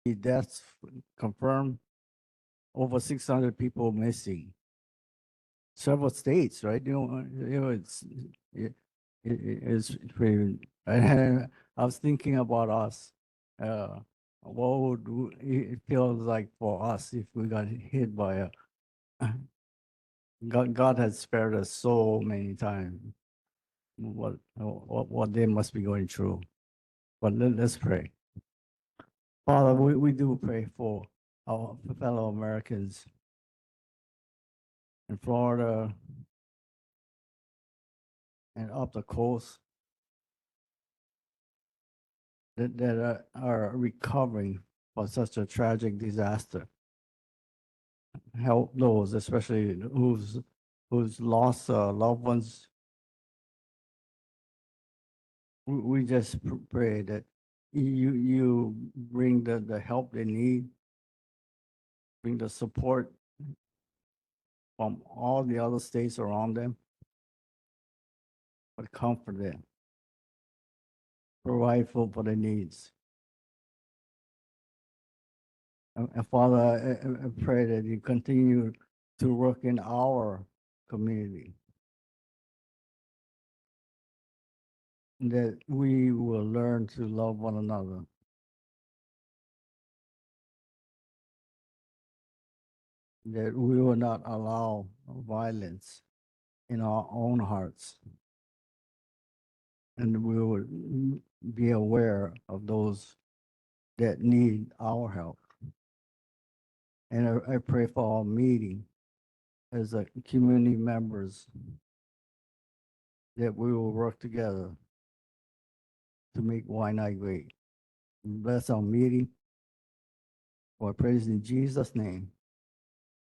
deaths confirmed, over 600 people missing. Several states, right? It's pretty. I was thinking about us. What would it feel like for us if we got hit by a? God has spared us so many times. What they must be going through. But let's pray. Father, we do pray for our fellow Americans in Florida and up the coast that are recovering from such a tragic disaster. Help those, especially who's lost loved ones. We just pray that you bring the help they need, bring the support from all the other states around them, but comfort them, provide for their needs. And Father, I pray that you continue to work in our community, that we will learn to love one another, that we will not allow violence in our own hearts, and we will be aware of those that need our help. And I pray for our meeting as a community members that we will work together to make Waiʻanae great. Bless our meeting. For praise in Jesus' name.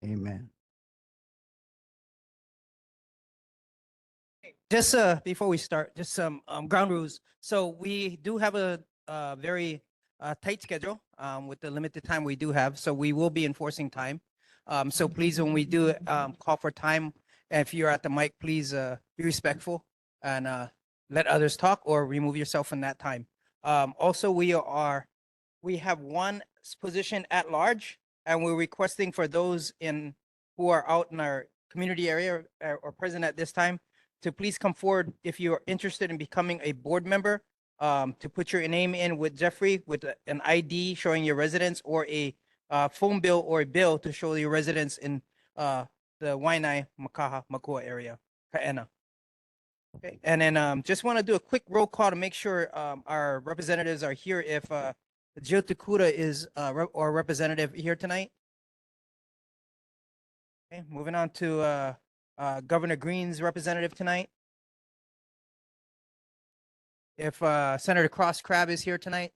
Amen. Just before we start, just some ground rules. So we do have a very tight schedule with the limited time we do have. So we will be enforcing time. So please, when we do call for time, if you're at the mic, please be respectful and let others talk or remove yourself from that time. Also, we have one position at large, and we're requesting for those who are out in our community area or present at this time to please come forward if you're interested in becoming a board member, to put your name in with Jeffrey with an ID showing your residence or a phone bill or a bill to show your residence in the Waiʻanae, Makaha, Makua area, Kaena. Okay, and then just want to do a quick roll call to make sure our representatives are here. If Jill Takuda is our representative here tonight. Okay, moving on to Governor Green's representative tonight. If Senator Cross Crab is here tonight.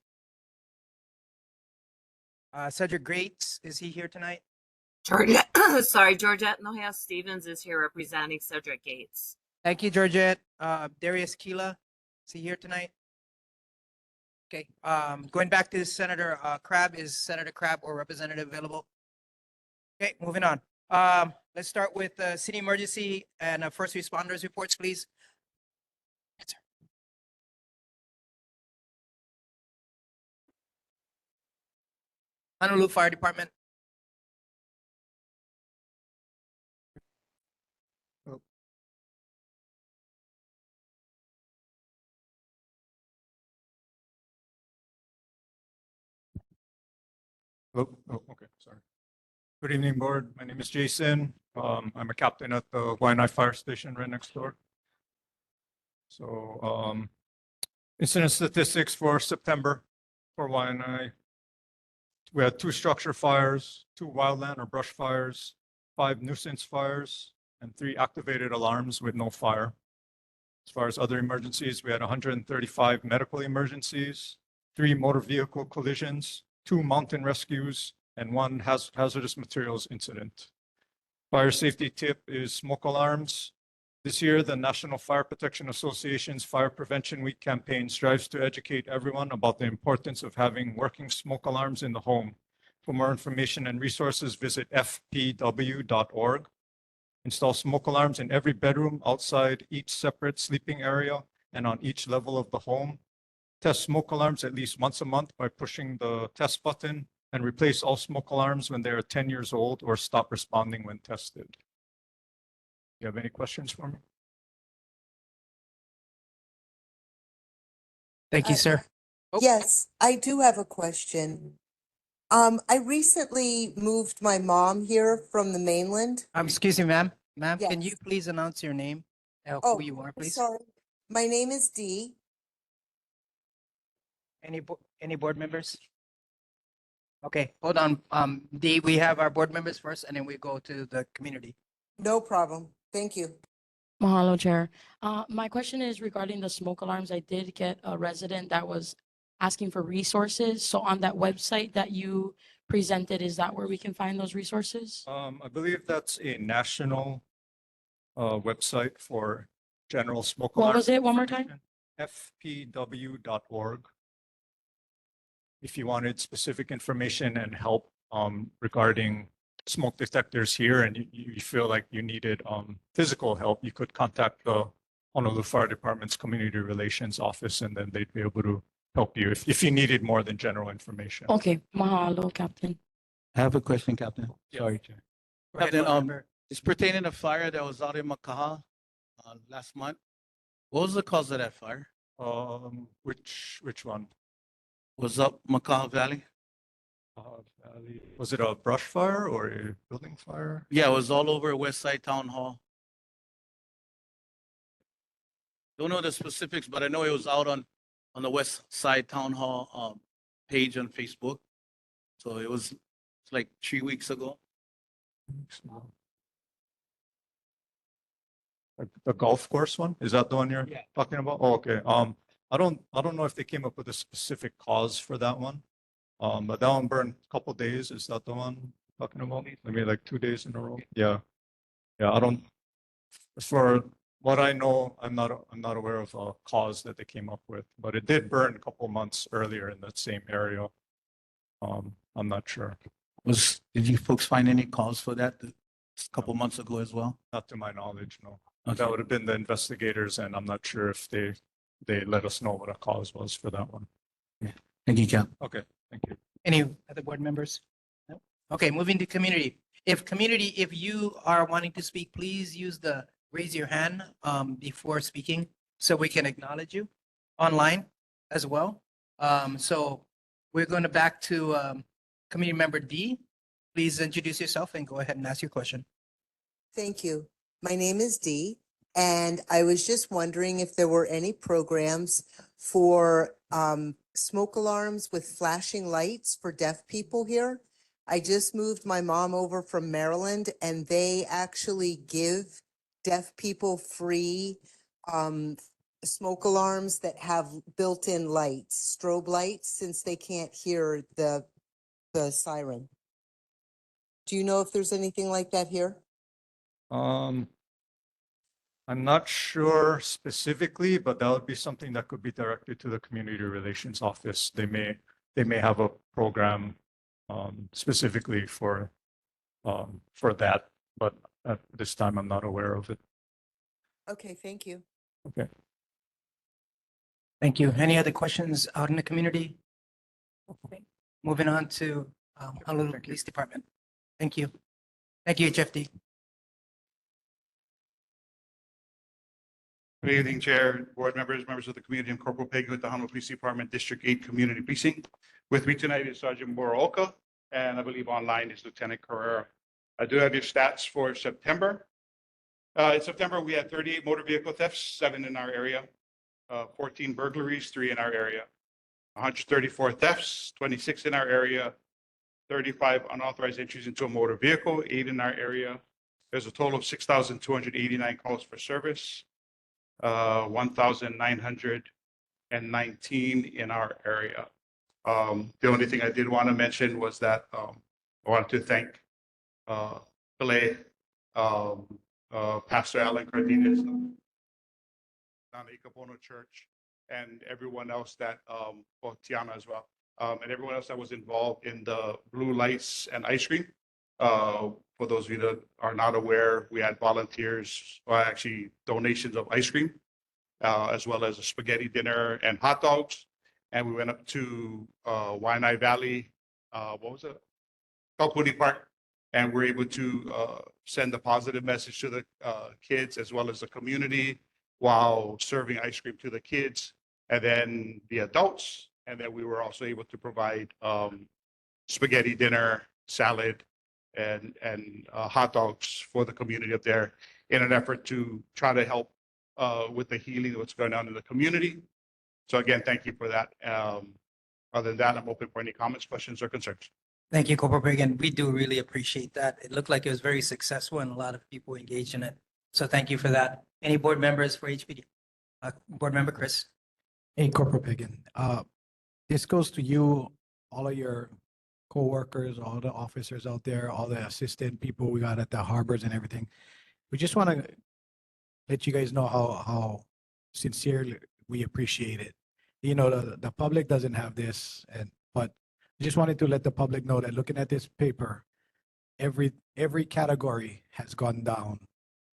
Cedric Gates, is he here tonight? Georgette, sorry, Georgette Nohea Stevens is here representing Cedric Gates. Thank you, Georgette. Darius Keela, is he here tonight? Okay, going back to Senator Crab, is Senator Crab or representative available? Okay, moving on. Let's start with city emergency and first responders reports, please. Yes, sir. Honolulu Fire Department. Okay, sorry. Good evening, board. My name is Jason. I'm a captain at the Waiʻanae Fire Station right next door. So, incident statistics for September for Waiʻanae. We had 2 structure fires, 2 wildland or brush fires, 5 nuisance fires, and 3 activated alarms with no fire. As far as other emergencies, we had 135 medical emergencies, 3 motor vehicle collisions, 2 mountain rescues, and 1 hazardous materials incident. Fire safety tip is smoke alarms. This year, the National Fire Protection Association's Fire Prevention Week campaign strives to educate everyone about the importance of having working smoke alarms in the home. For more information and resources, visit fpw.org. Install smoke alarms in every bedroom, outside each separate sleeping area, and on each level of the home. Test smoke alarms at least once a month by pushing the test button and replace all smoke alarms when they are 10 years old or stop responding when tested. You have any questions for me? Thank you, sir. Oh. Yes, I do have a question. I recently moved my mom here from the mainland. Excuse me, ma'am. Ma'am, can you Yes. please announce your name? Oh, Who you are, please? sorry. My name is Dee. Any board members? Okay, hold on. D, we have our board members first, and then we go to the community. No problem. Thank you. Mahalo, Chair. My question is regarding the smoke alarms. I did get a resident that was asking for resources. So on that website that you presented, is that where we can find those resources? I believe that's a national website for general smoke What alarm was it? One more time? information, fpw.org. If you wanted specific information and help regarding smoke detectors here and you feel like you needed physical help, you could contact the Honolulu Fire Department's Community Relations Office, and then they'd be able to help you if you needed more than general information. Okay, mahalo, Captain. I have a question, Captain. Yeah. Sorry, Chair. Go ahead, Captain, board member. it's pertaining to fire that was out in Makaha last month. What was the cause of that fire? Which one? Was up Makaha Valley? Valley. Was it a brush fire or a building fire? Yeah, it was all over West Side Town Hall. Don't know the specifics, but I know it was out on the West Side Town Hall page on Facebook. So it's like 3 weeks ago. The golf course one? Is that the one you're Yeah. talking about? Oh, okay. I don't know if they came up with a specific cause for that one. But that one burned a couple days. Is that the one you're talking about? Maybe like 2 days in a row. Yeah. Yeah. For what I know, I'm not aware of a cause that they came up with, but it did burn a couple months earlier in that same area. I'm not sure. Did you folks find any cause for that a couple months ago as well? Not to my knowledge, no. Okay. That would have been the investigators, and I'm not sure if they let us know what a cause was for that one. Thank you, Cap. Okay, thank you. Any other board members? No? Okay, moving to community. If you are wanting to speak, please use the raise your hand before speaking so we can acknowledge you online as well. So we're going to back to committee member D. Please introduce yourself and go ahead and ask your question. Thank you. My name is Dee, and I was just wondering if there were any programs for smoke alarms with flashing lights for deaf people here. I just moved my mom over from Maryland, and they actually give deaf people free smoke alarms that have built-in lights, strobe lights, since they can't hear the siren. Do you know if there's anything like that here? I'm not sure specifically, but that would be something that could be directed to the Community Relations Office. They may have a program specifically for that, but at this time I'm not aware of it. Okay, thank you. Okay. Thank you. Any other questions out in the community? Okay. Moving on to Honolulu Police Department. Thank you. Thank you, HFD. Good evening, Chair, board members, members of the community. I'm Corporal Peggy with the Honolulu Police Department District 8 Community Precinct. With me tonight is Sergeant Muraoka, and I believe online is Lieutenant Carrera. I do have your stats for September. In September, we had 38 motor vehicle thefts, 7 in our area, 14 burglaries, 3 in our area, 134 thefts, 26 in our area, 35 unauthorized entries into a motor vehicle, 8 in our area. There's a total of 6,289 calls for service. 1,919 in our area. The only thing I did want to mention was that I wanted to thank Pastor Alan Cardenas, down at Ikabono Church, and everyone else that, well, Tiana as well, and everyone else that was involved in the blue lights and ice cream. For those of you that are not aware, we had volunteers, or actually donations of ice cream, as well as a spaghetti dinner and hot dogs. And we went up to Waiʻanae Valley what was it? Kalpuni Park. And we're able to send a positive message to the kids as well as the community while serving ice cream to the kids and then the adults. And then we were also able to provide spaghetti dinner, salad, and hot dogs for the community up there in an effort to try to help with the healing of what's going on in the community. So again, thank you for that. Other than that, I'm open for any comments, questions, or concerns. Thank you, Corporal Reagan. We do really appreciate that. It looked like it was very successful and a lot of people engaged in it. So thank you for that. Any board members for HPD? Board member Chris. Hey, Corporal Piggin, this goes to you, all of your coworkers, all the officers out there, all the assistant people we got at the harbors and everything. We just want to let you guys know how sincerely we appreciate it. You know, the public doesn't have this, but just wanted to let the public know that looking at this paper, every category has gone down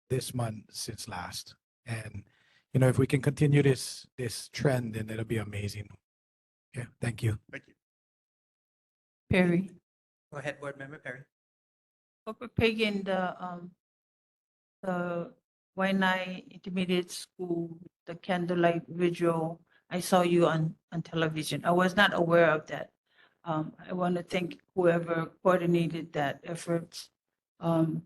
this month since last. And, you know, if we can continue this trend, then it'll be amazing. Yeah, thank you. Thank you. Perry. Go ahead, board member Perry. Corporal Pagan, the Waiʻanae Intermediate School, the candlelight vigil, I saw you on television. I was not aware of that. I want to thank whoever coordinated that effort. I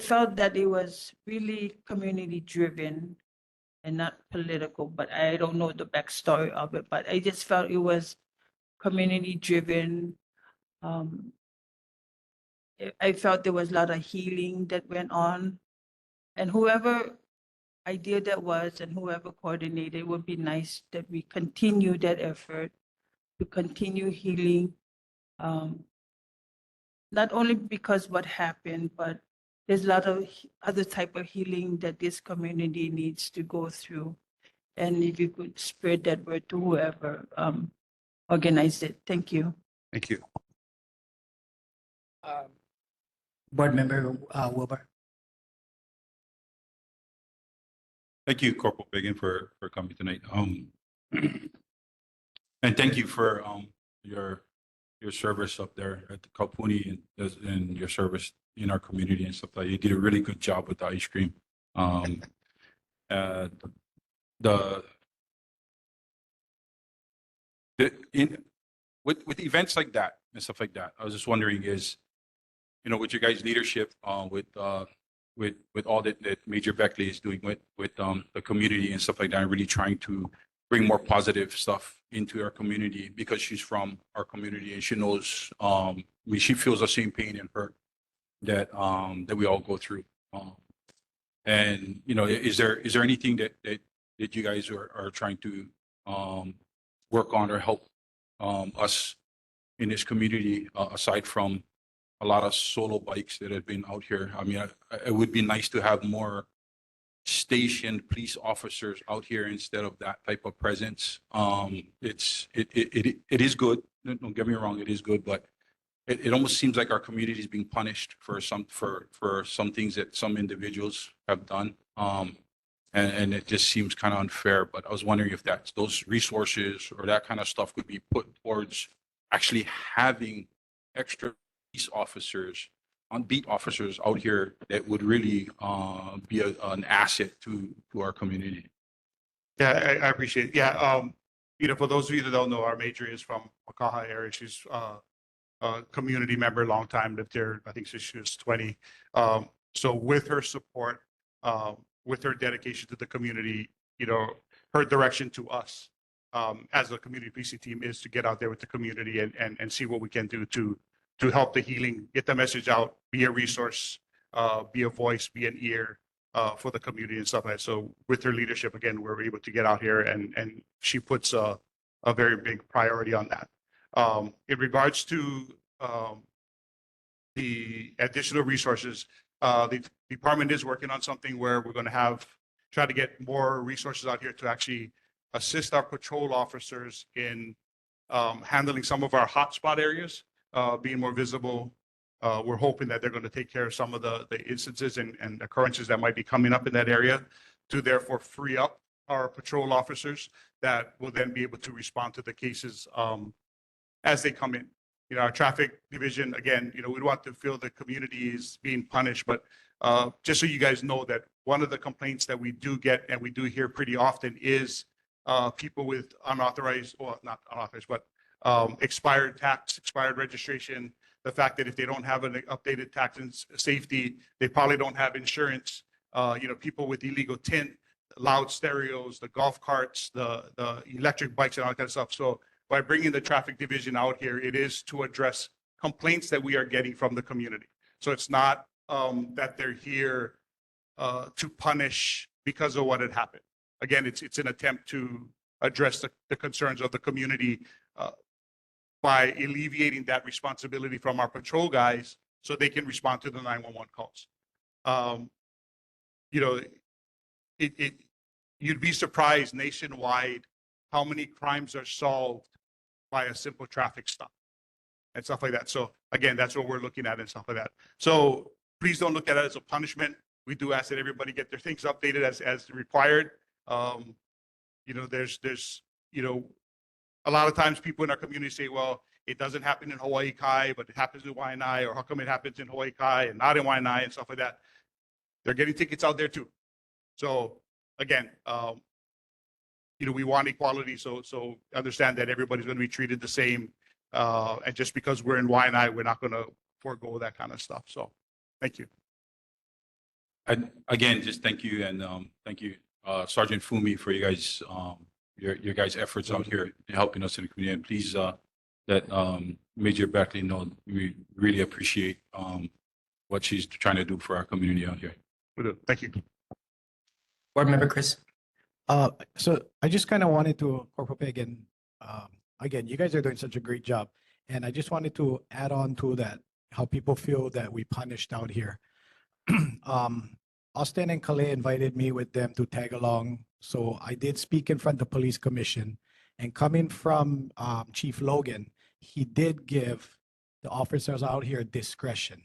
felt that it was really community driven and not political, but I don't know the backstory of it, but I just felt it was community driven. I felt there was a lot of healing that went on, and whoever idea that was and whoever coordinated, it would be nice that we continue that effort to continue healing. Not only because what happened, but there's a lot of other type of healing that this community needs to go through. And if you could spread that word to whoever organized it. Thank you. Thank you. Board member Wilbur. Thank you, Corporal Biggin, for coming tonight. And thank you for your service up there at the Kalpuni and your service in our community and stuff like that. You did a really good job with the ice cream. With events like that and stuff like that, I was just wondering is, you know, with your guys' leadership, with all that Major Beckley is doing with the community and stuff like that, and really trying to bring more positive stuff into our community because she's from our community and she knows, she feels the same pain and hurt that we all go through. And you know, is there anything that you guys are trying to work on or help us in this community aside from a lot of solo bikes that have been out here? I mean, it would be nice to have more stationed police officers out here instead of that type of presence. It is good. Don't get me wrong, it is good, but it almost seems like our community is being punished for some things that some individuals have done. And it just seems kind of unfair. But I was wondering if those resources or that kind of stuff could be put towards actually having extra police officers, beat officers out here that would really be an asset to our community. Yeah, I appreciate it. Yeah, you know, for those of you that don't know, our major is from Makaha area. She's a community member, long time, lived there, I think since she was 20. So with her support, with her dedication to the community, you know, her direction to us as a community policing team is to get out there with the community and see what we can do to help the healing, get the message out, be a resource, be a voice, be an ear for the community and stuff like that. So with her leadership, again, we're able to get out here and she puts a very big priority on that. In regards to the additional resources, the department is working on something where we're going to try to get more resources out here to actually assist our patrol officers in handling some of our hotspot areas, being more visible. We're hoping that they're going to take care of some of the instances and occurrences that might be coming up in that area to therefore free up our patrol officers that will then be able to respond to the cases as they come in. You know, our traffic division, again, you know, we want to feel the community is being punished, but just so you guys know that one of the complaints that we do get and we do hear pretty often is people with unauthorized, or not unauthorized, but expired tax, expired registration. The fact that if they don't have an updated tax and safety, they probably don't have insurance. You know, people with illegal tint, loud stereos, the golf carts, the electric bikes and all that kind of stuff. So by bringing the traffic division out here, it is to address complaints that we are getting from the community. So it's not that they're here to punish because of what had happened. Again, it's an attempt to address the concerns of the community by alleviating that responsibility from our patrol guys so they can respond to the 911 calls. You know, you'd be surprised nationwide how many crimes are solved by a simple traffic stop and stuff like that. So again, that's what we're looking at and stuff like that. So please don't look at it as a punishment. We do ask that everybody get their things updated as required. You know, there's, you know, a lot of times people in our community say, well, it doesn't happen in Hawaii Kai, but it happens in Waiʻanae, or how come it happens in Hawaii Kai and not in Waiʻanae and stuff like that. They're getting tickets out there too. So again, you know, we want equality. So understand that everybody's going to be treated the same. And just because we're in Waiʻanae, we're not going to forego that kind of stuff. So thank you. And again, just thank you, and thank you, Sergeant Fumi, for you guys, your guys' efforts out here in helping us in the community. And please let Major Beckley know we really appreciate what she's trying to do for our community out here. Thank you. Board Member Chris. So I just kind of wanted to, Corporal Pagan, again, you guys are doing such a great job. And I just wanted to add on to that, how people feel that we punished out here. Austin and Calais invited me with them to tag along. So I did speak in front of the police commission, and coming from Chief Logan, he did give the officers out here discretion.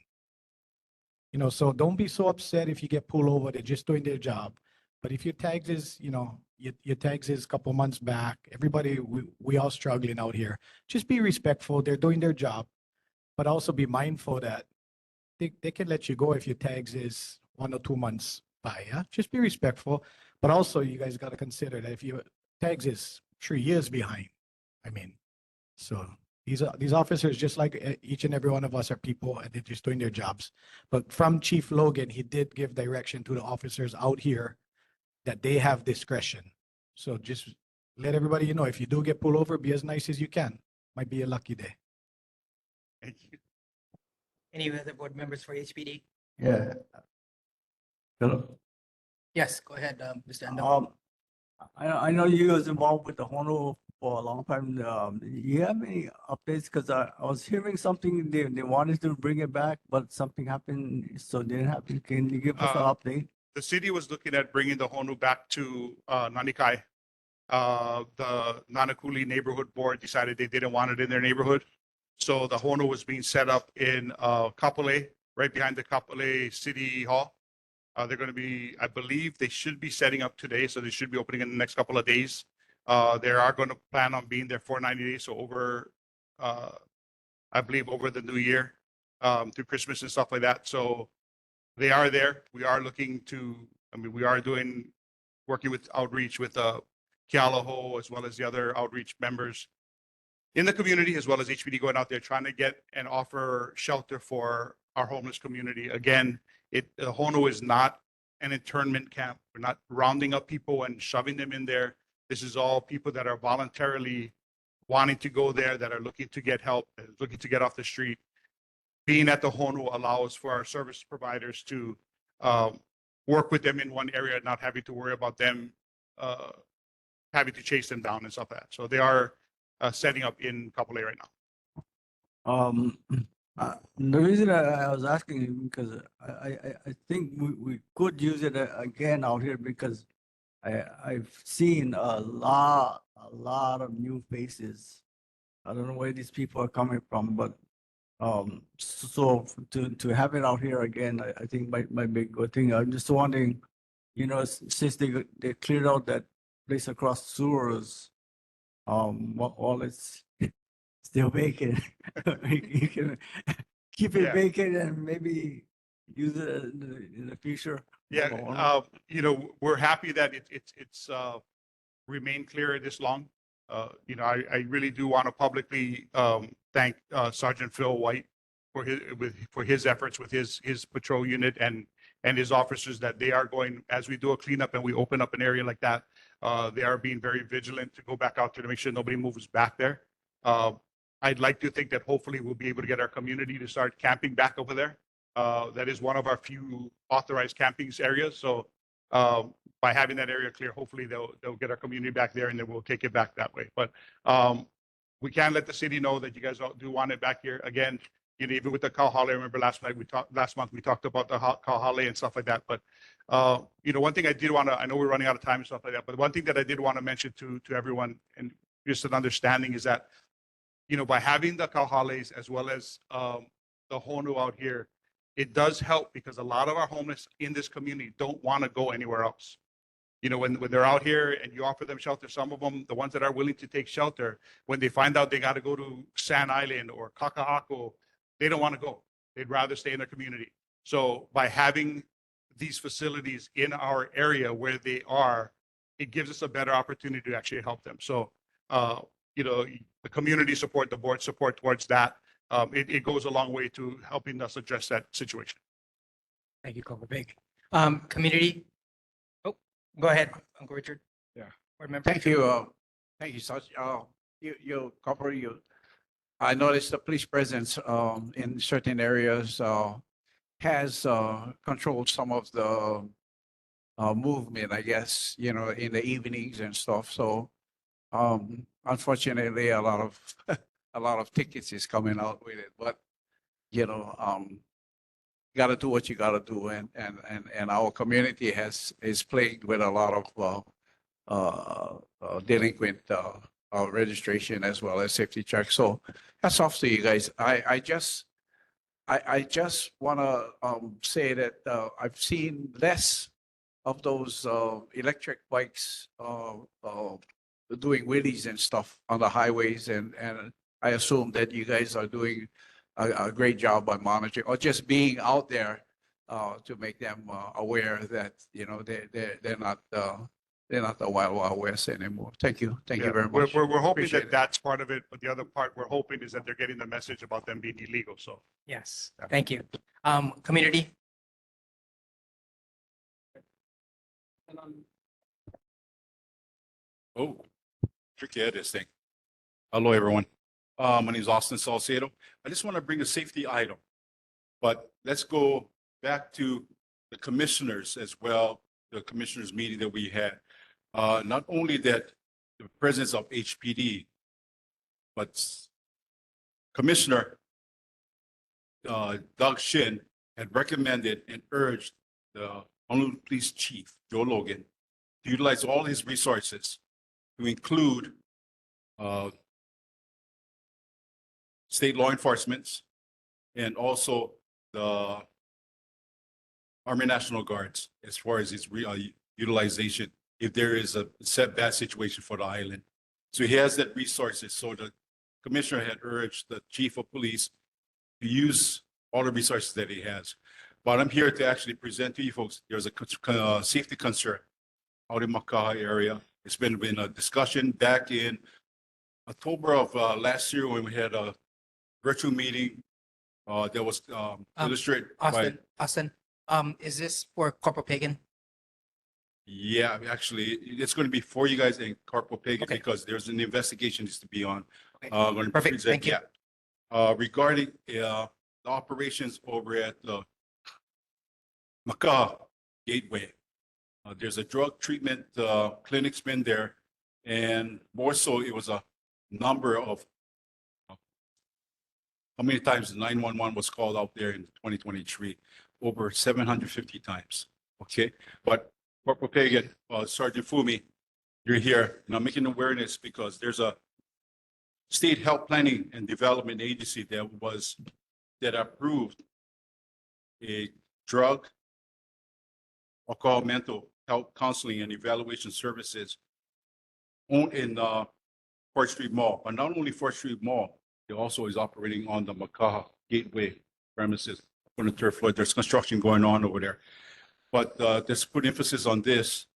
You know, so don't be so upset if you get pulled over. They're just doing their job. But if your tags is, you know, your tags is a couple months back, everybody, we all struggling out here. Just be respectful. They're doing their job, but also be mindful that they can let you go if your tags is 1 or 2 months by. Yeah, just be respectful. But also, you guys got to consider that if your tags is 3 years behind, I mean, so these officers, just like each and every one of us, are people, and they're just doing their jobs. But from Chief Logan, he did give direction to the officers out here that they have discretion. So just let everybody know, if you do get pulled over, be as nice as you can. Might be a lucky day. Thank you. Any other board members for HPD? Yeah. Hello. Yes, go ahead, Mr. Ando. I know you was involved with the Hono for a long time. Do you have any updates? Because I was hearing something, they wanted to bring it back, but something happened, so it didn't happen. Can you give us an update? The city was looking at bringing the Honu back to Nanikai. The Nanakuli neighborhood board decided they didn't want it in their neighborhood. So the Honu was being set up in Kapolei, right behind the Kapolei City Hall. They're going to be, I believe they should be setting up today, so they should be opening in the next couple of days. They are going to plan on being there for 90 days, so over, I believe over the new year, through Christmas and stuff like that. So they are there. We are looking to, I mean, we are working with outreach with Kealoho, as well as the other outreach members in the community, as well as HPD going out there trying to get and offer shelter for our homeless community. Again, Hono is not an internment camp. We're not rounding up people and shoving them in there. This is all people that are voluntarily wanting to go there, that are looking to get help, looking to get off the street. Being at the Hono allows for our service providers to work with them in one area, not having to worry about them having to chase them down and stuff like that. So they are setting up in Kapolei right now. The reason I was asking is because I think we could use it again out here, because I've seen a lot of new faces. I don't know where these people are coming from, but so to have it out here again, I think might be a good thing. I'm just wondering, you know, since they cleared out that place across sewers, well, it's still vacant. You can keep it Yeah. vacant and maybe use it in the future. Yeah, Or- we're happy that it's remained clear this long. I really do want to publicly thank Sergeant Phil White for his efforts with his patrol unit and his officers, that they are going, as we do a cleanup and we open up an area like that, they are being very vigilant to go back out there to make sure nobody moves back there. I'd like to think that hopefully we'll be able to get our community to start camping back over there. That is one of our few authorized camping areas. So by having that area clear, hopefully they'll get our community back there, and then we'll take it back that way. But we can let the city know that you guys do want it back here again. Even with the Kauhale, I remember last month we talked about the Kauhale and stuff like that. But one thing I did want to, I know we're running out of time and stuff like that, but one thing that I did want to mention to everyone, and just an understanding, is that by having the Kauhales as well as the Honu out here, it does help, because a lot of our homeless in this community don't want to go anywhere else. When they're out here and you offer them shelter, some of them, the ones that are willing to take shelter, when they find out they got to go to Sand Island or Kaka'ako, they don't want to go. They'd rather stay in their community. So by having these facilities in our area where they are, it gives us a better opportunity to actually help them. So, the community support, the board support towards that, it goes a long way to helping us address that situation. Thank you, Corporal Pig. Community. Oh, go ahead, Uncle Richard. Yeah. Board member. Thank you, Such. Corporal, I noticed the police presence in certain areas has controlled some of the movement, I guess, in the evenings and stuff. So unfortunately, a lot of tickets is coming out with it. But got to do what you got to do, and our community is plagued with a lot of delinquent registration as well as safety checks. So that's off to you guys. I just want to say that I've seen less of those electric bikes doing wheelies and stuff on the highways, and I assume that you guys are doing a great job by monitoring or just being out there to make them aware that they're not the wild west anymore. Thank you very much. We're hoping Appreciate that it. that's part of it, but the other part we're hoping is that they're getting the message about them being illegal. So Yes, thank you. Community. Oh, tricky at this thing. Hello, everyone. My name is Austin Salcedo. I just want to bring a safety item, but let's go back to the commissioners as well, the commissioners meeting that we had. Not only that, the presence of HPD, but Commissioner Doug Shin had recommended and urged the Honolulu Police Chief, Joe Logan, to utilize all his resources to include state law enforcement and also the Army National Guards as far as its utilization if there is a bad situation for the island. So he has that resources. So the commissioner had urged the chief of police to use all the resources that he has. But I'm here to actually present to you folks, there's a safety concern out in Makaha area. It's been a discussion back in October of last year when we had a virtual meeting that was illustrated by. Austin, is this for Corporal Pagan? Yeah, actually, it's going to be for you guys and Corporal Pagan Okay. because there's an investigation needs to be on. Okay. Going to Perfect. present- Thank you. yeah. Regarding the operations over at the Makaha Gateway, there's a drug treatment clinic's been there, and more so, it was a number of how many times 911 was called out there in 2023? Over 750 times. Okay, but Corporal Pagan, Sergeant Fumi, you're here, and I'm making awareness because there's a state health planning and development agency that approved a drug, alcohol, mental health counseling and evaluation services in Fort Street Mall, but not only Fort Street Mall, He also is operating on the Makaha Gateway premises on the third floor. There's construction going on over there. But let's put emphasis on this.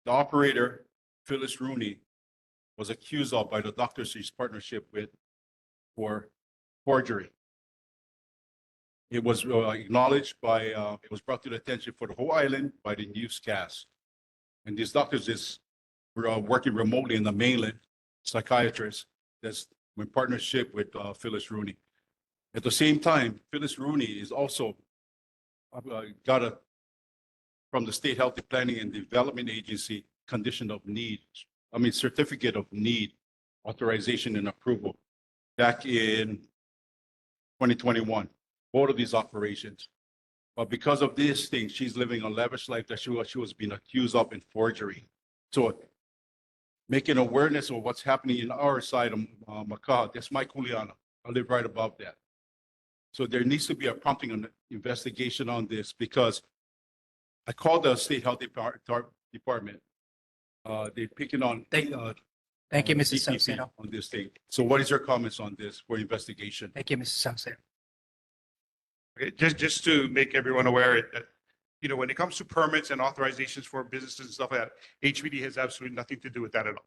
The operator, Phyllis Rooney, was accused of by the doctors she's partnership with for forgery. It was acknowledged by, it was brought to the attention for the whole island by the newscast. And these doctors were working remotely in the mainland, psychiatrists, that's in partnership with Phyllis Rooney. At the same time, Phyllis Rooney is also got a, from the State Healthy Planning and Development Agency, condition of need, certificate of need, authorization and approval back in 2021, both of these operations. But because of this thing, she's living a lavish life that she was being accused of in forgery. So making awareness of what's happening in our side of Makaha, that's my kuleana. I live right above that. So there needs to be a prompting on investigation on this because I called the State Health Department. They're picking on. Thank you, Mrs. DPP Salcedo. on this thing. So what is your comments on this for investigation? Thank you, Mrs. Salcedo. Okay, just to make everyone aware that, you know, when it comes to permits and authorizations for businesses and stuff like that, HPD has absolutely nothing to do with that at all.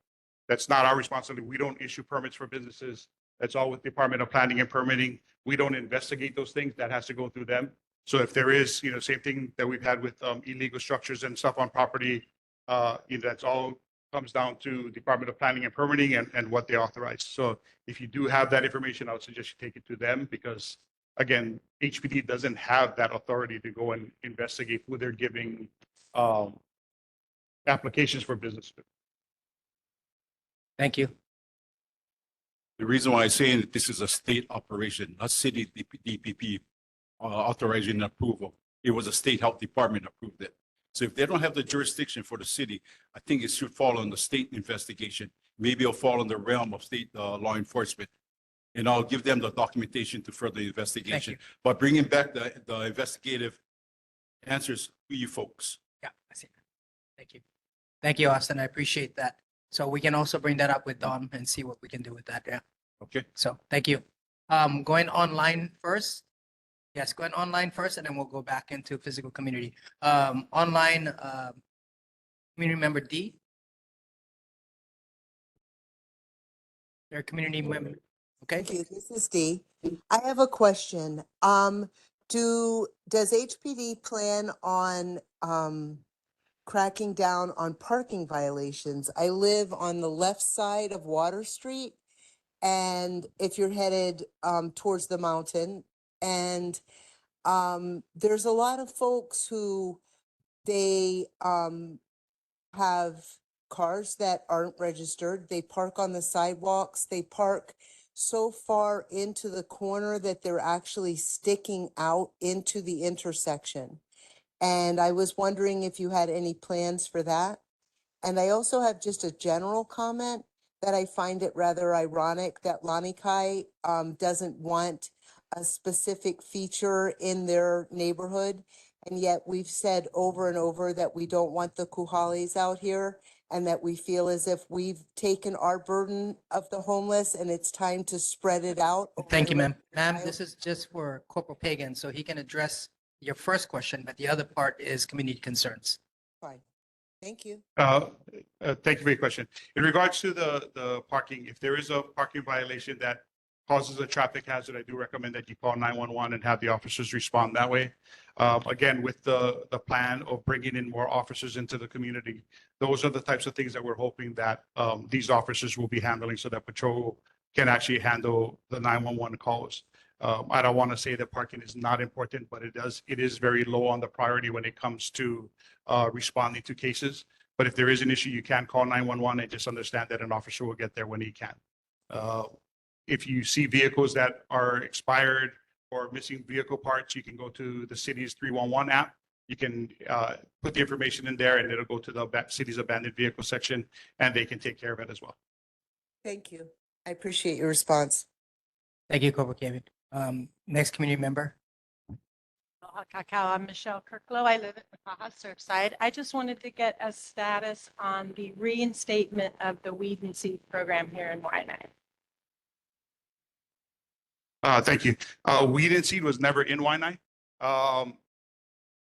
That's not our responsibility. We don't issue permits for businesses. That's all with the Department of Planning and Permitting. We don't investigate those things. That has to go through them. So if there is, you know, same thing that we've had with illegal structures and stuff on property, you know, that's all comes down to Department of Planning and Permitting and what they authorize. So if you do have that information, I would suggest you take it to them because, again, HPD doesn't have that authority to go and investigate who they're giving applications for business to. Thank you. The reason why I'm saying that this is a state operation, not city DPP authorizing and approval. It was a state health department approved it. So if they don't have the jurisdiction for the city, I think it should fall on the state investigation. Maybe it'll fall in the realm of state law enforcement. And I'll give them the documentation to further investigation. But bringing back the investigative answers to you folks. Yeah, I see. Thank you. Thank you, Austin. I appreciate that. So we can also bring that up with Dom and see what we can do with that. Yeah. Okay. So thank you. Going online first. Yes, going online first, and then we'll go back into physical community. Online, community member D. Their community member. Okay. Thank you. This is Dee. I have a question. Does HPD plan on cracking down on parking violations? I live on the left side of Water Street, and if you're headed towards the mountain, and there's a lot of folks who they have cars that aren't registered. They park on the sidewalks. They park so far into the corner that they're actually sticking out into the intersection. And I was wondering if you had any plans for that. And I also have just a general comment that I find it rather ironic that Lanikai doesn't want a specific feature in their neighborhood. And yet we've said over and over that we don't want the Kuhalis out here and that we feel as if we've taken our burden of the homeless and it's time to spread it out. Thank you, ma'am. Ma'am, this is just for Corporal Pagan, so he can address your first question, but the other part is community concerns. Fine. Thank you. Thank you for your question. In regards to the parking, if there is a parking violation that causes a traffic hazard, I do recommend that you call 911 and have the officers respond that way. Again, with the plan of bringing in more officers into the community, those are the types of things that we're hoping that these officers will be handling so that patrol can actually handle the 911 calls. I don't want to say that parking is not important, but it is very low on the priority when it comes to responding to cases. But if there is an issue, you can call 911 and just understand that an officer will get there when he can. If you see vehicles that are expired or missing vehicle parts, you can go to the city's 311 app. You can put the information in there and it'll go to the city's abandoned vehicle section and they can take care of it as well. Thank you. I appreciate your response. Thank you, Corporal Pagan. Next community member. Cacao, I'm Michelle Kirklow. I live at Makaha Surfside. I just wanted to get a status on the reinstatement of the weed and seed program here in Waiʻanae. Thank you. Weed and seed was never in Waiʻanae.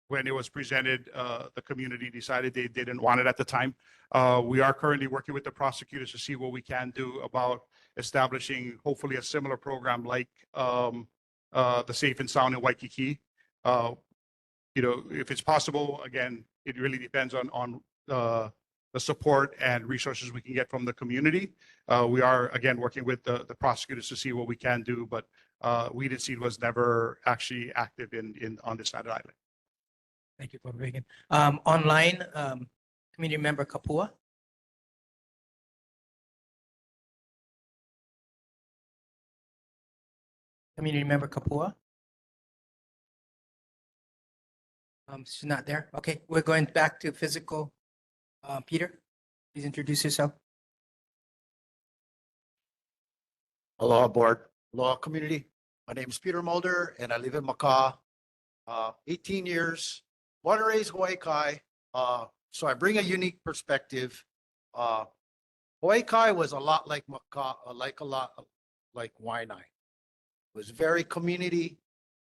When it was presented, the community decided they didn't want it at the time. We are currently working with the prosecutors to see what we can do about establishing hopefully a similar program like the Safe and Sound in Waikiki. If it's possible, again, it really depends on the support and resources we can get from the community. We are, again, working with the prosecutors to see what we can do, but weed and seed was never actually active on this side of the island. Thank you, Corporal Hagan. Online, community member Kapua. Community member Kapua. She's not there. Okay, we're going back to physical. Peter, please introduce yourself. Aloha board, aloha community. My name is Peter Mulder and I live in Maka'a. 18 years, born and raised Hawaii Kai. So I bring a unique perspective. Hawaii Kai was a lot like Maka'a, like Waiʻanae. It was very community,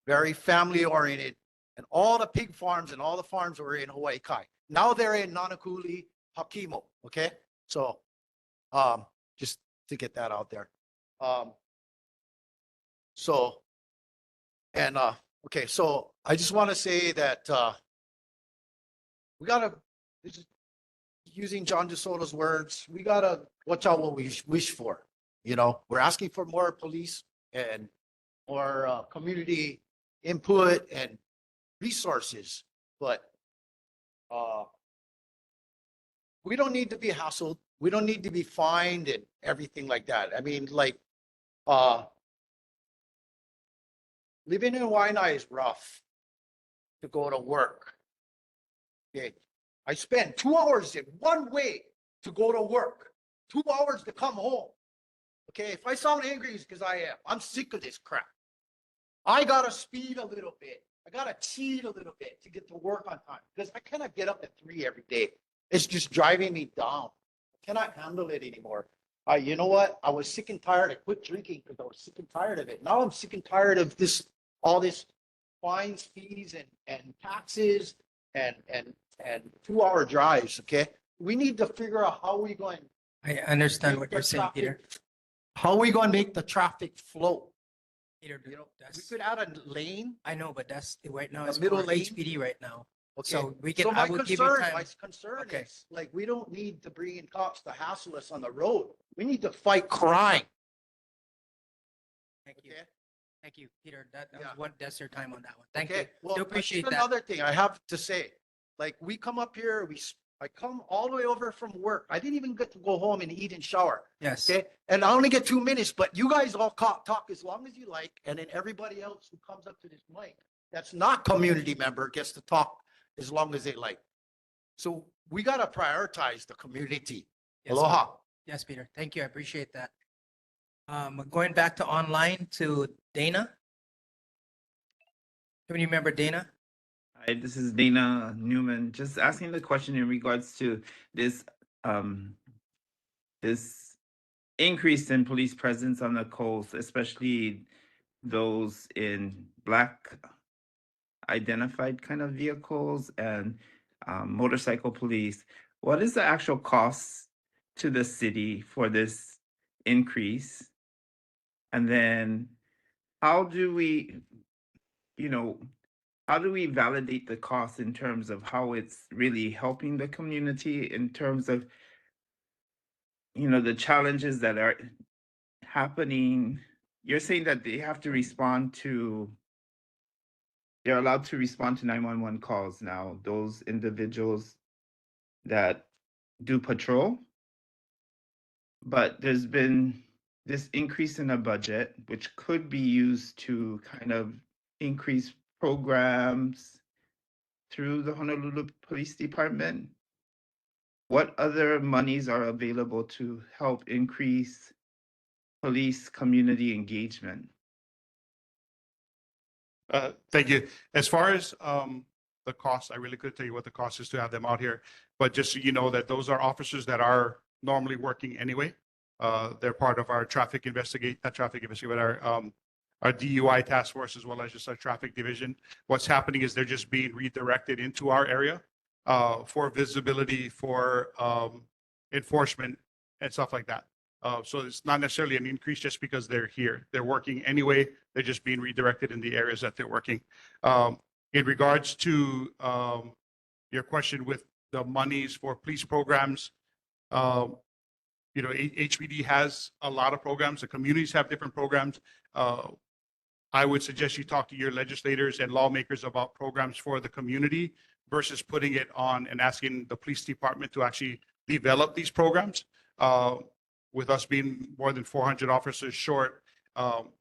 very family oriented, and all the pig farms and all the farms were in Hawaii Kai. Now they're in Nanakuli, Hakimo. Okay, so just to get that out there. Okay, so I just want to say that we gotta, this is using John DeSoto's words, we gotta watch out what we wish for. We're asking for more police and more community input and resources, but we don't need to be hassled. We don't need to be fined and everything like that. I mean, like, living in Waiʻanae is rough to go to work. Okay. I spend 2 hours in one way to go to work, 2 hours to come home. Okay. If I sound angry, it's because I am. I'm sick of this crap. I got to speed a little bit. I got to cheat a little bit to get to work on time because I cannot get up at 3 every day. It's just driving me down. I cannot handle it anymore. You know what? I was sick and tired. I quit drinking because I was sick and tired of it. Now I'm sick and tired of all this fines, fees, and taxes and 2-hour drives. Okay, we need to figure out how we going. I understand what you're saying, Peter. How are we going to make the traffic flow? Peter, We could add a lane. I know, but that's right now. The It's middle for lane? HPD right now. Okay. So we can. So I will give you time. my concern Okay. is like we don't need to bring in cops to hassle us on the road. We need to fight crime. Thank you. Okay. Thank you, Peter. That was Yeah. that's your time on that one. Thank Okay. you. Well, Do just appreciate that. another thing I have to say, like we come up here, I come all the way over from work. I didn't even get to go home and eat and shower. Yes. Okay. And I only get 2 minutes, but you guys all talk as long as you like. And then everybody else who comes up to this mic, that's not community member gets to talk as long as they like. So we got to prioritize the community. Yes, Aloha. Yes, Peter. Thank you. I appreciate that. Going back to online to Dana. Can you remember Dana? Hi, this is Dana Newman. Just asking the question in regards to this this increase in police presence on the coast, especially those in Black identified kind of vehicles and motorcycle police. What is the actual cost to the city for this increase? And then how do we, how do we validate the cost in terms of how it's really helping the community in terms of, the challenges that are happening? You're saying that they have to respond to, they're allowed to respond to 911 calls now, those individuals that do patrol. But there's been this increase in a budget, which could be used to kind of increase programs through the Honolulu Police Department. What other monies are available to help increase police community engagement? Thank you. As far as the cost, I really couldn't tell you what the cost is to have them out here, but just so you know that those are officers that are normally working anyway. They're part of our traffic investigate, not traffic investigate, but our DUI task force as well as just our traffic division. What's happening is they're just being redirected into our area for visibility, for enforcement and stuff like that. So it's not necessarily an increase just because they're here. They're working anyway. They're just being redirected in the areas that they're working. In regards to your question with the monies for police programs, HPD has a lot of programs. The communities have different programs. I would suggest you talk to your legislators and lawmakers about programs for the community versus putting it on and asking the police department to actually develop these programs. With us being more than 400 officers short,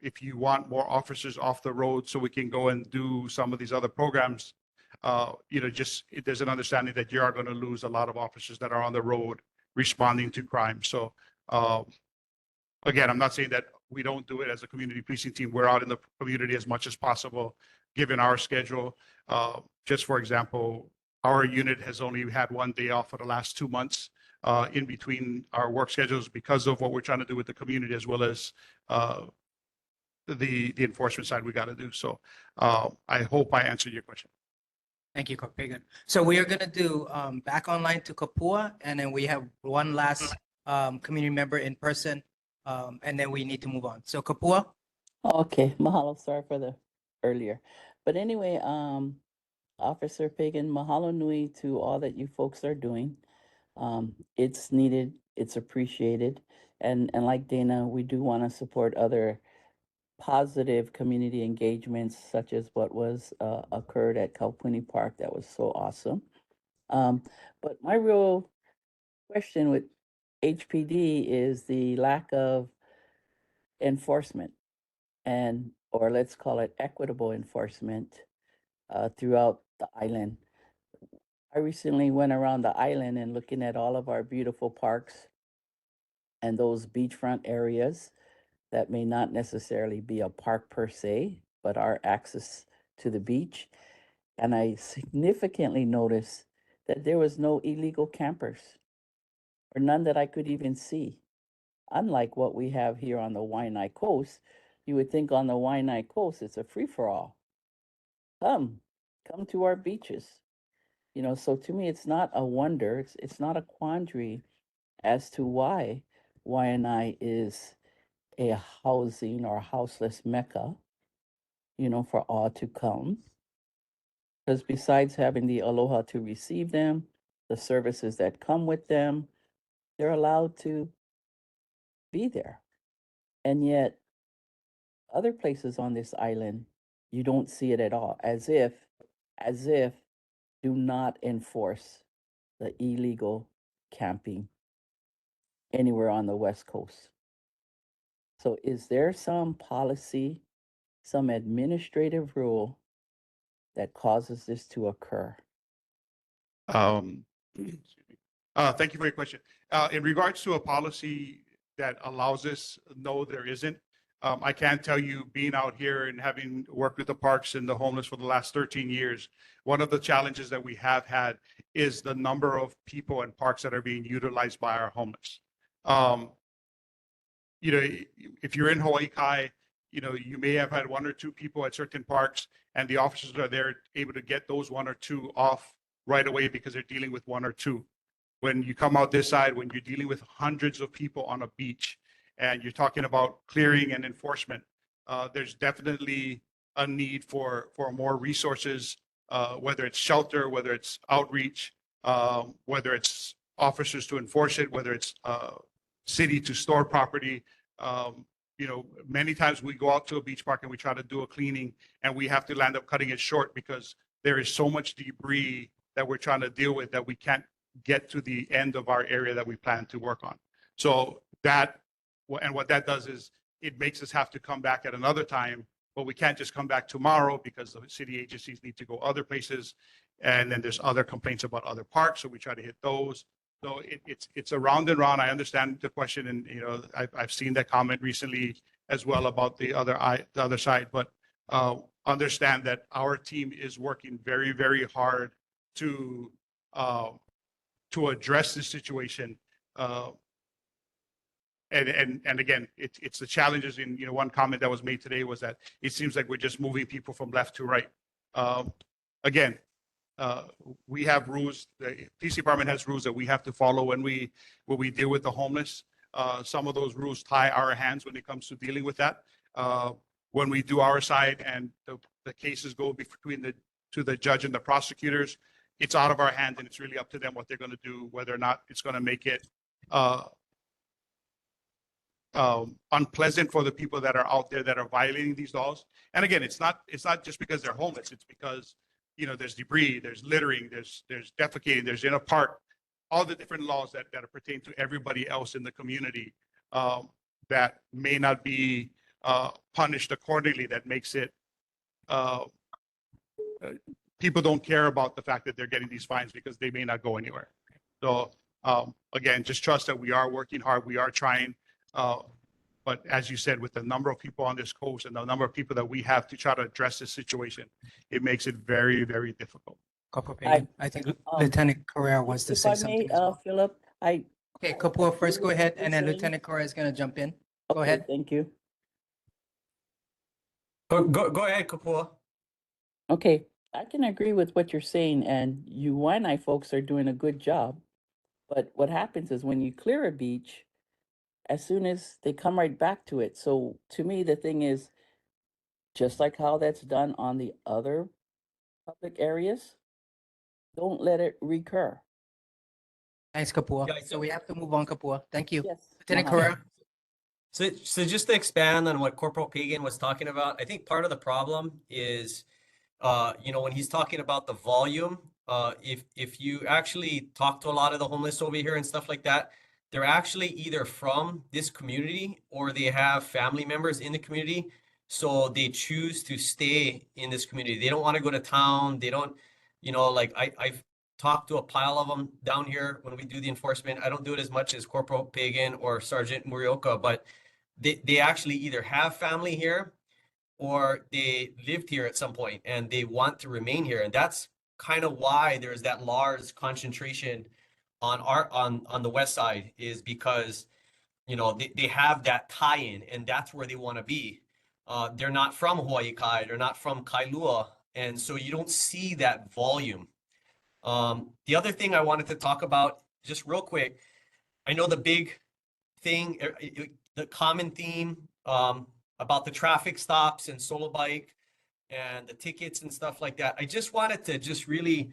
if you want more officers off the road so we can go and do some of these other programs, there's an understanding that you are going to lose a lot of officers that are on the road responding to crime. So again, I'm not saying that we don't do it as a community policing team. We're out in the community as much as possible, given our schedule. Just for example, our unit has only had 1 day off for the last 2 months in between our work schedules because of what we're trying to do with the community as well as the enforcement side we got to do. So I hope I answered your question. Thank you, Corporation. So we are going to do back online to Kapua, and then we have one last community member in person, and then we need to move on. So Kapua. Okay, mahalo. Sorry for the earlier. But anyway, Officer Pagan, mahalo nui to all that you folks are doing. It's needed, it's appreciated. And like Dana, we do want to support other positive community engagements such as what was occurred at Kaupuni Park. That was so awesome. But my real question with HPD is the lack of enforcement or let's call it equitable enforcement throughout the island. I recently went around the island and looking at all of our beautiful parks and those beachfront areas that may not necessarily be a park per se, but are access to the beach. And I significantly noticed that there was no illegal campers or none that I could even see. Unlike what we have here on the Waiʻanae coast, you would think on the Waiʻanae coast, it's a free-for-all. Come to our beaches. So to me, it's not a wonder, it's not a quandary as to why Waiʻanae is a housing or houseless mecca, for all to come. Because besides having the aloha to receive them, the services that come with them, they're allowed to be there. And yet, other places on this island, you don't see it at all, as if do not enforce the illegal camping anywhere on the West Coast. So is there some policy, some administrative rule that causes this to occur? Thank you for your question. In regards to a policy that allows this, no, there isn't. I can tell you, being out here and having worked with the parks and the homeless for the last 13 years, one of the challenges that we have had is the number of people and parks that are being utilized by our homeless. If you're in Hawaii Kai, you may have had 1 or 2 people at certain parks, and the officers are there able to get those 1 or 2 off right away because they're dealing with 1 or 2. When you come out this side, when you're dealing with hundreds of people on a beach, and you're talking about clearing and enforcement, there's definitely a need for more resources, whether it's shelter, whether it's outreach, whether it's officers to enforce it, whether it's city to store property. Many times we go out to a beach park and we try to do a cleaning and we have to land up cutting it short because there is so much debris that we're trying to deal with that we can't get to the end of our area that we plan to work on. So what that does is it makes us have to come back at another time, but we can't just come back tomorrow because the city agencies need to go other places. And then there's other complaints about other parks. So we try to hit those. So it's a round and round. I understand the question, and I've seen that comment recently as well about the other side. But understand that our team is working very, very hard to address this situation. and again, it's the challenges in, one comment that was made today was that it seems like we're just moving people from left to right. Again, we have rules, the police department has rules that we have to follow when we deal with the homeless. Some of those rules tie our hands when it comes to dealing with that. When we do our side and the cases go between to the judge and the prosecutors, it's out of our hands and it's really up to them what they're going to do, whether or not it's going to make it unpleasant for the people that are out there that are violating these laws. And again, it's not just because they're homeless. It's because, there's debris, there's littering, there's defecating, there's in a park, all the different laws that pertain to everybody else in the community that may not be punished accordingly. That makes it, people don't care about the fact that they're getting these fines because they may not go anywhere. So again, just trust that we are working hard. We are trying. But as you said, with the number of people on this coast and the number of people that we have to try to address this situation, it makes it very, very difficult. Corporal Pagan, I think Lieutenant Correa wants to If say I something. may, as well. Philip, Okay, Kapua first, go ahead, and then Listening. Lieutenant Correa is going to jump in. Go okay, ahead. thank you. Go ahead, Kapua. Okay, I can agree with what you're saying, and you Waiʻanae folks are doing a good job. But what happens is when you clear a beach, as soon as they come right back to it. So to me, the thing is, just like how that's done on the other public areas, don't let it recur. Thanks, Kapua. Yeah, So we have to move on, Kapua. Thank you. Yes. Lieutenant uh-huh. Correa. So just to expand on what Corporal Pagan was talking about, I think part of the problem is, when he's talking about the volume, if you actually talk to a lot of the homeless over here and stuff like that, they're actually either from this community or they have family members in the community. So they choose to stay in this community. They don't want to go to town. They don't, like I've talked to a pile of them down here when we do the enforcement. I don't do it as much as Corporal Pagan or Sergeant Murioka, but they actually either have family here or they lived here at some point and they want to remain here. And that's kind of why there's that large concentration on the west side, is because they have that tie-in and that's where they want to be. They're not from Hawaii Kai, they're not from Kailua, and so you don't see that volume. The other thing I wanted to talk about just real quick, I know the big thing, the common theme about the traffic stops and solo bike and the tickets and stuff like that. I just wanted to just really,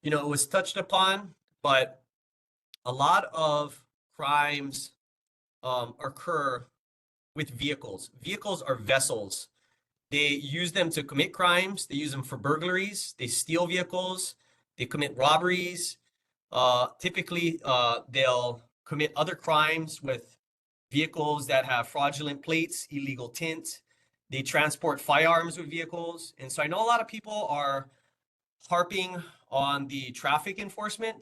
it was touched upon, but a lot of crimes occur with vehicles. Vehicles are vessels. They use them to commit crimes. They use them for burglaries. They steal vehicles. They commit robberies. Typically, they'll commit other crimes with vehicles that have fraudulent plates, illegal tint. They transport firearms with vehicles. And so I know a lot of people are harping on the traffic enforcement,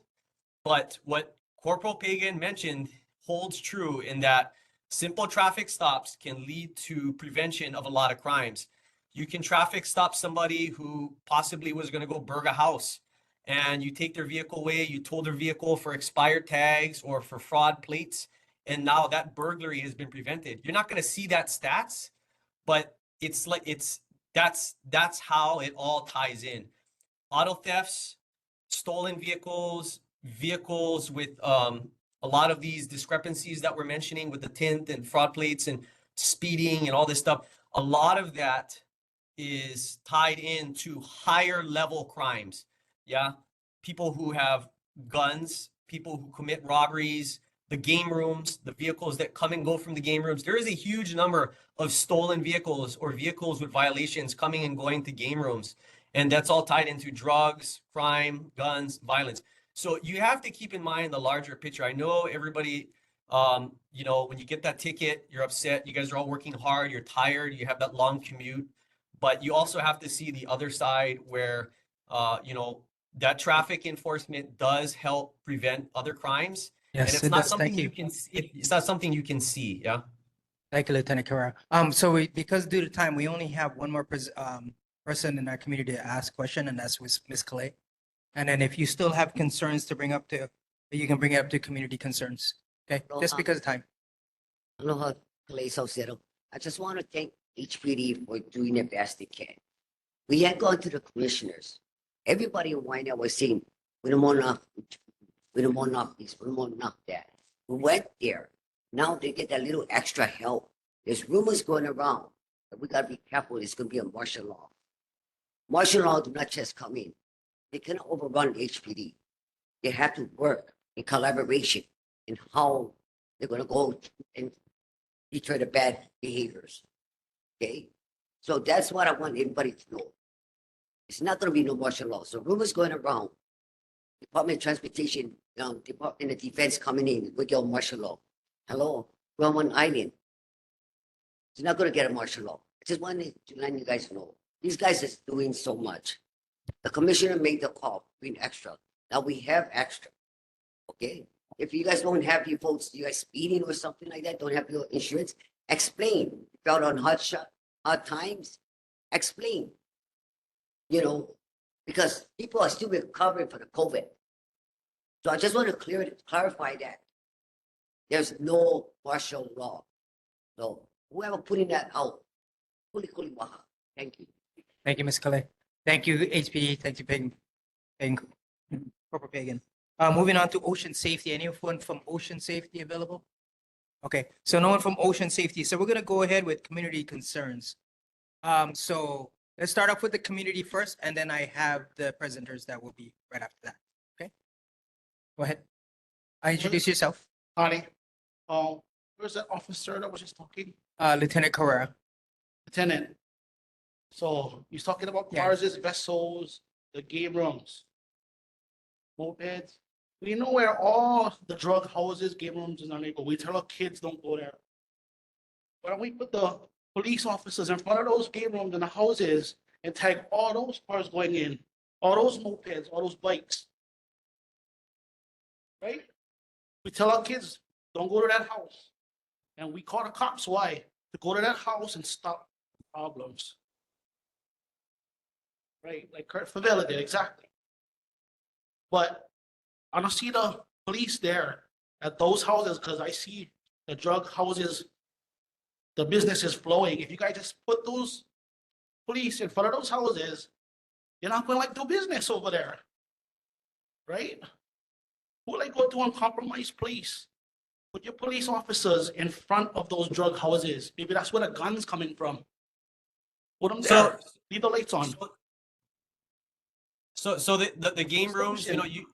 but what Corporal Pagan mentioned holds true in that simple traffic stops can lead to prevention of a lot of crimes. You can traffic stop somebody who possibly was going to go burg a house, and you take their vehicle away, you tow their vehicle for expired tags or for fraud plates, and now that burglary has been prevented. You're not going to see that stats, but that's how it all ties in. Auto thefts, stolen vehicles with a lot of these discrepancies that we're mentioning with the tint and fraud plates and speeding and all this stuff. A lot of that is tied into higher level crimes. Yeah. People who have guns, people who commit robberies, the game rooms, the vehicles that come and go from the game rooms. There is a huge number of stolen vehicles or vehicles with violations coming and going to game rooms. And that's all tied into drugs, crime, guns, violence. So you have to keep in mind the larger picture. I know everybody, when you get that ticket, you're upset. You guys are all working hard. You're tired. You have that long commute. But you also have to see the other side where, that traffic enforcement does help prevent other crimes. Yes, and it's it not does. something Thank you can see. It's not something you can see. Yeah. Thank you, Lieutenant Correa. So because due to time, we only have one more person in our community to ask a question, and that's Ms. Clay. And then if you still have concerns to bring up you can bring it up to community concerns. Okay, just because of time. Aloha, Kalei Salcedo. I just want to thank HPD for doing the best they can. We had gone to the commissioners. Everybody in Waiʻanae was saying, we don't want enough, we don't want enough this, we don't want enough that. We went there. Now they get that little extra help. There's rumors going around that we gotta be careful. It's gonna be a martial law. Martial law do not just come in. They cannot overrun HPD. They have to work in collaboration in how they're gonna go and deter the bad behaviors. Okay? So that's what I want everybody to know. It's not gonna be no martial law. So rumors going around, Department of Transportation, Department of Defense coming in with your martial law. Hello, we're on one island. It's not gonna get a martial law. I just wanted to let you guys know. These guys is doing so much. The commissioner made the call, bring extra. Now we have extra. Okay? If you guys don't have your folks, you guys speeding or something like that, don't have your insurance, explain. If you're out on hard times, explain. You know, because people are still recovering from the COVID. So I just want to clarify that. There's no martial law. So whoever putting that out, kuli waha. Thank you. Thank you, Ms. Kalei. Thank you, HPD. Thank you, Corporal Pagan. Moving on to ocean safety. Anyone from ocean safety available? Okay, so no one from ocean safety. So we're gonna go ahead with community concerns. So let's start off with the community first, and then I have the presenters that will be right after that. Okay, go ahead. Introduce yourself. Honey, where's that officer that was just talking? Lieutenant Carrera. Lieutenant. So he's talking about Yeah. cars, vessels, the game rooms, mopeds. We know where all the drug houses, game rooms in our neighborhood. We tell our kids don't go there. Why don't we put the police officers in front of those game rooms and the houses and tag all those cars going in, all those mopeds, all those bikes? Right? We tell our kids, don't go to that house. And we call the cops. Why? To go to that house and stop problems. Right? Like Kurt Favela did, exactly. But I don't see the police there at those houses because I see the drug houses, the business is flowing. If you guys just put those police in front of those houses, you're not going to like do business over there. Right? Who like go to a compromised place? Put your police officers in front of those drug houses. Maybe that's where the gun's coming from. Put them there. Leave the lights on. So the game rooms, you know, you.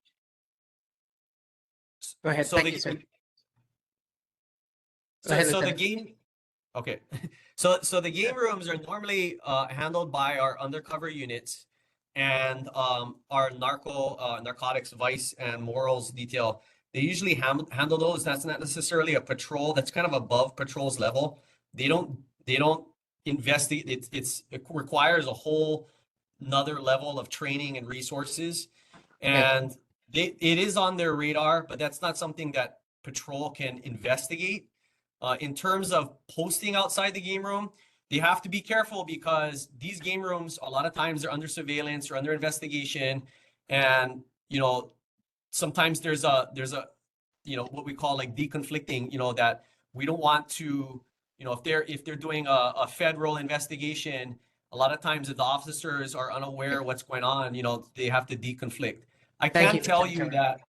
Go ahead. So Thank the, you, sir. so, Go ahead, so the Lieutenant. game, okay. So the game rooms are normally handled by our undercover units and our narcotics, vice and morals detail. They usually handle those. That's not necessarily a patrol. That's kind of above patrol's level. They don't investigate. It requires a whole another level of training and resources, and it is on their radar, but that's not something that patrol can investigate. In terms of posting outside the game room, they have to be careful because these game rooms, a lot of times they're under surveillance or under investigation. And, you know, sometimes there's a, you know, what we call like deconflicting, you know, that we don't want to, you know, if they're doing a federal investigation, a lot of times if the officers are unaware of what's going on, you know, they have to deconflict. I Thank can you, tell Lieutenant you that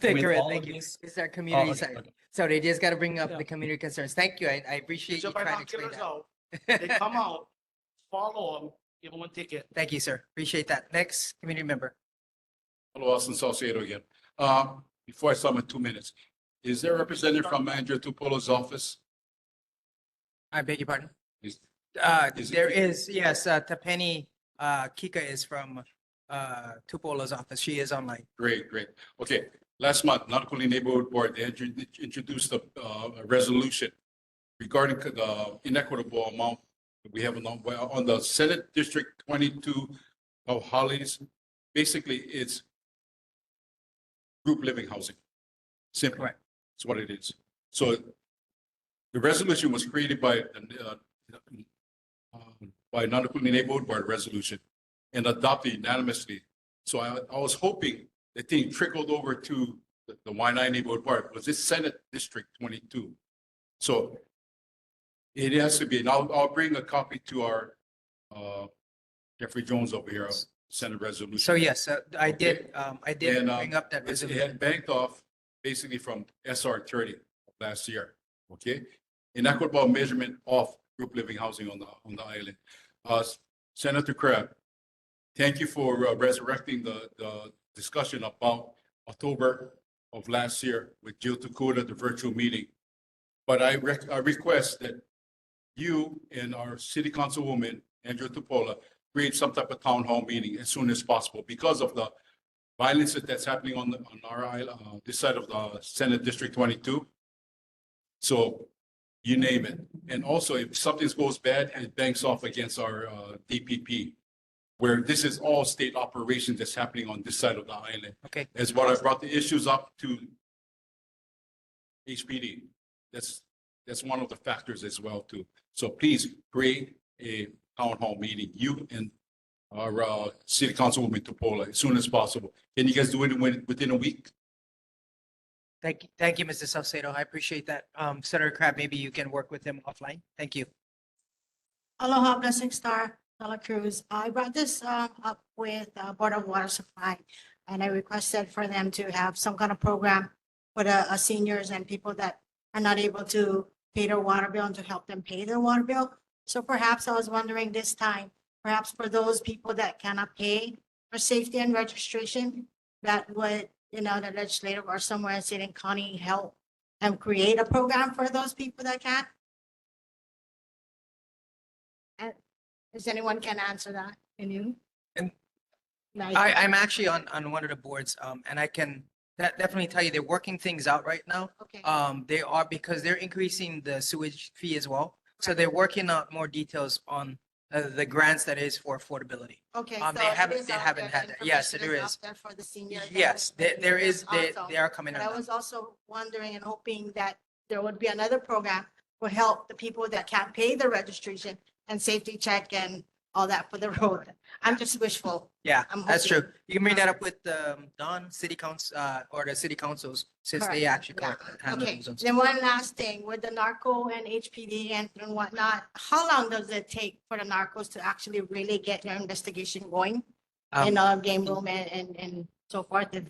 Thank with you. all Thank of you. this. This is our community okay, side. okay. So they just got to bring up the community concerns. Thank you. I appreciate Put you your trying to explain binoculars that. out. They come out, follow them, give them a ticket. Thank you, sir. Appreciate that. Next community member. Hello, Austin Salcedo again. Before I start my 2 minutes, is there a representative from Andrew Tupolo's office? I beg your pardon. Is There is, yes, Tapeni Kika is from Tupolo's office. She is online. Great. Okay, last month, Nautical Neighborhood Board, they introduced a resolution regarding the inequitable amount we have on the Senate District 22 of Hollies. Basically, it's group living housing. Simple. Right. That's what it is. So the resolution was created by Nautical Neighborhood Board resolution and adopted unanimously. So I was hoping the thing trickled over to the Waiʻanae Neighborhood Board. Was this Senate District 22? So It has to be, and I'll bring a copy to our, Jeffrey Jones over here, Senate resolution. So yes, I Okay. did, I did And, bring up that It resolution. had banked off basically from SR 30 of last year, okay? Inequitable measurement of group living housing on the island. Senator Crab, thank you for resurrecting the discussion about October of last year with Jill Takuda, the virtual meeting. But I request that you and our city councilwoman, Andrew Tupola, create some type of town hall meeting as soon as possible because of the violence that's happening on our island, this side of the Senate District 22. So you name it. And also if something goes bad, it banks off against our DPP, where this is all state operations that's happening on this side of the island. Okay. As what I brought the issues up to HPD. That's one of the factors as well too. So please create a town hall meeting, you and our city councilwoman Tupola, as soon as possible. Can you guys do it within a week? Thank you, Mr. Salcedo. I appreciate that. Senator Crab, maybe you can work with him offline. Thank you. Aloha, Blessing Star, Dela Cruz. I brought this up with Board of Water Supply, and I requested for them to have some kind of program for the seniors and people that are not able to pay their water bill and to help them pay their water bill. So perhaps I was wondering this time, perhaps for those people that cannot pay for safety and registration, that would, the legislative or somewhere in city and county help and create a program for those people that can't? And does anyone can answer that? Can you? And Like- I'm actually on one of the boards, and I can definitely tell you they're working things out right now. Okay. They are, because they're increasing the sewage fee as well. So they're working out more details on the grants that is for affordability. Okay. They so it haven't, is they out haven't there, had the that. Yes, information there out is. there For the seniors. and Yes, there is, Awesome. they are coming But on I that. was also wondering and hoping that there would be another program to help the people that can't pay the registration and safety check and all that for the road. I'm just wishful. Yeah, I'm that's hoping. true. You can bring that up with Don, city council, or the city councils, since they Correct. actually Yeah. handle Okay, those ones. then one last thing, with the narco and HPD and whatnot, how long does it take for the narcos to actually really get their investigation going? In a game room and so forth, if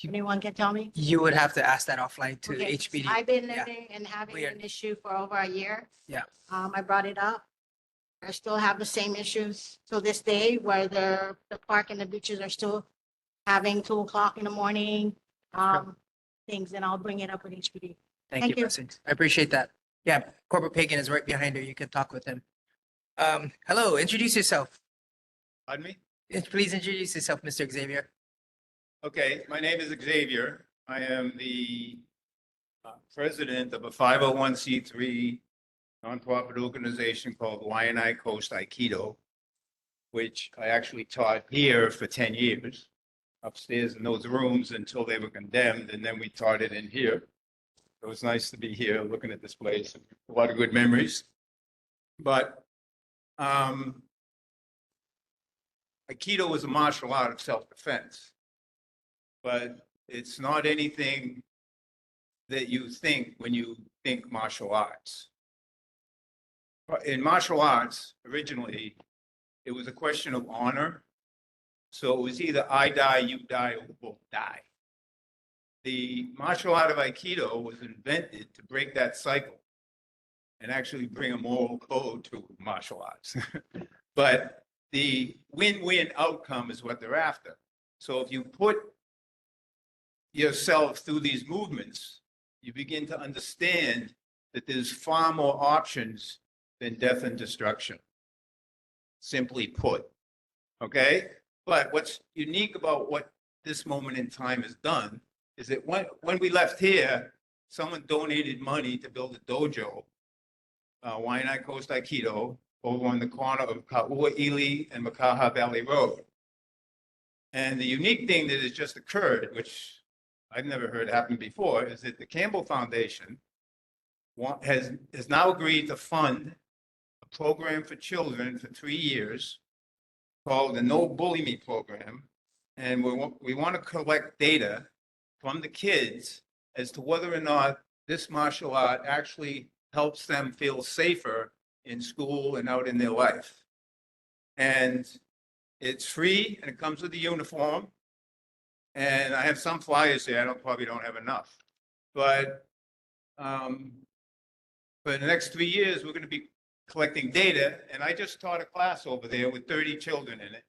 anyone can tell me? You would have to ask that offline to Okay, HPD. I've been Yeah. living and having Weird. an issue for over a year. Yeah. I brought it up. I still have the same issues to this day where the park and the beaches are still having 2 o'clock in the morning, things, and I'll bring it up with HPD. Thank you, Blessings. I appreciate that. Yeah, Corporate Pagan is right behind her. You can talk with him. Hello, introduce yourself. Pardon me? Please introduce yourself, Mr. Xavier. Okay, my name is Xavier. I am the president of a 501c3 nonprofit organization called Waiʻanae Coast Aikido, which I actually taught here for 10 years, upstairs in those rooms until they were condemned, and then we taught it in here. It was nice to be here looking at this place, a lot of good memories. But Aikido is a martial art of self-defense, but it's not anything that you think when you think martial arts. In martial arts, originally, it was a question of honor. So it was either I die, you die, or we both die. The martial art of Aikido was invented to break that cycle and actually bring a moral code to martial arts. But the win-win outcome is what they're after. So if you put yourself through these movements, you begin to understand that there's far more options than death and destruction, simply put, okay? But what's unique about what this moment in time has done is that when we left here, someone donated money to build a dojo, Waiʻanae Coast Aikido, over on the corner of Kauaʻili and Makaha Valley Road. And the unique thing that has just occurred, which I've never heard happen before, is that the Campbell Foundation has now agreed to fund a program for children for 3 years called the No Bully Me program. And we want to collect data from the kids as to whether or not this martial art actually helps them feel safer in school and out in their life. And it's free and it comes with a uniform. And I have some flyers here. Probably don't have enough. But for the next 3 years, we're going to be collecting data. And I just taught a class over there with 30 children in it.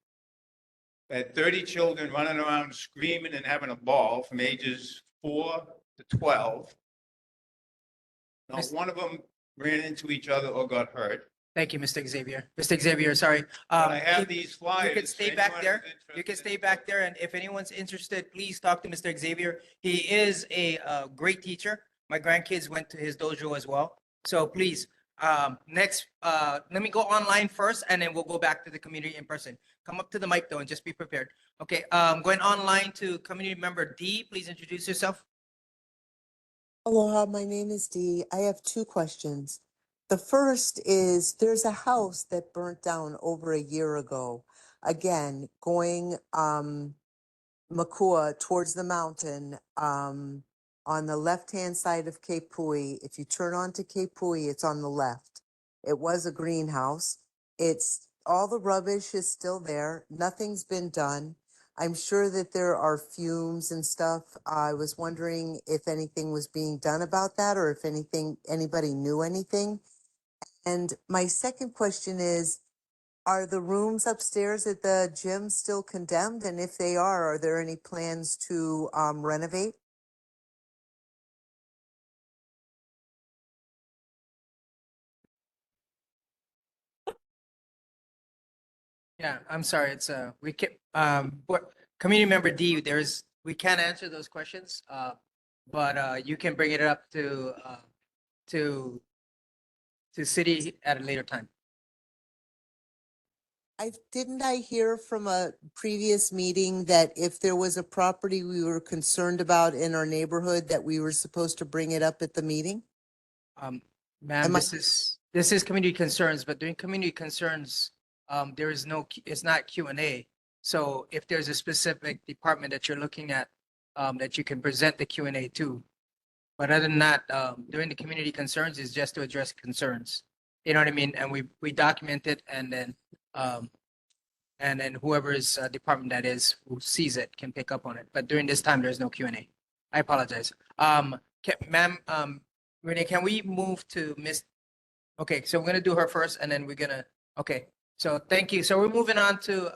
Had 30 children running around screaming and having a ball from ages 4 to 12. Not one of them ran into each other or got hurt. Thank you, Mr. Xavier. Mr. Xavier, sorry. But I have if- these flyers. You can stay if back anyone there. is interested. You can stay back there, and if anyone's interested, please talk to Mr. Xavier. He is a great teacher. My grandkids went to his dojo as well. So please, next, let me go online first, and then we'll go back to the community in person. Come up to the mic though, and just be prepared. Okay, going online to community member D. Please introduce yourself. Aloha, my name is Dee. I have two questions. The first is there's a house that burnt down over a year ago. Again, going Makua towards the mountain on the left-hand side of Cape Pui. If you turn onto Cape Pui, it's on the left. It was a greenhouse. It's all the rubbish is still there. Nothing's been done. I'm sure that there are fumes and stuff. I was wondering if anything was being done about that or if anybody knew anything. And my second question is, are the rooms upstairs at the gym still condemned? And if they are there any plans to renovate? Yeah, I'm sorry. It's we can but community member D. We can't answer those questions. But you can bring it up to city at a later time. Didn't I hear from a previous meeting that if there was a property we were concerned about in our neighborhood, that we were supposed to bring it up at the meeting? Ma'am, Am I- this is community concerns, but during community concerns, there is it's not Q&A. So if there's a specific department that you're looking at, that you can present the Q&A to. But other than that, during the community concerns is just to address concerns. You know what I mean? And we document it, and then whoever's department that is who sees it can pick up on it. But during this time, there's no Q&A. I apologize. Ma'am, Renee, can we move to Miss? Okay, so we're gonna do her first, and then we're gonna. Okay, so thank you. So we're moving on to.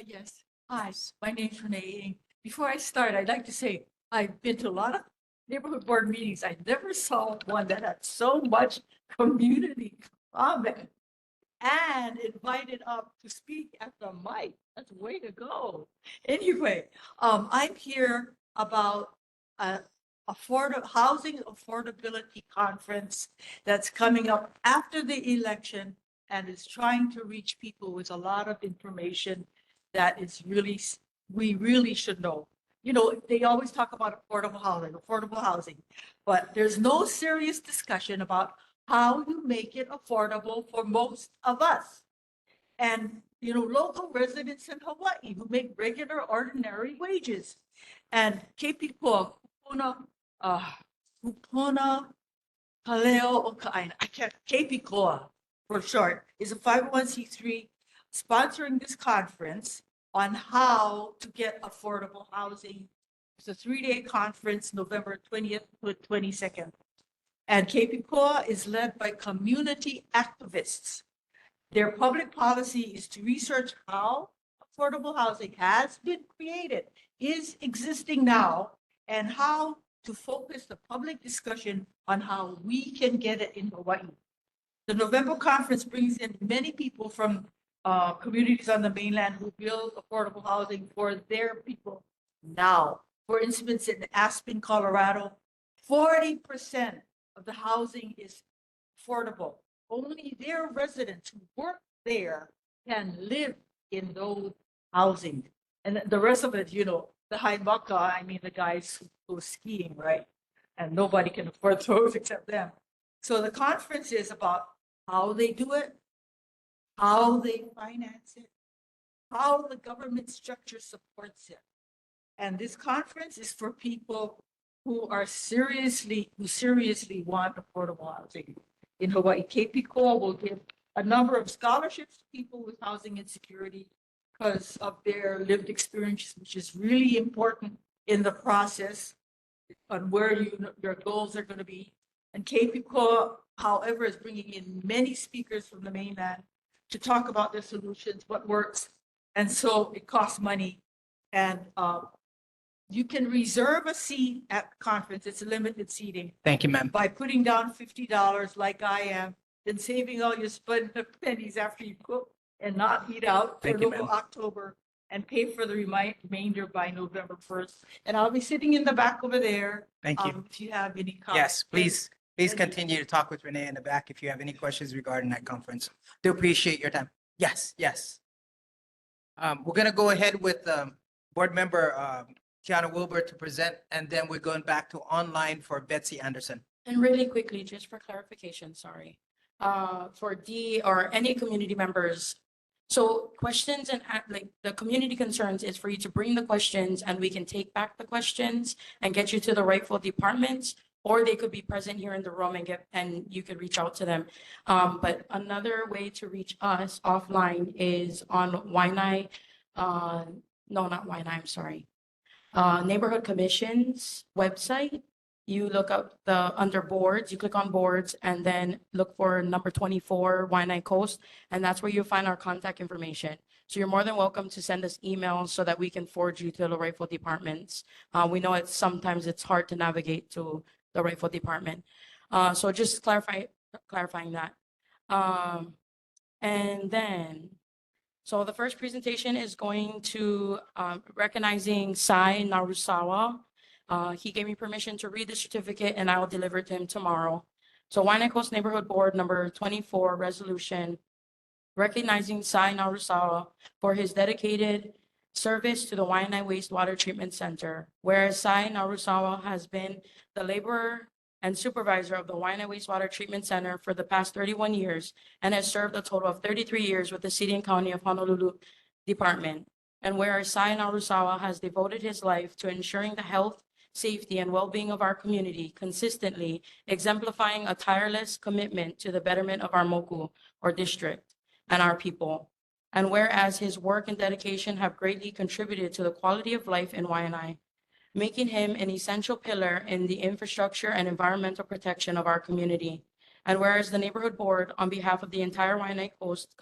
Yes. Hi, my name's Renee. Before I start, I'd like to say I've been to a lot of neighborhood board meetings. I never saw one that had so much community comment and invited up to speak at the mic. That's way to go. Anyway, I'm here about housing affordability conference that's coming up after the election and is trying to reach people with a lot of information that is we really should know. You know, they always talk about affordable housing, but there's no serious discussion about how you make it affordable for most of us. And, you know, local residents in Hawaii who make regular, ordinary wages. And Kepikoa, Kupuna, Paleo Oka'aina, Kepikoa for short, is a 501c3 sponsoring this conference on how to get affordable housing. It's a 3-day conference, November 20th to 22nd. And Kepikoa is led by community activists. Their public policy is to research how affordable housing has been created, is existing now, and how to focus the public discussion on how we can get it in Hawaii. The November conference brings in many people from communities on the mainland who build affordable housing for their people now. For instance, in Aspen, Colorado, 40% of the housing is affordable. Only their residents who work there can live in those housing. And the rest of it, you know, the haimaka, I mean, the guys who go skiing, right? And nobody can afford those except them. So the conference is about how they do it, how they finance it, how the government structure supports it. And this conference is for people who seriously want affordable housing. in Hawaii. KPCO will give a number of scholarships to people with housing insecurity because of their lived experience, which is really important in the process on where your goals are going to be. And KPCO, however, is bringing in many speakers from the mainland to talk about their solutions, what works. And so it costs money. And you can reserve a seat at the conference. It's a limited seating Thank you, ma'am. by putting down $50 like I am, then saving all your spend pennies after you cook and not eat out for Thank you, local ma'am. October and pay for the remainder by November 1st. And I'll be sitting in the back over there. Thank you. If you have any comments. Yes, please Thank you. continue to talk with Renee in the back if you have any questions regarding that conference. Do appreciate your time. Yes, yes. We're gonna go ahead with board member Tiana Wilbur to present, and then we're going back to online for Betsy Anderson. And really quickly, just for clarification, sorry, for D or any community members. So questions and like the community concerns is for you to bring the questions and we can take back the questions and get you to the rightful departments, or they could be present here in the room and you could reach out to them. But another way to reach us offline is on Waiʻanae, no, not Waiʻanae, I'm sorry. Neighborhood Commission's website. You look up under boards, you click on boards and then look for number 24, Waiʻanae Coast. And that's where you'll find our contact information. So you're more than welcome to send us emails so that we can forward you to the rightful departments. We know sometimes it's hard to navigate to the rightful department. So just clarifying that. And then, so the first presentation is going to recognizing Sai Narusawa. He gave me permission to read the certificate and I will deliver it to him tomorrow. So Waiʻanae Coast Neighborhood Board number 24 resolution recognizing Sai Narusawa for his dedicated service to the Waiʻanae Wastewater Treatment Center. Whereas Sai Narusawa has been the laborer and supervisor of the Waiʻanae Wastewater Treatment Center for the past 31 years and has served a total of 33 years with the City and County of Honolulu Department. And whereas Sai Narusawa has devoted his life to ensuring the health, safety, and well-being of our community, consistently exemplifying a tireless commitment to the betterment of our moku or district and our people. And whereas his work and dedication have greatly contributed to the quality of life in Waiʻanae, making him an essential pillar in the infrastructure and environmental protection of our community. And whereas the neighborhood board, on behalf of the entire Waiʻanae Coast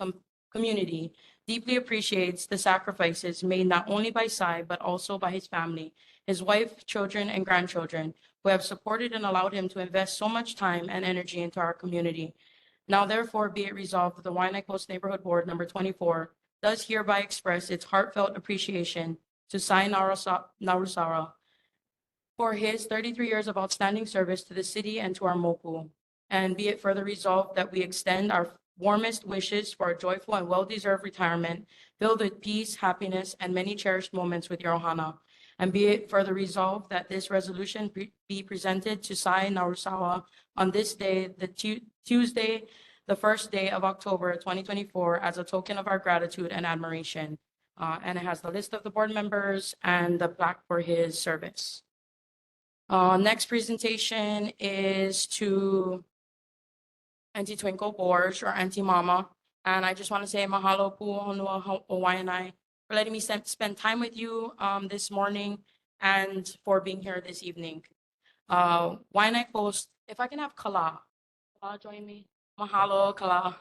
community, deeply appreciates the sacrifices made not only by Sai, but also by his family, his wife, children, and grandchildren, who have supported and allowed him to invest so much time and energy into our community. Now, therefore, be it resolved that the Waiʻanae Coast Neighborhood Board number 24 does hereby express its heartfelt appreciation to Sai Narusawa for his 33 years of outstanding service to the city and to our moku. And be it further resolved that we extend our warmest wishes for a joyful and well-deserved retirement, filled with peace, happiness, and many cherished moments with your ohana. And be it further resolved that this resolution be presented to Sai Narusawa on this day, the Tuesday, the first day of October 2024, as a token of our gratitude and admiration. And it has the list of the board members and the plaque for his service. Next presentation is to Auntie Twinkle Borge or Auntie Mama. And I just want to say mahalo pu'onua Waiʻanae for letting me spend time with you this morning and for being here this evening. Waiʻanae Coast, if I can have Kala. Kala join me. Mahalo, Kala.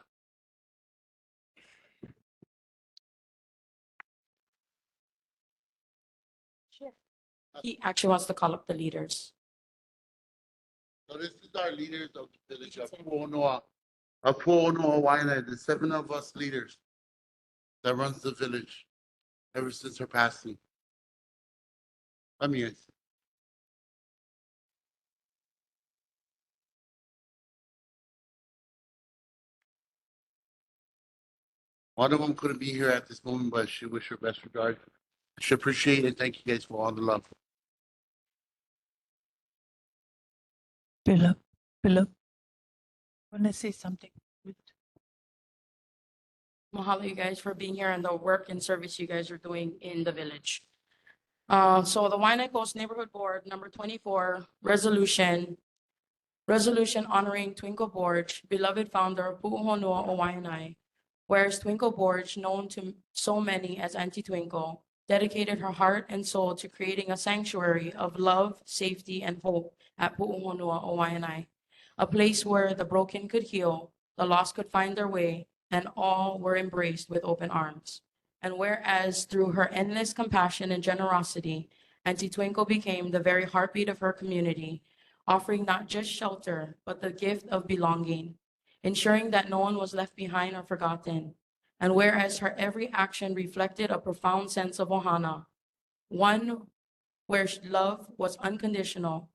He actually wants to call up the leaders. So this is our leaders of the village of Pu'onua Waiʻanae, the 7 of us leaders that runs the village ever since her passing. Let me answer. One of them couldn't be here at this moment, but she wish her best regards. She appreciate and thank you guys for all the love. Philip, want to say something? Mahalo you guys for being here and the work and service you guys are doing in the village. So the Waiʻanae Coast Neighborhood Board number 24 resolution Resolution honoring Twinkle Borge, beloved founder of Pu'uhonua o Waiʻanae. Whereas Twinkle Borge, known to so many as Auntie Twinkle, dedicated her heart and soul to creating a sanctuary of love, safety, and hope at Pu'uhonua o Waiʻanae, a place where the broken could heal, the lost could find their way, and all were embraced with open arms. And whereas through her endless compassion and generosity, Auntie Twinkle became the very heartbeat of her community, offering not just shelter, but the gift of belonging, ensuring that no one was left behind or forgotten. And whereas her every action reflected a profound sense of ohana, one where love was unconditional,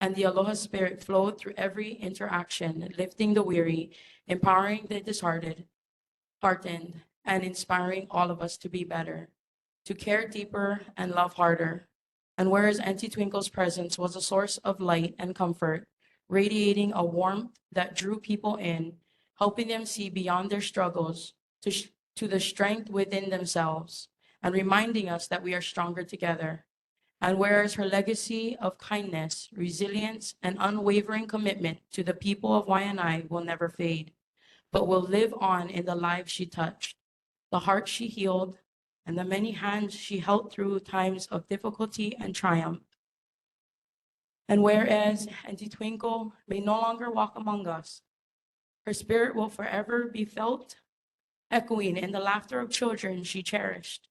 and the aloha spirit flowed through every interaction, lifting the weary, empowering the disheartened, and inspiring all of us to be better, to care deeper and love harder. And whereas Auntie Twinkle's presence was a source of light and comfort, radiating a warmth that drew people in, helping them see beyond their struggles to the strength within themselves, and reminding us that we are stronger together. And whereas her legacy of kindness, resilience, and unwavering commitment to the people of Waiʻanae will never fade, but will live on in the lives she touched, the heart she healed, and the many hands she held through times of difficulty and triumph. And whereas Auntie Twinkle may no longer walk among us, her spirit will forever be felt, echoing in the laughter of children she cherished,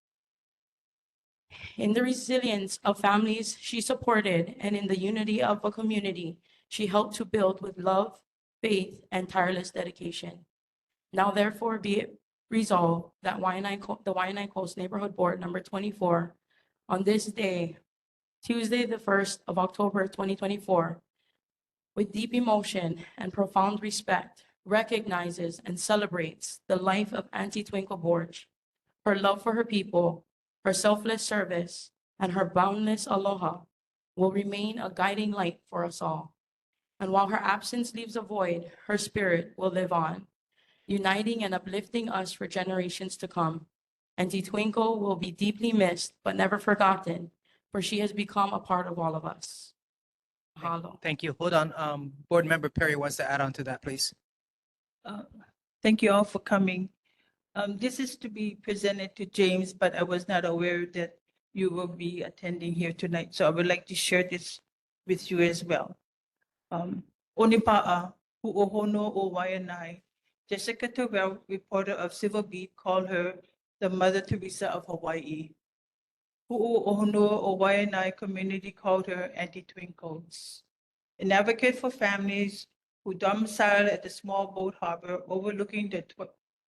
in the resilience of families she supported, and in the unity of a community she helped to build with love, faith, and tireless dedication. Now therefore be it resolved that the Waiʻanae Coast Neighborhood Board number 24, on this day, Tuesday, the 1st of October, 2024, with deep emotion and profound respect, recognizes and celebrates the life of Auntie Twinkle Borge, her love for her people, her selfless service, and her boundless aloha will remain a guiding light for us all. And while her absence leaves a void, her spirit will live on, uniting and uplifting us for generations to come. Auntie Twinkle will be deeply missed, but never forgotten, for she has become a part of all of us. Mahalo. Thank you. Hold on. Board Member Perry wants to add on to that, please. Thank you all for coming. This is to be presented to James, but I was not aware that you will be attending here tonight. So I would like to share this with you as well. Onipa'a, Pu'uhono o Waiʻanae. Jessica Terrell, reporter of Civil Beat, called her the Mother Teresa of Hawaii. Pu'uhono o Waiʻanae community called her Auntie Twinkles. An advocate for families who domicile at the small boat harbor overlooking the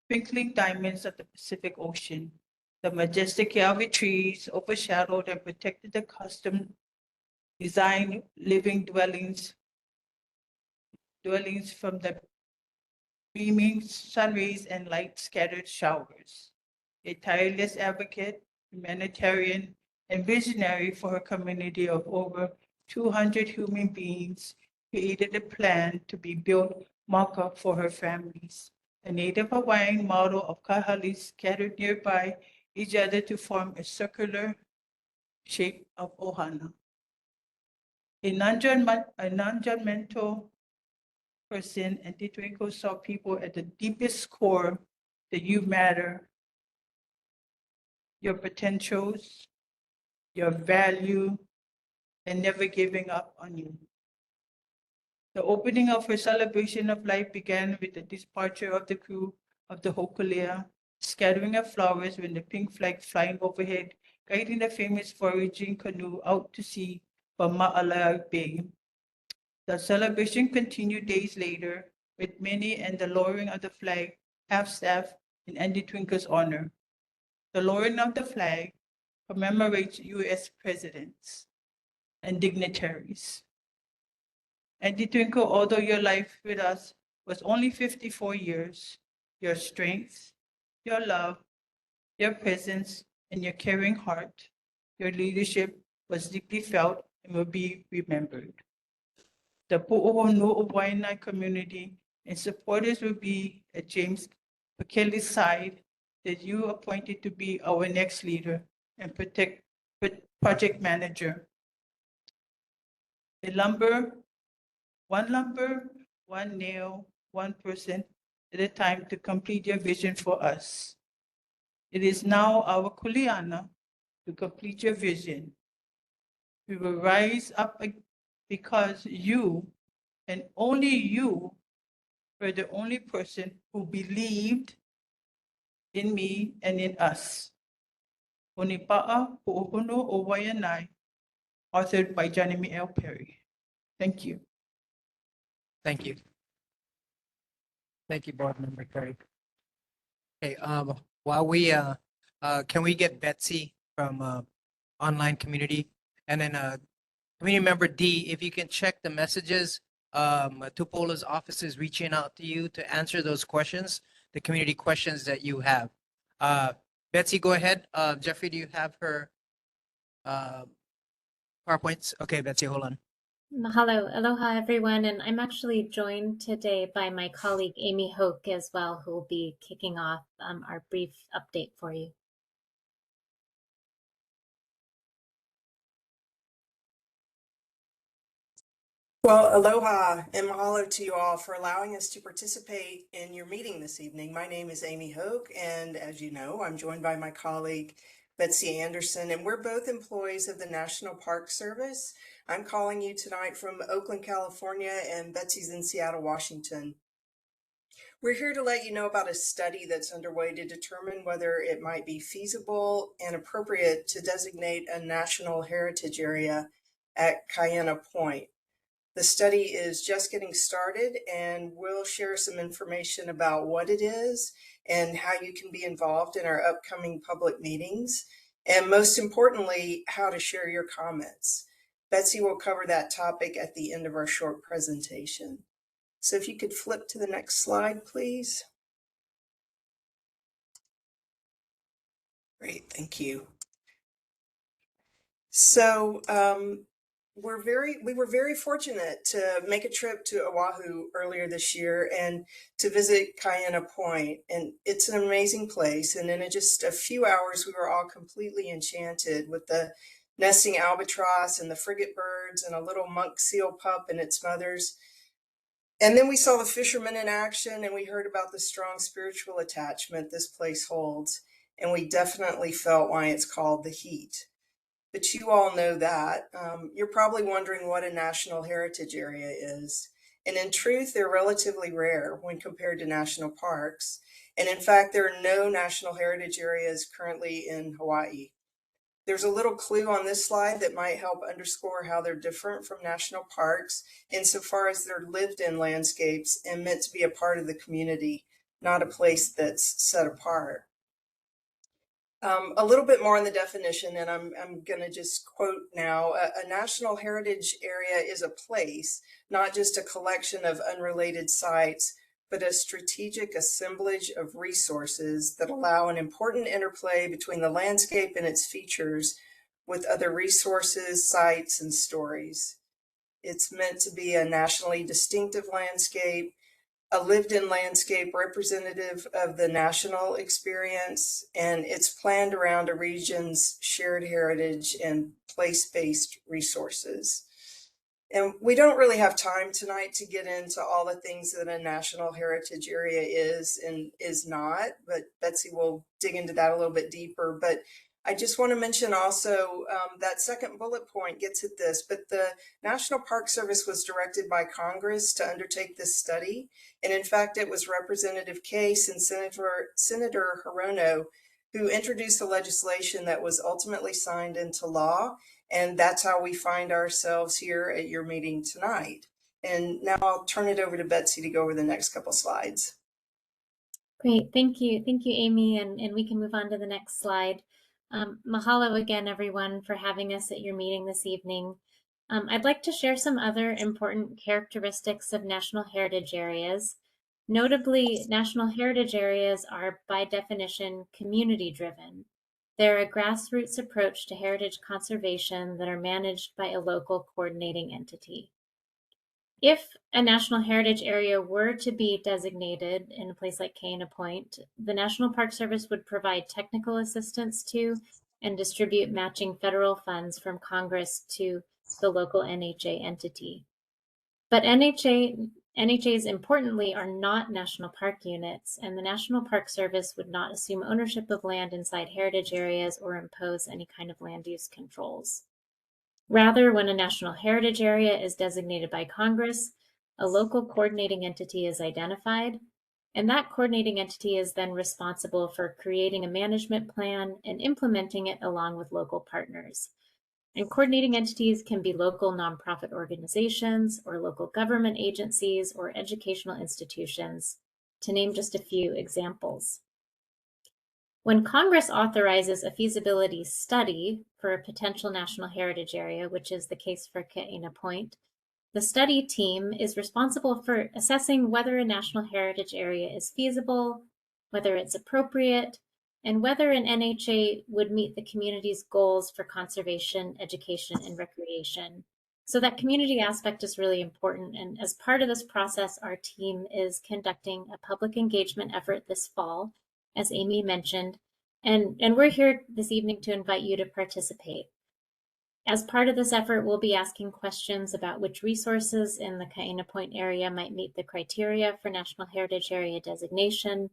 twinkling diamonds of the Pacific Ocean. The majestic Yahweh trees overshadowed and protected the custom designed living dwellings from the beaming sun rays and light scattered showers. A tireless advocate, humanitarian, and visionary for her community of over 200 human beings, created a plan to be built maka for her families. A native Hawaiian model of kahalis scattered nearby each other to form a circular shape of ohana. A non-judgmental person, Auntie Twinkle saw people at the deepest core that you matter, your potentials, your value, and never giving up on you. The opening of her celebration of life began with the departure of the crew of the Hokulea, scattering of flowers when the pink flag flying overhead, guiding the famous foraging canoe out to sea from Ma'alai Bay. The celebration continued days later with many and the lowering of the flag, half-staff in Auntie Twinkle's honor. The lowering of the flag commemorates U.S. presidents and dignitaries. Auntie Twinkle, although your life with us was only 54 years, your strength, your love, your presence, and your caring heart, your leadership was deeply felt and will be remembered. The Pu'uhono o Waiʻanae community and supporters will be at James Pekeli's side that you appointed to be our next leader and project manager. A lumber one lumber, one nail, one person at a time to complete your vision for us. It is now our kuleana to complete your vision. We will rise up because you and only you were the only person who believed in me and in us. Onipa'a Pu'uhunu o Waiʻanae, authored by Johnny L. Perry. Thank you. Thank you. Thank you, Board Member Craig. Okay, while we, can we get Betsy from, online community? And then, community member D, if you can check the messages, Tupola's office is reaching out to you to answer those questions, the community questions that you have. Betsy, go ahead. Jeffrey, do you have her, PowerPoints? Okay, Betsy, hold on. Mahalo, aloha everyone, and I'm actually joined today by my colleague Amy Hoke as well, who will be kicking off our brief update for you. Well, aloha and mahalo to you all for allowing us to participate in your meeting this evening. My name is Amy Hoke, and as you know, I'm joined by my colleague Betsy Anderson, and we're both employees of the National Park Service. I'm calling you tonight from Oakland, California, and Betsy's in Seattle, Washington. We're here to let you know about a study that's underway to determine whether it might be feasible and appropriate to designate a national heritage area at Waiʻanae Point. The study is just getting started, and we'll share some information about what it is and how you can be involved in our upcoming public meetings, and most importantly, how to share your comments. Betsy will cover that topic at the end of our short presentation. So if you could flip to the next slide, please. Great, thank you. So we were very fortunate to make a trip to Oahu earlier this year and to visit Waiʻanae Point, and it's an amazing place. And in just a few hours, we were all completely enchanted with the nesting albatross and the frigate birds and a little monk seal pup and its mothers. And then we saw the fishermen in action, and we heard about the strong spiritual attachment this place holds. And we definitely felt why it's called the Heat. But you all know that. You're probably wondering what a national heritage area is. And in truth, they're relatively rare when compared to national parks. And in fact, there are no national heritage areas currently in Hawaii. There's a little clue on this slide that might help underscore how they're different from national parks insofar as they're lived-in landscapes and meant to be a part of the community, not a place that's set apart. A little bit more on the definition, and I'm going to just quote now. A national heritage area is a place, not just a collection of unrelated sites, but a strategic assemblage of resources that allow an important interplay between the landscape and its features with other resources, sites, and stories. It's meant to be a nationally distinctive landscape, a lived-in landscape representative of the national experience, and it's planned around a region's shared heritage and place-based resources. And we don't really have time tonight to get into all the things that a national heritage area is and is not, but Betsy will dig into that a little bit deeper. But I just want to mention also that second bullet point gets at this, but the National Park Service was directed by Congress to undertake this study. And in fact, it was Representative Case and Senator Hirono who introduced the legislation that was ultimately signed into law. And that's how we find ourselves here at your meeting tonight. And now I'll turn it over to Betsy to go over the next couple slides. Great, thank you. Thank you, Amy, and we can move on to the next slide. Mahalo again, everyone, for having us at your meeting this evening. I'd like to share some other important characteristics of national heritage areas. Notably, national heritage areas are, by definition, community-driven. They're a grassroots approach to heritage conservation that are managed by a local coordinating entity. If a national heritage area were to be designated in a place like Waiʻanae Point, the National Park Service would provide technical assistance to and distribute matching federal funds from Congress to the local NHA entity. But NHAs importantly are not national park units, and the National Park Service would not assume ownership of land inside heritage areas or impose any kind of land use controls. Rather, when a national heritage area is designated by Congress, a local coordinating entity is identified, and that coordinating entity is then responsible for creating a management plan and implementing it along with local partners. And coordinating entities can be local nonprofit organizations or local government agencies or educational institutions, to name just a few examples. When Congress authorizes a feasibility study for a potential national heritage area, which is the case for Ka'ena Point, the study team is responsible for assessing whether a national heritage area is feasible, whether it's appropriate, and whether an NHA would meet the community's goals for conservation, education, and recreation. So that community aspect is really important. And as part of this process, our team is conducting a public engagement effort this fall, as Amy mentioned, and we're here this evening to invite you to participate. As part of this effort, we'll be asking questions about which resources in the Ka'ena Point area might meet the criteria for National Heritage Area designation,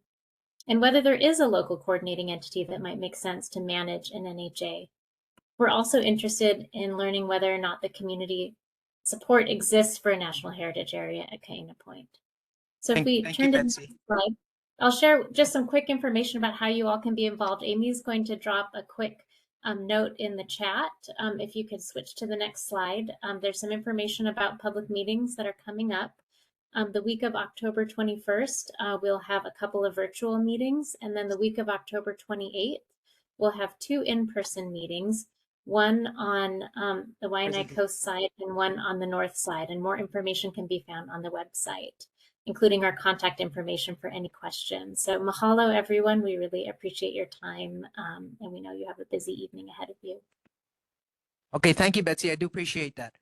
and whether there is a local coordinating entity that might make sense to manage an NHA. We're also interested in learning whether or not the community support exists for a National Heritage Area at Ka'ena Point. So if we turn to the next slide, I'll share just some quick information about how you all can be involved. Amy's going to drop a quick note in the chat. If you could switch to the next slide, there's some information about public meetings that are coming up. The week of October 21st, we'll have a couple of virtual meetings, and then the week of October 28th, we'll have 2 in-person meetings, one on the Waiʻanae coast side and one on the north side, and more information can be found on the website, including our contact information for any questions. So mahalo, everyone. We really appreciate your time, and we know you have a busy evening ahead of you. Okay, thank you, Betsy. I do appreciate that.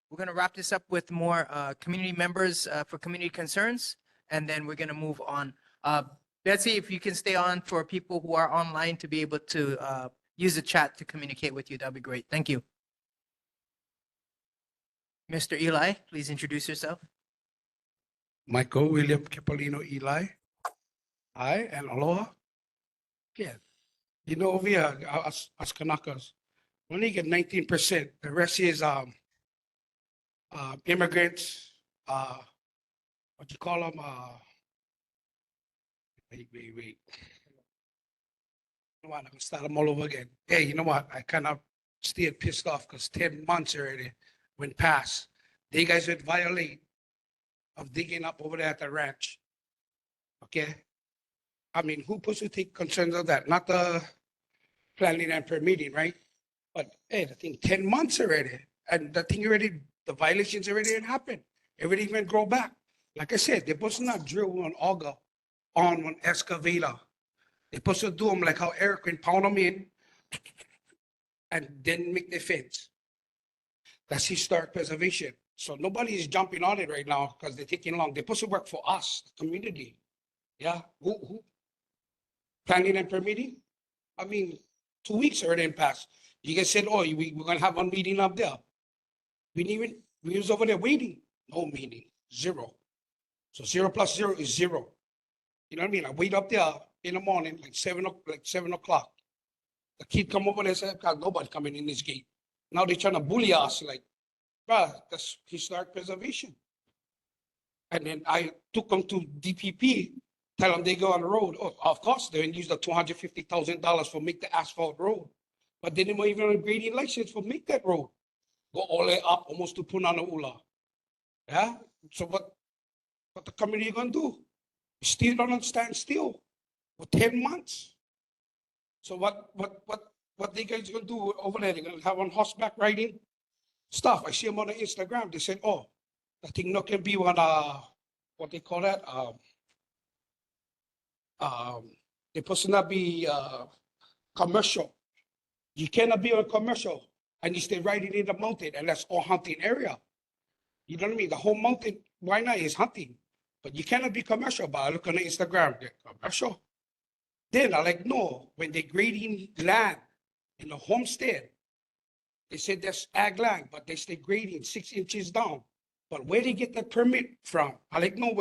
We're going to wrap this up with more community members for community concerns, and then we're going to move on. Betsy, if you can stay on for people who are online to be able to use the chat to communicate with you, that'd be great. Thank you. Mr. Eli, please introduce yourself. Michael William Capolino Eli. Hi, and aloha. Yeah, you know, over here, us Kanakas, we only get 19%. The rest is immigrants, what you call them? Wait. You know what? I'm gonna start them all over again. Hey, you know what? I kind of still pissed off because 10 months already went past. They guys would violate of digging up over there at the ranch. Okay? I mean, who's supposed to take concerns of that? Not the planning and permitting, right? But hey, the thing 10 months already. And the thing already, the violations already had happened. Everything went grow back. Like I said, they're supposed to not drill one auger on one excavator. They're supposed to do them like how Eric can pound them in and then make the fence. That's historic preservation. So nobody is jumping on it right now because they're taking long. They're supposed to work for us, the community. Yeah, who? Planning and permitting? I mean, 2 weeks already passed. You guys said, oh, we're gonna have one meeting up there. We was over there waiting. No meeting, 0. So 0 plus 0 is 0. You know what I mean? I wait up there in the morning, like 7 o'clock. The kid come over there and said, God, nobody coming in this gate. Now they're trying to bully us, like, bruh, that's historic preservation. And then I took them to DPP, tell them they go on the road. Oh, of course, they use the $250,000 for make the asphalt road. But they didn't even have a grading license for make that road. Go all the way up almost to Punanaula. Yeah? So what the community gonna do? Still don't stand still for 10 months. So what they guys gonna do over there? They're gonna have on horseback riding stuff. I see them on the Instagram. They said, oh, I think not can be one what they call that? They're supposed to not be commercial. You cannot be on commercial and you stay riding in the mountain, and that's all hunting area. You know what I mean? The whole mountain, Waiʻanae is hunting. But you cannot be commercial. But I look on the Instagram, they're commercial. Then I like, no, when they're grading land in the homestead, they said that's ag land, but they stay grading 6 inches down. But where they get that permit from? I like know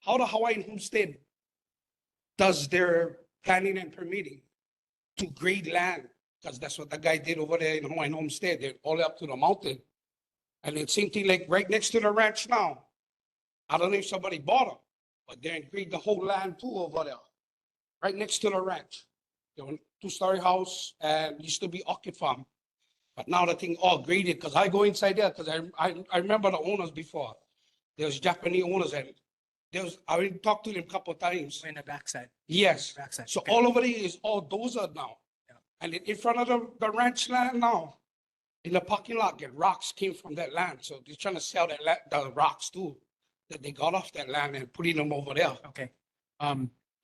how the Hawaiian homestead does their planning and permitting to grade land, because that's what the guy did over there in Hawaiian homestead. They're all up to the mountain. And it's same thing like right next to the ranch now. I don't know if somebody bought them, but they agreed the whole land too over there, right next to the ranch. There was a two-story house and used to be orchid farm. But now the thing all graded, because I go inside there, because I remember the owners before. There was Japanese owners and I already talked to them a couple of times. In the backside. Yes. Backside. So Okay. all over there is all dozer now. And in front of the ranch land now, in the parking lot, the rocks came from that land. So they're trying to sell the rocks too, that they got off that land and putting them over there. Okay.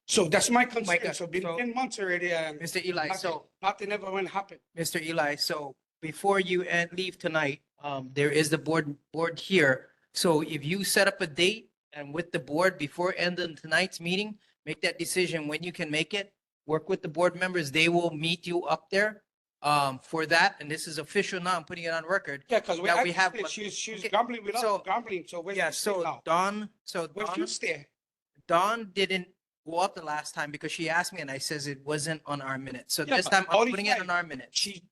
So that's my concern. Micah, So been so- 10 months already and Mr. Eli, nothing ever went happen. Mr. Eli, so before you leave tonight, there is the board here. So if you set up a date and with the board before ending tonight's meeting, make that decision when you can make it. Work with the board members. They will meet you up there for that. And this is official now. I'm putting it on record. Yeah, because that we have. she's Okay, gambling with us, so- gambling. So where's Yeah, she stay so now? Where's Dawn, you stay? Dawn didn't go up the last time because she asked me and I says it wasn't on our minutes. So Yeah, this but time all I'm these putting it times on our minutes. She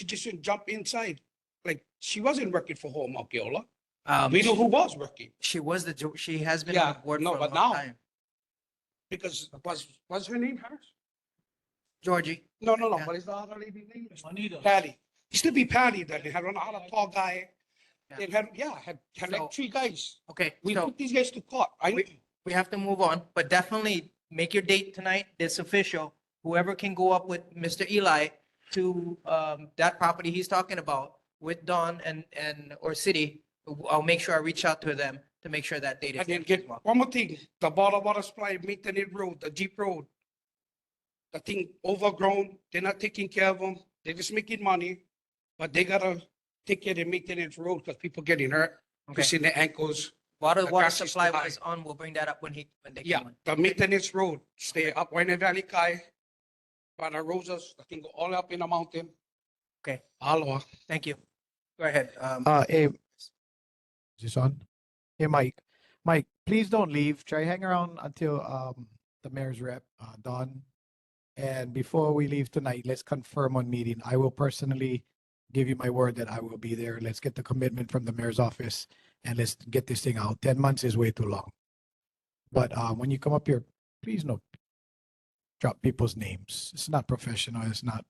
just didn't jump inside. Like she wasn't working for Home Okiola. Um, We know who was working She was she has been on Yeah, the board no, for a but long now- time. because was her name hers? Georgie. No, Yeah. but it's the other lady's name. Patty. Used to be Patty that they had another tall guy. Yeah. They had So- like 3 guys. Okay, We so put these guys to court. we have to move on, but definitely make your date tonight. It's official. Whoever can go up with Mr. Eli to that property he's talking about with Dawn and or city, I'll make sure I reach out to them to make sure that date is. And then kept as get well. one more thing, the water supply, maintenance road, the Jeep road. The thing overgrown, they're not taking care of them. They're just making money, but they gotta take care of the maintenance road because people getting hurt, Okay. twisting their ankles. Water the grass is supply too high. was on. We'll bring that up when they Yeah, come on. the maintenance road, stay up Waiʻanae Valley Kai, Pana Rosas, I think go all up in the mountain. Okay, Aloha. thank you. Go ahead. Hey, is this on? Hey, Mike, please don't leave. Try hang around until the mayor's rep, Don. And before we leave tonight, let's confirm on meeting. I will personally give you my word that I will be there. Let's get the commitment from the mayor's office and let's get this thing out. 10 months is way too long. But when you come up here, please don't drop people's names. It's not professional. It's not.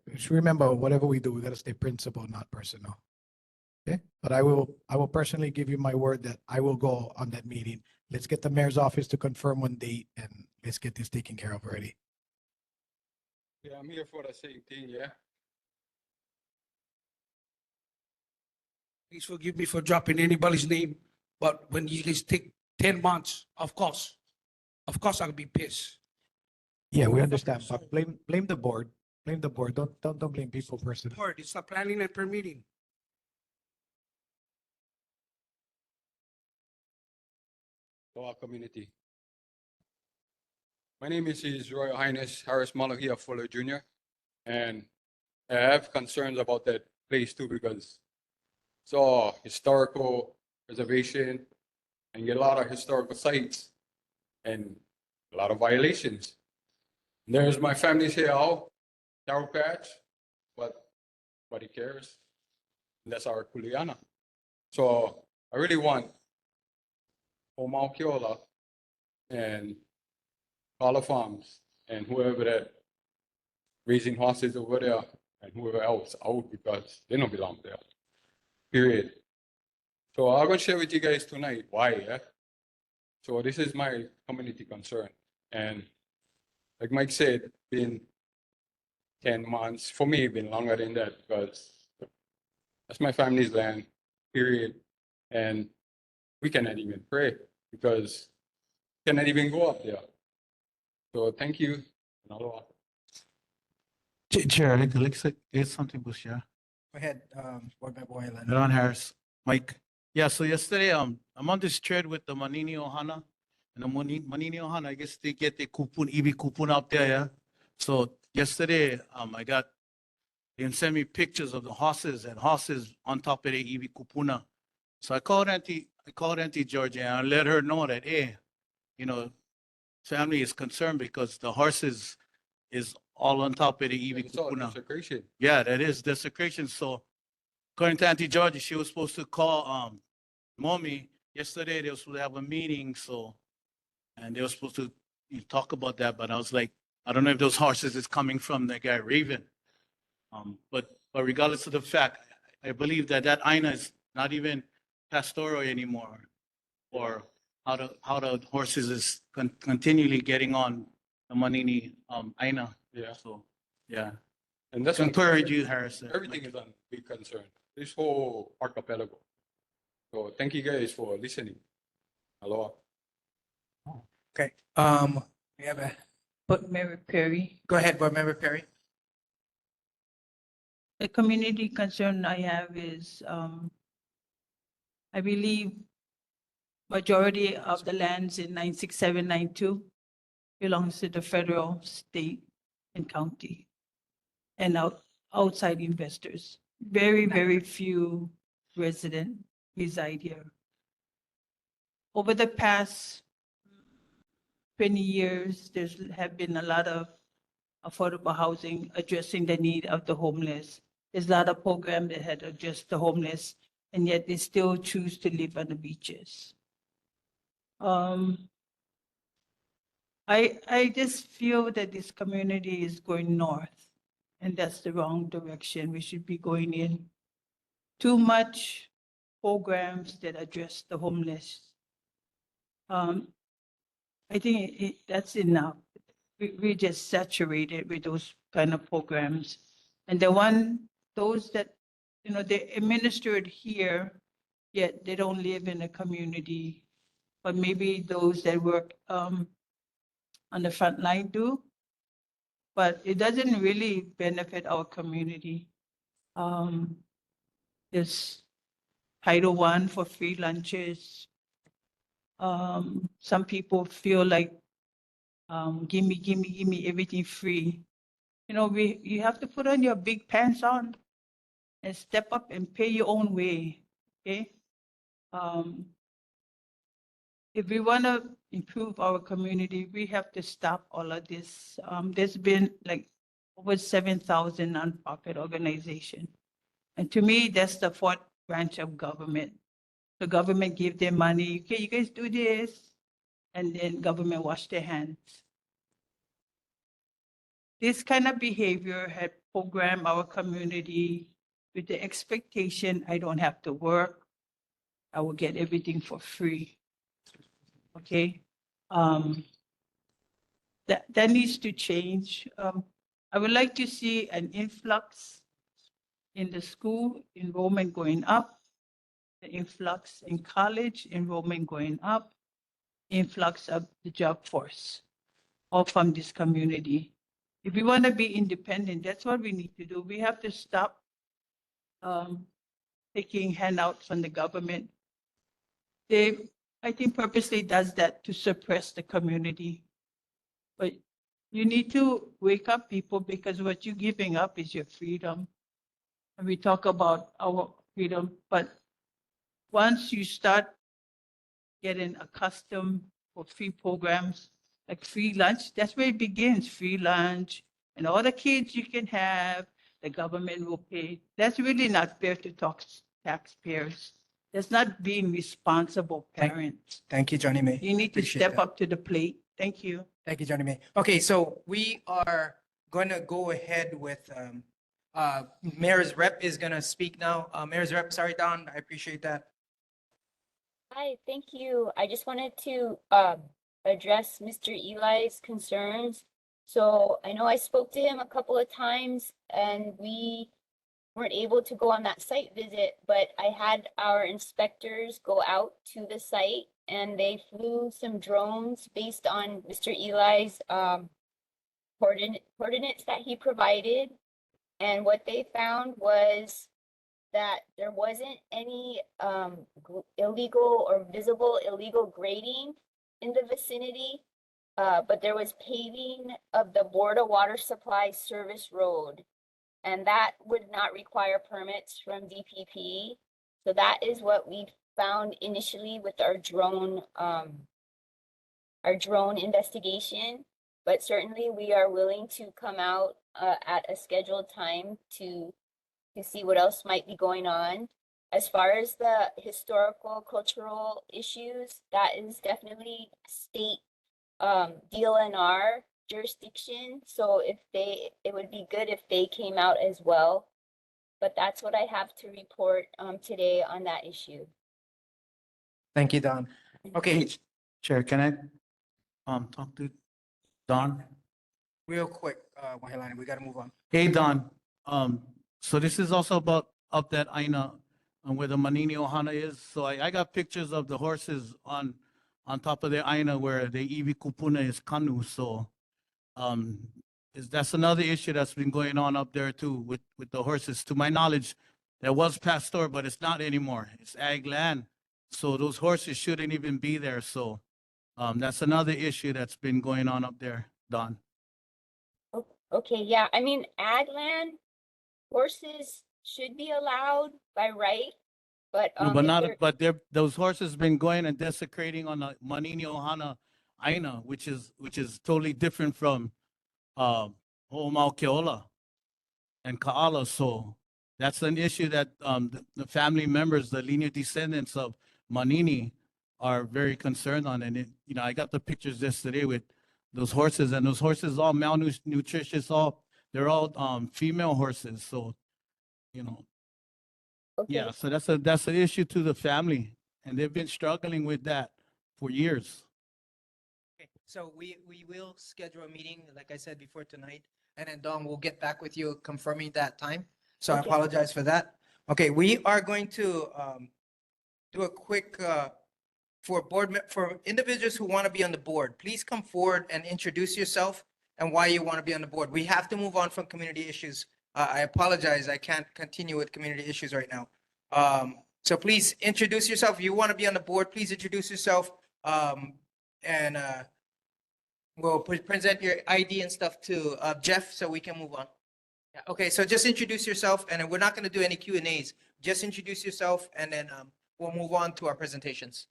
Just remember, whatever we do, we got to stay principled, not personal. Okay, but I will personally give you my word that I will go on that meeting. Let's get the mayor's office to confirm one date and let's get this taken care of already. Yeah, I'm here for the same thing, yeah. Please forgive me for dropping anybody's name, but when you guys take 10 months, of course I'll be pissed. Yeah, we understand, but blame the board. Blame the board. Don't blame people personally. Board, it's the planning and permitting. To our community. My name is His Royal Highness Harris Malahia Fuller Jr. And I have concerns about that place too because it's all historical preservation and get a lot of historical sites and a lot of violations. There's my family's here, all Darrow Patch, but nobody cares. And that's our Kuleana. So I really want Omaokiola and Kala Farms and whoever that raising horses over there and whoever else out because they don't belong there. Period. So I'm gonna share with you guys tonight why, yeah. So this is my community concern. And like Mike said, been 10 months. For me, been longer than that because that's my family's land, period. And we cannot even pray because we cannot even go up there. So thank you. And aloha. Chair, it's something to share. Go ahead, Board Member Wayland. Ron Harris, Mike. Yeah, so yesterday, I'm on this thread with the Manini Ohana. And the Manini Ohana, I guess they get the kupun, EV kupun out there, yeah? So yesterday, they sent me pictures of the horses and horses on top of the EV kupuna. So I called Auntie Georgia and I let her know that, hey, you know, family is concerned because the horses is all on top of the Iwi It's all Kupuna. desecration. Yeah, that is desecration. So according to Auntie Georgia, she was supposed to call Mommy yesterday. They were supposed to have a meeting, and they were supposed to talk about that. But I was like, I don't know if those horses is coming from the guy Raven. But regardless of the fact, I believe that Aina is not even pastoral anymore, or how the horses is continually getting on the Manini Aina. Yeah. So yeah. And that's To what- encourage you, Harrison. Everything is on big concern. This whole archipelago. So thank you guys for listening. Aloha. Okay. We have a, But Mary Perry, go ahead, Board Member Perry. the community concern I have is, I believe majority of the lands in 96792 belongs to the federal, state, and county, and outside investors. Very, very few residents reside here. Over the past 20 years, have been a lot of affordable housing addressing the need of the homeless. There's a lot of programs that had addressed the homeless, and yet they still choose to live on the beaches. I just feel that this community is going north, and that's the wrong direction we should be going in. Too much programs that address the homeless. I think that's enough. We just saturated with those kind of programs. And those that, they administered here, yet they don't live in a community. But maybe those that work on the front line do. But it doesn't really benefit our community. There's Title I for free lunches. Some people feel like, give me everything free. You have to put on your big pants on and step up and pay your own way, okay? If we want to improve our community, we have to stop all of this. There's been like over 7,000 nonprofit organizations. And to me, that's the fourth branch of government. The government give them money, okay, you guys do this, and then government wash their hands. This kind of behavior had programmed our community with the expectation I don't have to work. I will get everything for free. Okay. That needs to change. I would like to see an influx in the school enrollment going up, the influx in college enrollment going up, influx of the job force, all from this community. If we want to be independent, that's what we need to do. We have to stop taking handouts from the government. I think purposely does that to suppress the community. But you need to wake up people, because what you're giving up is your freedom. And we talk about our freedom, but once you start getting accustomed for free programs, like free lunch, that's where it begins, free lunch, and all the kids you can have, the government will pay. That's really not fair to taxpayers. That's not being responsible parents. Thank you, Johnny May. You need to Appreciate step that. up to the plate. Thank you. Thank you, Johnny May. Okay, so we are going to go ahead with, Mayor's Rep is going to speak now. Mayor's Rep, sorry, Don, I appreciate that. Hi, thank you. I just wanted to address Mr. Eli's concerns. So I know I spoke to him a couple of times and we weren't able to go on that site visit, but I had our inspectors go out to the site and they flew some drones based on Mr. Eli's coordinates that he provided. And what they found was that there wasn't any illegal or visible illegal grading in the vicinity, but there was paving of the Board of Water Supply Service Road, and that would not require permits from DPP. So that is what we found initially with our drone investigation, but certainly we are willing to come out at a scheduled time to see what else might be going on. As far as the historical cultural issues, that is definitely state DLNR jurisdiction. So it would be good if they came out as well. But that's what I have to report today on that issue. Thank you, Don. Okay, Chair, can I talk to Don? real quick, Waiʻanae, we gotta move on. Hey, Don, so this is also about up that Aina where the Manini Ohana is. So I got pictures of the horses on top of the Aina where the Iwi Kupuna is Kanu. So that's another issue that's been going on up there too with the horses. To my knowledge, there was pasture, but it's not anymore. It's ag land. So those horses shouldn't even be there. So that's another issue that's been going on up there, Don. Okay, yeah, I mean, ag land, horses should be allowed by right, but No, but if not, they're- but those horses been going and desecrating on the Manini Ohana Aina, which is totally different from Ho'omaukeola and Ka'ala. So that's an issue that the family members, the linear descendants of Manini are very concerned on. And I got the pictures yesterday with those horses, and those horses all malnutritious, they're all female horses. So, yeah, so that's an issue to the family, and they've been struggling with that for years. Okay, so we will schedule a meeting, like I said before tonight, and then Don will get back with you confirming that time. So I Okay. apologize for that. Okay, we are going to do a quick for individuals who want to be on the board, please come forward and introduce yourself and why you want to be on the board. We have to move on from community issues. I apologize, I can't continue with community issues right now. So please introduce yourself. If you want to be on the board, please introduce yourself. And we'll present your ID and stuff to Jeff so we can move on. Yeah, okay, so just introduce yourself, and then we're not going to do any Q&As. Just introduce yourself, and then we'll move on to our presentations.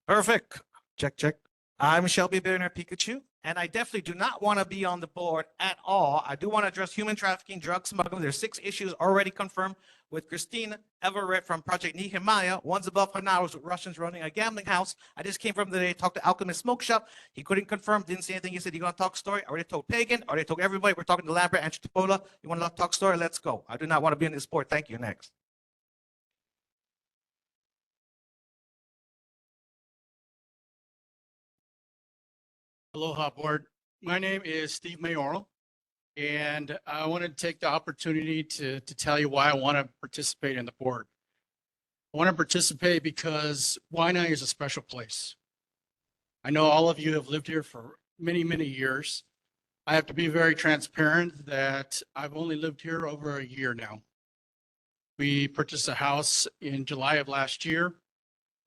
Perfect. Check, check. I'm Shelby Bernard Pikachu, and I definitely do not want to be on the board at all. I do want to address human trafficking, drug smuggling. There's 6 issues already confirmed with Christine Everett from Project Nehemiah. One's above her now is with Russians running a gambling house. I just came from the day, talked to Alchemist Smoke Shop. He couldn't confirm, didn't say anything. He said, you going to talk story? I already told Pagan, already told everybody. We're talking to Lambert and Chipola. You want to talk story? Let's go. I do not want to be in this board. Thank you. Next. Aloha board. My name is Steve Mayoral, and I want to take the opportunity to tell you why I want to participate in the board. I want to participate because Waiʻanae is a special place. I know all of you have lived here for many, many years. I have to be very transparent that I've only lived here over a year now. We purchased a house in July of last year.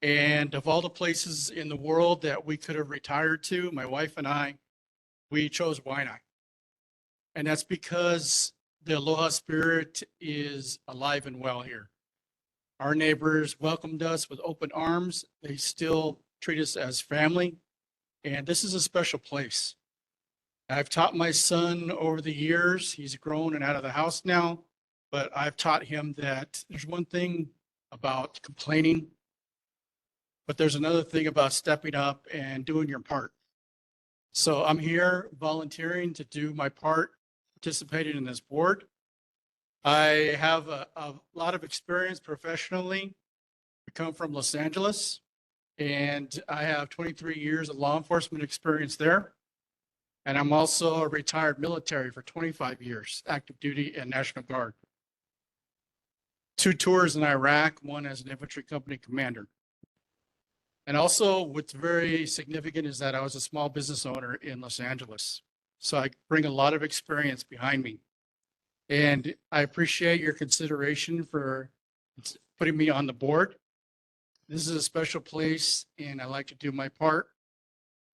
And of all the places in the world that we could have retired to, my wife and I, we chose Waiʻanae. And that's because the Aloha spirit is alive and well here. Our neighbors welcomed us with open arms. They still treat us as family. And this is a special place. I've taught my son over the years. He's grown and out of the house now. But I've taught him that there's one thing about complaining, but there's another thing about stepping up and doing your part. So I'm here volunteering to do my part, participating in this board. I have a lot of experience professionally. I come from Los Angeles, and I have 23 years of law enforcement experience there. And I'm also a retired military for 25 years, active duty and National Guard. 2 tours in Iraq, one as an infantry company commander. And also what's very significant is that I was a small business owner in Los Angeles. So I bring a lot of experience behind me. And I appreciate your consideration for putting me on the board. This is a special place and I like to do my part.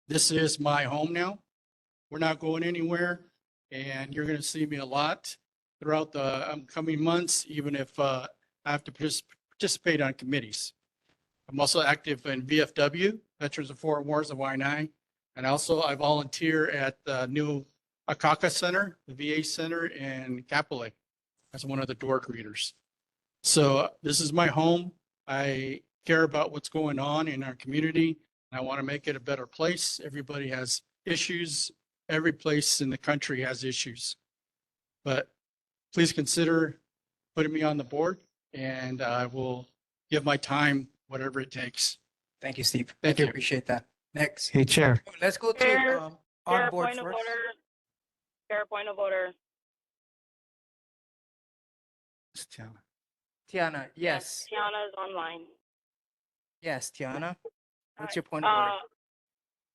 This is my home now. We're not going anywhere and you're going to see me a lot throughout the coming months, even if I have to participate on committees. I'm also active in VFW, Veterans of Foreign Wars of Waiʻanae. And also I volunteer at the new Akaka Center, the VA Center in Kapolei, as one of the door greeters. So this is my home. I care about what's going on in our community. And I want to make it a better place. Everybody has issues. Every place in the country has issues. But please consider putting me on the board, and I will give my time, whatever it takes. Thank you, Steve. Thank I you. appreciate that. Next. Hey, Chair. Let's go to Chair, on Chair, board point of first. order. Chair, point of order. Tiana, yes. Tiana is online. Yes, Tiana. What's your point of order?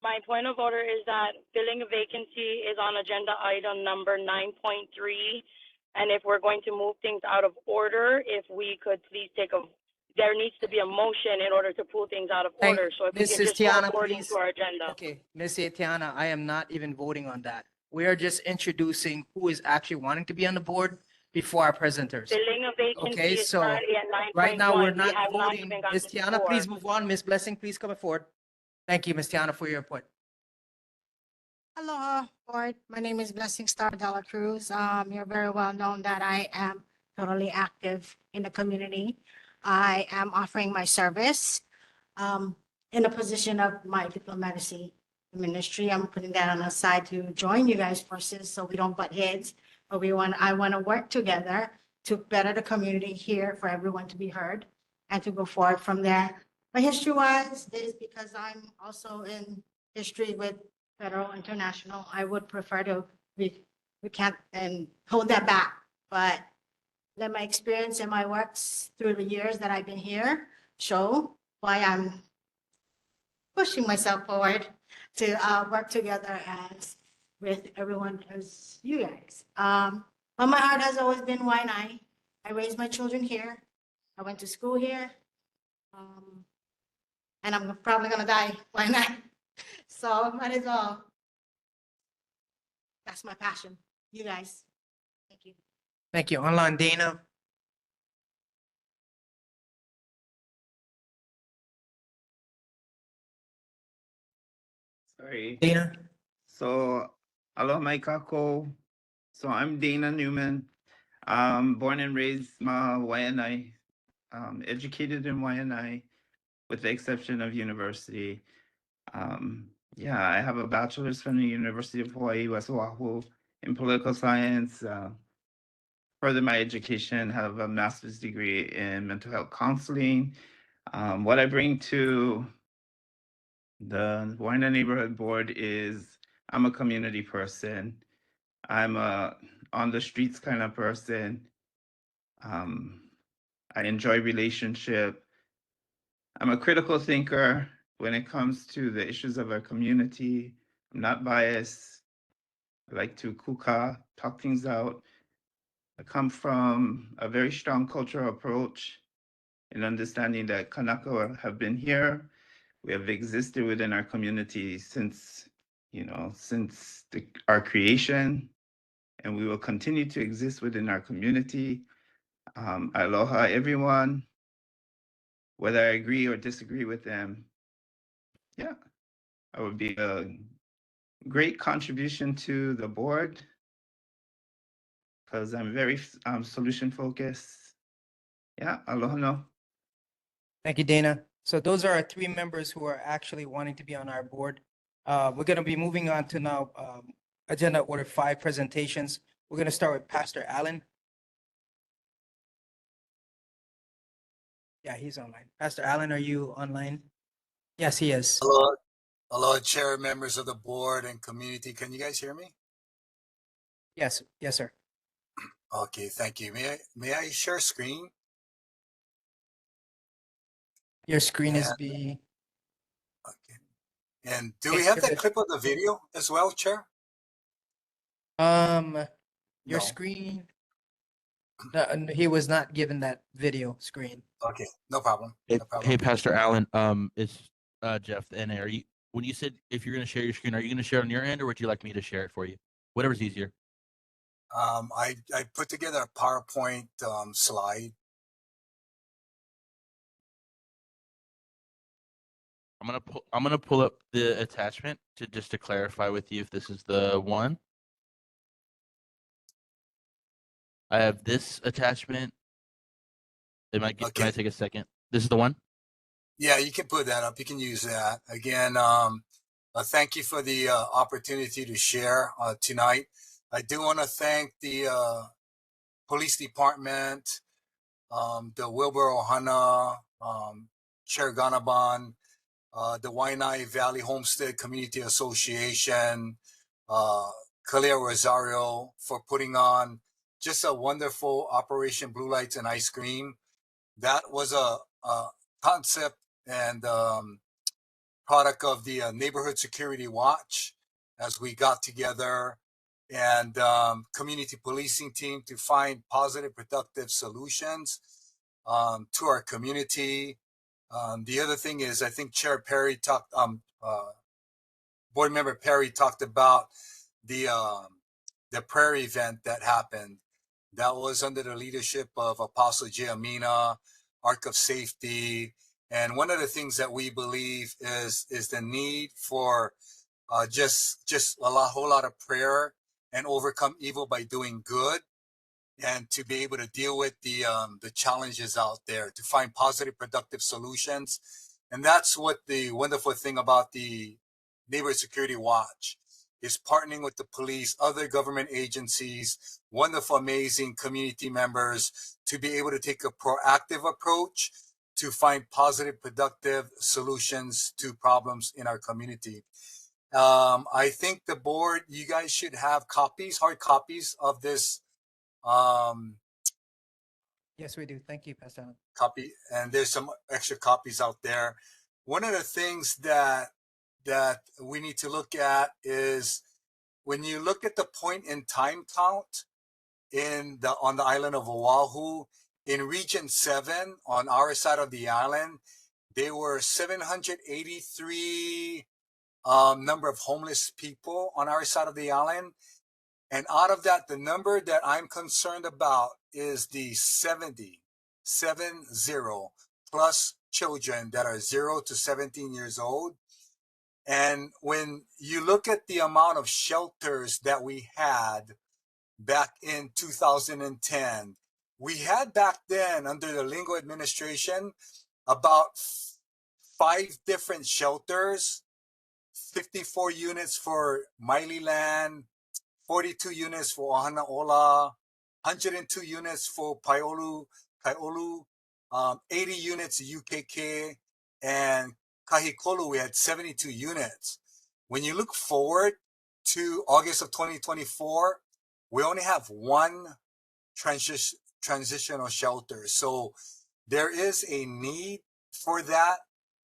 My point of order is that filling a vacancy is on agenda item number 9.3. And if we're going to move things out of order, if we could please there needs to be a motion in order to pull things out of order. So if we can Mrs. just go Tiana, according please. to our agenda. Okay, Ms. Tiana, I am not even voting on that. We are just introducing who is actually wanting to be on the board before our presenters. Filling a vacancy Okay, is so currently at 9.1. right now, we're We not have not voting. even gotten Ms. to Tiana, 4. please move on. Ms. Blessing, please come forward. Thank you, Ms. Tiana, for your input. Aloha, board. My name is Blessing Star Dela Cruz. You're very well known that I am totally active in the community. I am offering my service in a position of my diplomacy ministry. I'm putting that on the side to join you guys forces so we don't butt heads. But I want to work together to better the community here for everyone to be heard and to go forward from there. But history-wise, is because I'm also in history with federal, international, I would prefer to we can't and hold that back. But let my experience and my works through the years that I've been here show why I'm pushing myself forward to work together as with everyone as you guys. But my heart has always been Waiʻanae. I raised my children here. I went to school here. And I'm probably gonna die Waiʻanae. So might as well. That's my passion. You guys. Thank you. Thank you. Online, Dana. Sorry. Dana. So, aloha mai kako. So I'm Dana Newman. Born and raised Waiʻanae, educated in Waiʻanae, with the exception of university. Yeah, I have a bachelor's from the University of Hawaii, West Oahu, in political science. Further my education, have a master's degree in mental health counseling. What I bring to the Waiʻanae Neighborhood Board is I'm a community person. I'm a on the streets kind of person. I enjoy relationship. I'm a critical thinker when it comes to the issues of our community. I'm not biased. I like to kuka, talk things out. I come from a very strong cultural approach in understanding that Kanaka have been here. We have existed within our community since, our creation, and we will continue to exist within our community. Aloha, everyone. Whether I agree or disagree with them, yeah, I would be a great contribution to the board because I'm very solution focused. Yeah, aloha no. Thank you, Dana. So those are our 3 members who are actually wanting to be on our board. We're going to be moving on to now agenda order 5 presentations. We're going to start with Pastor Allen. Yeah, he's online. Pastor Allen, are you online? Yes, he is. Hello, hello, Chair, members of the board and community. Can you guys hear me? Yes, yes, sir. Okay, thank you. May I share screen? Your screen is And- being. And do we have that clip of the video as well, Chair? Your No. screen. No, he was not given that video screen. Okay, no problem. Hey, No problem. hey, Pastor Allen, it's Jeff. And are you, when you said if you're going to share your screen, are you going to share it on your end, or would you like me to share it for you? Whatever's easier. I put together a PowerPoint slide. I'm gonna pull up the attachment to clarify with you if this is the one. I have this attachment. It might take a second. This is the one. Yeah, you can put that up. You can use that. Again, thank you for the opportunity to share tonight. I do want to thank the police department, the Wilbur Ohana, Chair Ganaban, the Waiʻanae Valley Homestead Community Association, Kalea Rosario for putting on just a wonderful Operation Blue Lights and Ice Cream. That was a concept and product of the Neighborhood Security Watch as we got together and community policing team to find positive, productive solutions to our community. The other thing is, I think Chair Perry talked, Board Member Perry talked about the prayer event that happened. That was under the leadership of Apostle J. Amina, Ark of Safety. And one of the things that we believe is the need for just whole lot of prayer and overcome evil by doing good, and to be able to deal with the challenges out there, to find positive, productive solutions. And that's what the wonderful thing about the Neighborhood Security Watch is, partnering with the police, other government agencies, wonderful, amazing community members, to be able to take a proactive approach to find positive, productive solutions to problems in our community. I think the board, you guys should have copies, hard copies of this Yes, we do. Thank you, Pastor Allen. copy, and there's some extra copies out there. One of the things that we need to look at is when you look at the point in time count on the island of Oahu, in Region 7 on our side of the island, there were 783 number of homeless people on our side of the island. And out of that, the number that I'm concerned about is the 70 plus children that are 0 to 17 years old. And when you look at the amount of shelters that we had back in 2010, we had back then under the Lingo administration about 5 different shelters, 54 units for Maililand, 42 units for Ohana Ola, 102 units for Kaiolu, 80 units UKK, and Kahikolu, we had 72 units. When you look forward to August of 2024, we only have 1 transitional shelter. So there is a need for that.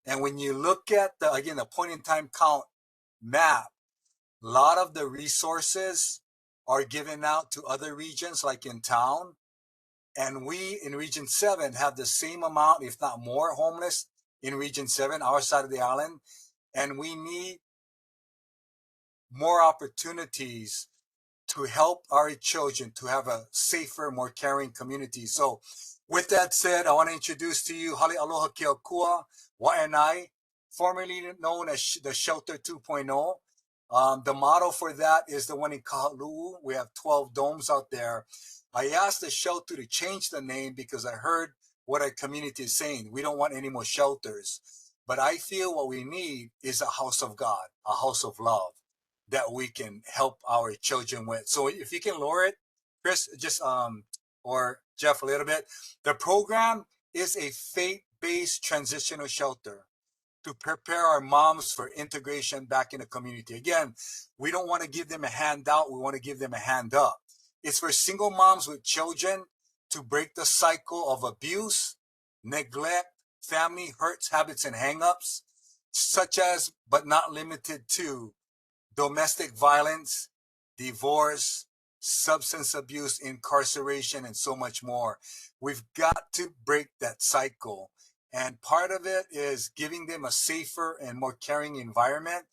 And when you look at the point in time count map, a lot of the resources are given out to other regions like in town. And we in Region 7 have the same amount, if not more, homeless in Region 7, our side of the island. And we need more opportunities to help our children to have a safer, more caring community. So with that said, I want to introduce to you Hale Aloha Keokua, Waiʻanae, formerly known as the Shelter 2.0. The motto for that is the one in Kahaluu. We have 12 domes out there. I asked the shelter to change the name because I heard what our community is saying. We don't want any more shelters. But I feel what we need is a house of God, a house of love that we can help our children with. So if you can lower it, Chris, just or Jeff a little bit. The program is a faith-based transitional shelter to prepare our moms for integration back in the community. Again, we don't want to give them a handout. We want to give them a hand up. It's for single moms with children to break the cycle of abuse, neglect, family hurts, habits, and hangups, such as, but not limited to, domestic violence, divorce, substance abuse, incarceration, and so much more. We've got to break that cycle. And part of it is giving them a safer and more caring environment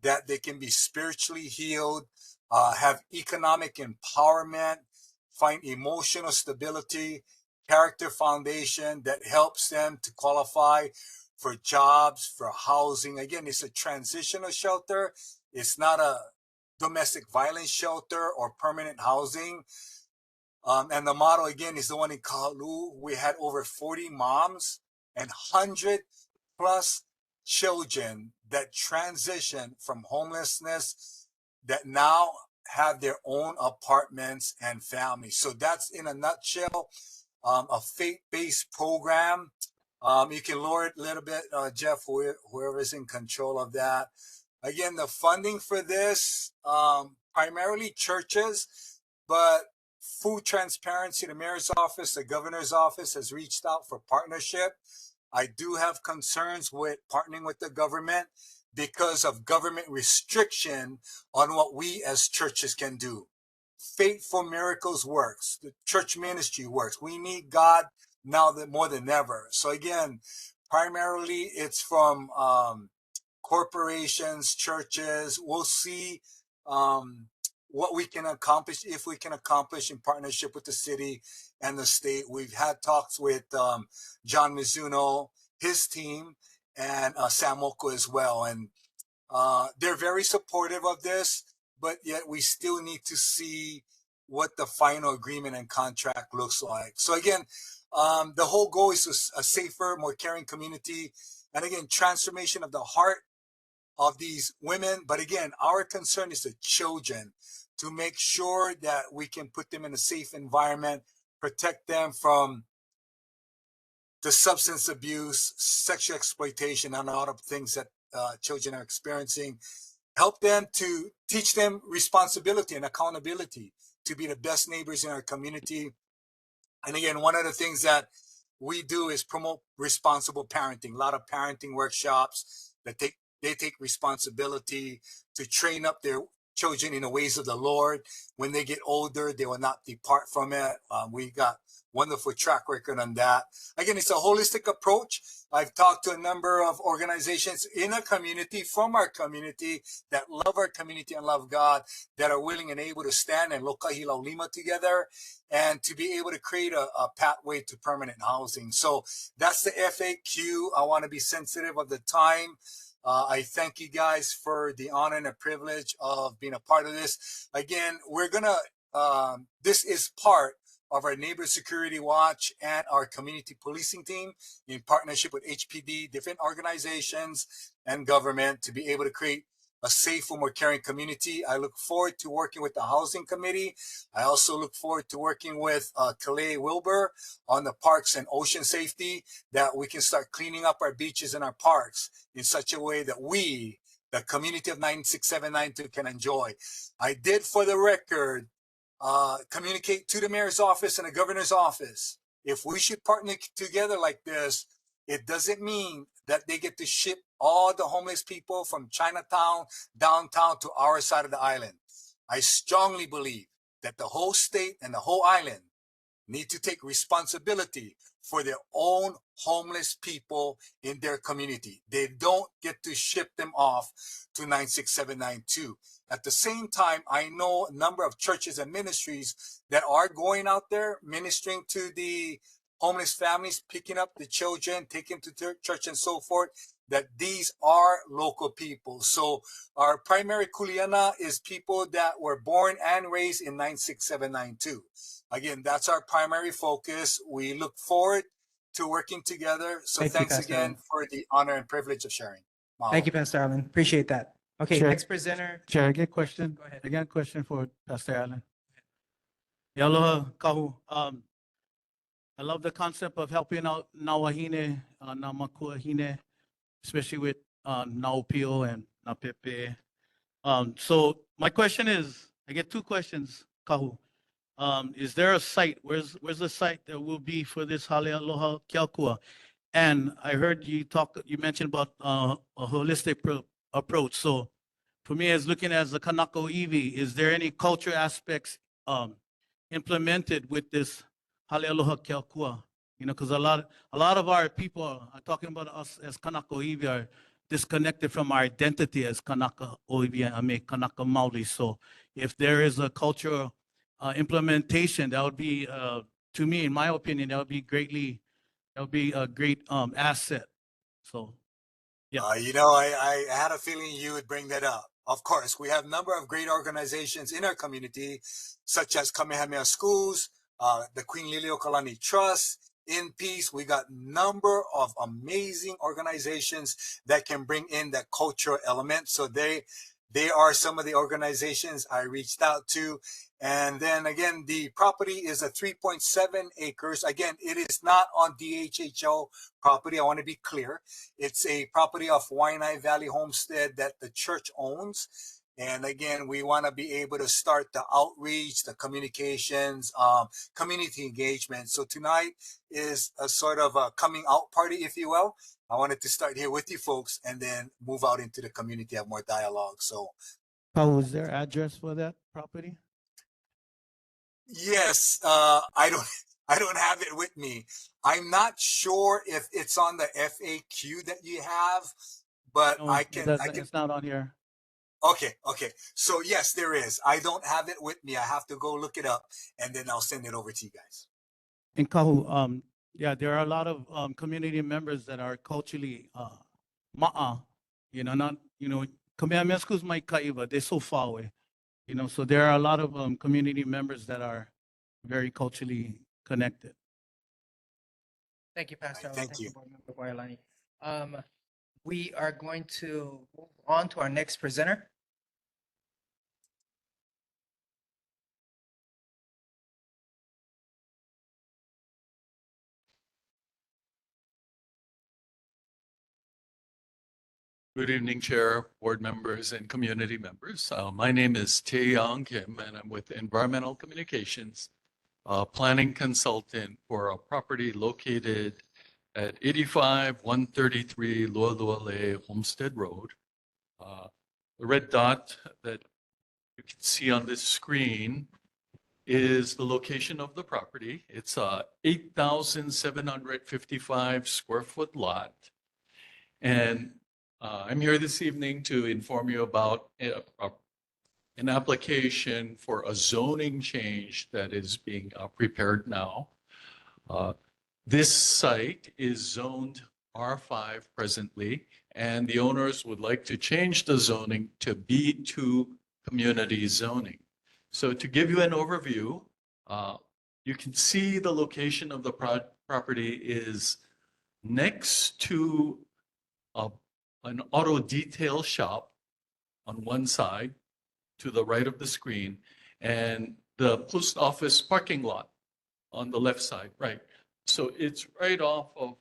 that they can be spiritually healed, have economic empowerment, find emotional stability, character foundation that helps them to qualify for jobs, for housing. Again, it's a transitional shelter. It's not a domestic violence shelter or permanent housing. And the model again is the one in Kalu. We had over 40 moms and 100 plus children that transition from homelessness that now have their own apartments and families. So that's in a nutshell, a faith-based program. You can lower it a little bit, Jeff, whoever's in control of that. Again, the funding for this, primarily churches, but food transparency, the mayor's office, the governor's office has reached out for partnership. I do have concerns with partnering with the government because of government restriction on what we as churches can do. Faith for Miracles works. The church ministry works. We need God now that more than ever. So again, primarily it's from corporations, churches. We'll see what we can accomplish, if we can accomplish in partnership with the city and the state. We've had talks with John Mizuno, his team, and Sam Oko as well. And they're very supportive of this, but yet we still need to see what the final agreement and contract looks like. So again, the whole goal is a safer, more caring community. And again, transformation of the heart of these women. But again, our concern is the children, to make sure that we can put them in a safe environment, protect them from the substance abuse, sexual exploitation, and a lot of things that children are experiencing. Help them to teach them responsibility and accountability to be the best neighbors in our community. And again, one of the things that we do is promote responsible parenting. A lot of parenting workshops that they take responsibility to train up their children in the ways of the Lord. When they get older, they will not depart from it. We got wonderful track record on that. Again, it's a holistic approach. I've talked to a number of organizations in our community, from our community, that love our community and love God, that are willing and able to stand and Lokahila Lima together and to be able to create a pathway to permanent housing. So that's the FAQ. I want to be sensitive of the time. I thank you guys for the honor and the privilege of being a part of this. Again, we're going to, this is part of our Neighbor Security Watch and our community policing team in partnership with HPD, different organizations and government, to be able to create a safer, more caring community. I look forward to working with the Housing Committee. I also look forward to working with Kalei Wilbur on the parks and ocean safety, that we can start cleaning up our beaches and our parks in such a way that we, the community of 96792, can enjoy. I did, for the record, communicate to the mayor's office and the governor's office. If we should partner together like this, it doesn't mean that they get to ship all the homeless people from Chinatown, downtown, to our side of the island. I strongly believe that the whole state and the whole island need to take responsibility for their own homeless people in their community. They don't get to ship them off to 96792. At the same time, I know a number of churches and ministries that are going out there ministering to the homeless families, picking up the children, taking them to church and so forth, that these are local people. So our primary kuleana is people that were born and raised in 96792. Again, that's our primary focus. We look forward to working together. So Thank you, thanks Pastor again Allen. for the honor and privilege of sharing. Thank you, Pastor Allen. Appreciate that. Okay, Chair- next presenter. Chair, I get a question. Go ahead. I got a question for Pastor Allen. Aloha, Kahu. I love the concept of helping out Nawahine, Namakuahine, especially with Naupio and Napepe. So my question is, I get two questions, Kahu. Is there a site? Where's the site that will be for this Hale Aloha Keakua? And I heard you mentioned about a holistic approach. So for me, as looking as the Kanako Iwi, is there any culture aspects implemented with this Hale Aloha Keakua? You know, because a lot of our people are talking about us as Kanako Iwi are disconnected from our identity as Kanaka Iwi and Kanaka Maoli. So if there is a cultural implementation, that would be, to me, in my opinion, that would be a great asset So, yeah. I had a feeling you would bring that up. Of course, we have a number of great organizations in our community, such as Kamehameha Schools, the Queen Liliuokalani Trust, In Peace. We got number of amazing organizations that can bring in that cultural element. So they are some of the organizations I reached out to. And then again, the property is a 3.7 acres. Again, it is not on DHHO property. I want to be clear. It's a property of Waiʻanae Valley Homestead that the church owns. And again, we want to be able to start the outreach, the communications, community engagement. So tonight is a sort of a coming out party, if you will. I wanted to start here with you folks and then move out into the community, have more dialogue. So How was their address for that property? yes, I don't have it with me. I'm not sure if it's on the FAQ that you have, but No, I can. it's not on here. Okay. So yes, there is. I don't have it with me. I have to go look it up and then I'll send it over to you guys. In Kahu, yeah, there are a lot of community members that are culturally ma'a, not, Kamehameha schools might kaiwa, they're so far away, so there are a lot of community members that are very culturally connected. Thank you, Pastor. Al. Thank you. Board Member Waiʻanae. We are going to move on to our next presenter. Good evening, Chair, board members, and community members. My name is Tae Young Kim, and I'm with Environmental Communications, planning consultant for a property located at 85-133 Lualuale Homestead Road. The red dot that you can see on this screen is the location of the property. It's a 8,755 square foot lot. And I'm here this evening to inform you about an application for a zoning change that is being prepared now. This site is zoned R5 presently, and the owners would like to change the zoning to B2 community zoning. So to give you an overview, you can see the location of the property is next to an auto detail shop on one side to the right of the screen, and the post office parking lot on the left side, right? So it's right off of,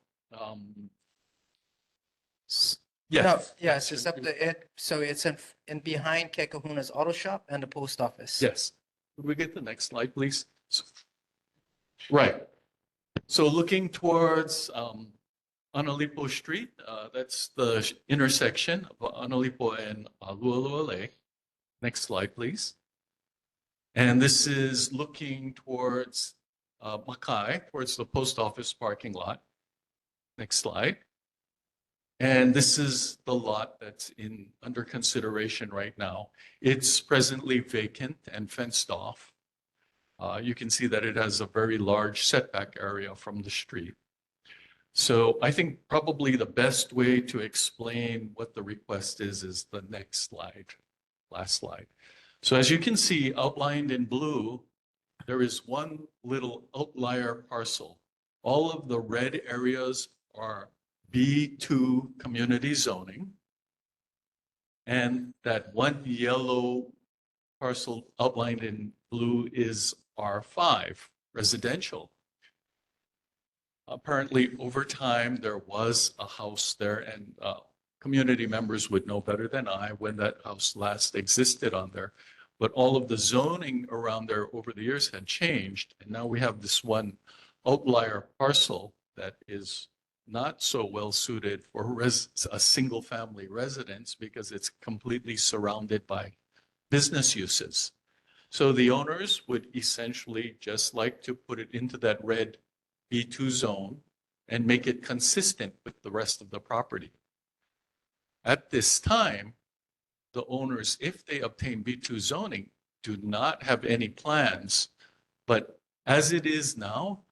yes. No, yes, it's up the, so it's in behind Kekahuna's Auto Shop and the post office. Yes. Could we get the next slide, please? Right. So looking towards Analipo Street, that's the intersection of Analipo and Lualuale. Next slide, please. And this is looking towards Makai, towards the post office parking lot. Next slide. And this is the lot that's under consideration right now. It's presently vacant and fenced off. You can see that it has a very large setback area from the street. So I think probably the best way to explain what the request is the next slide, last slide. So as you can see, outlined in blue, there is one little outlier parcel. All of the red areas are B2 community zoning. And that one yellow parcel outlined in blue is R5 residential. Apparently, over time, there was a house there, and community members would know better than I when that house last existed on there. But all of the zoning around there over the years had changed, and now we have this one outlier parcel that is not so well suited for a single family residence because it's completely surrounded by business uses. So the owners would essentially just like to put it into that red B2 zone and make it consistent with the rest of the property. At this time, the owners, if they obtain B2 zoning, do not have any plans, but as it is now,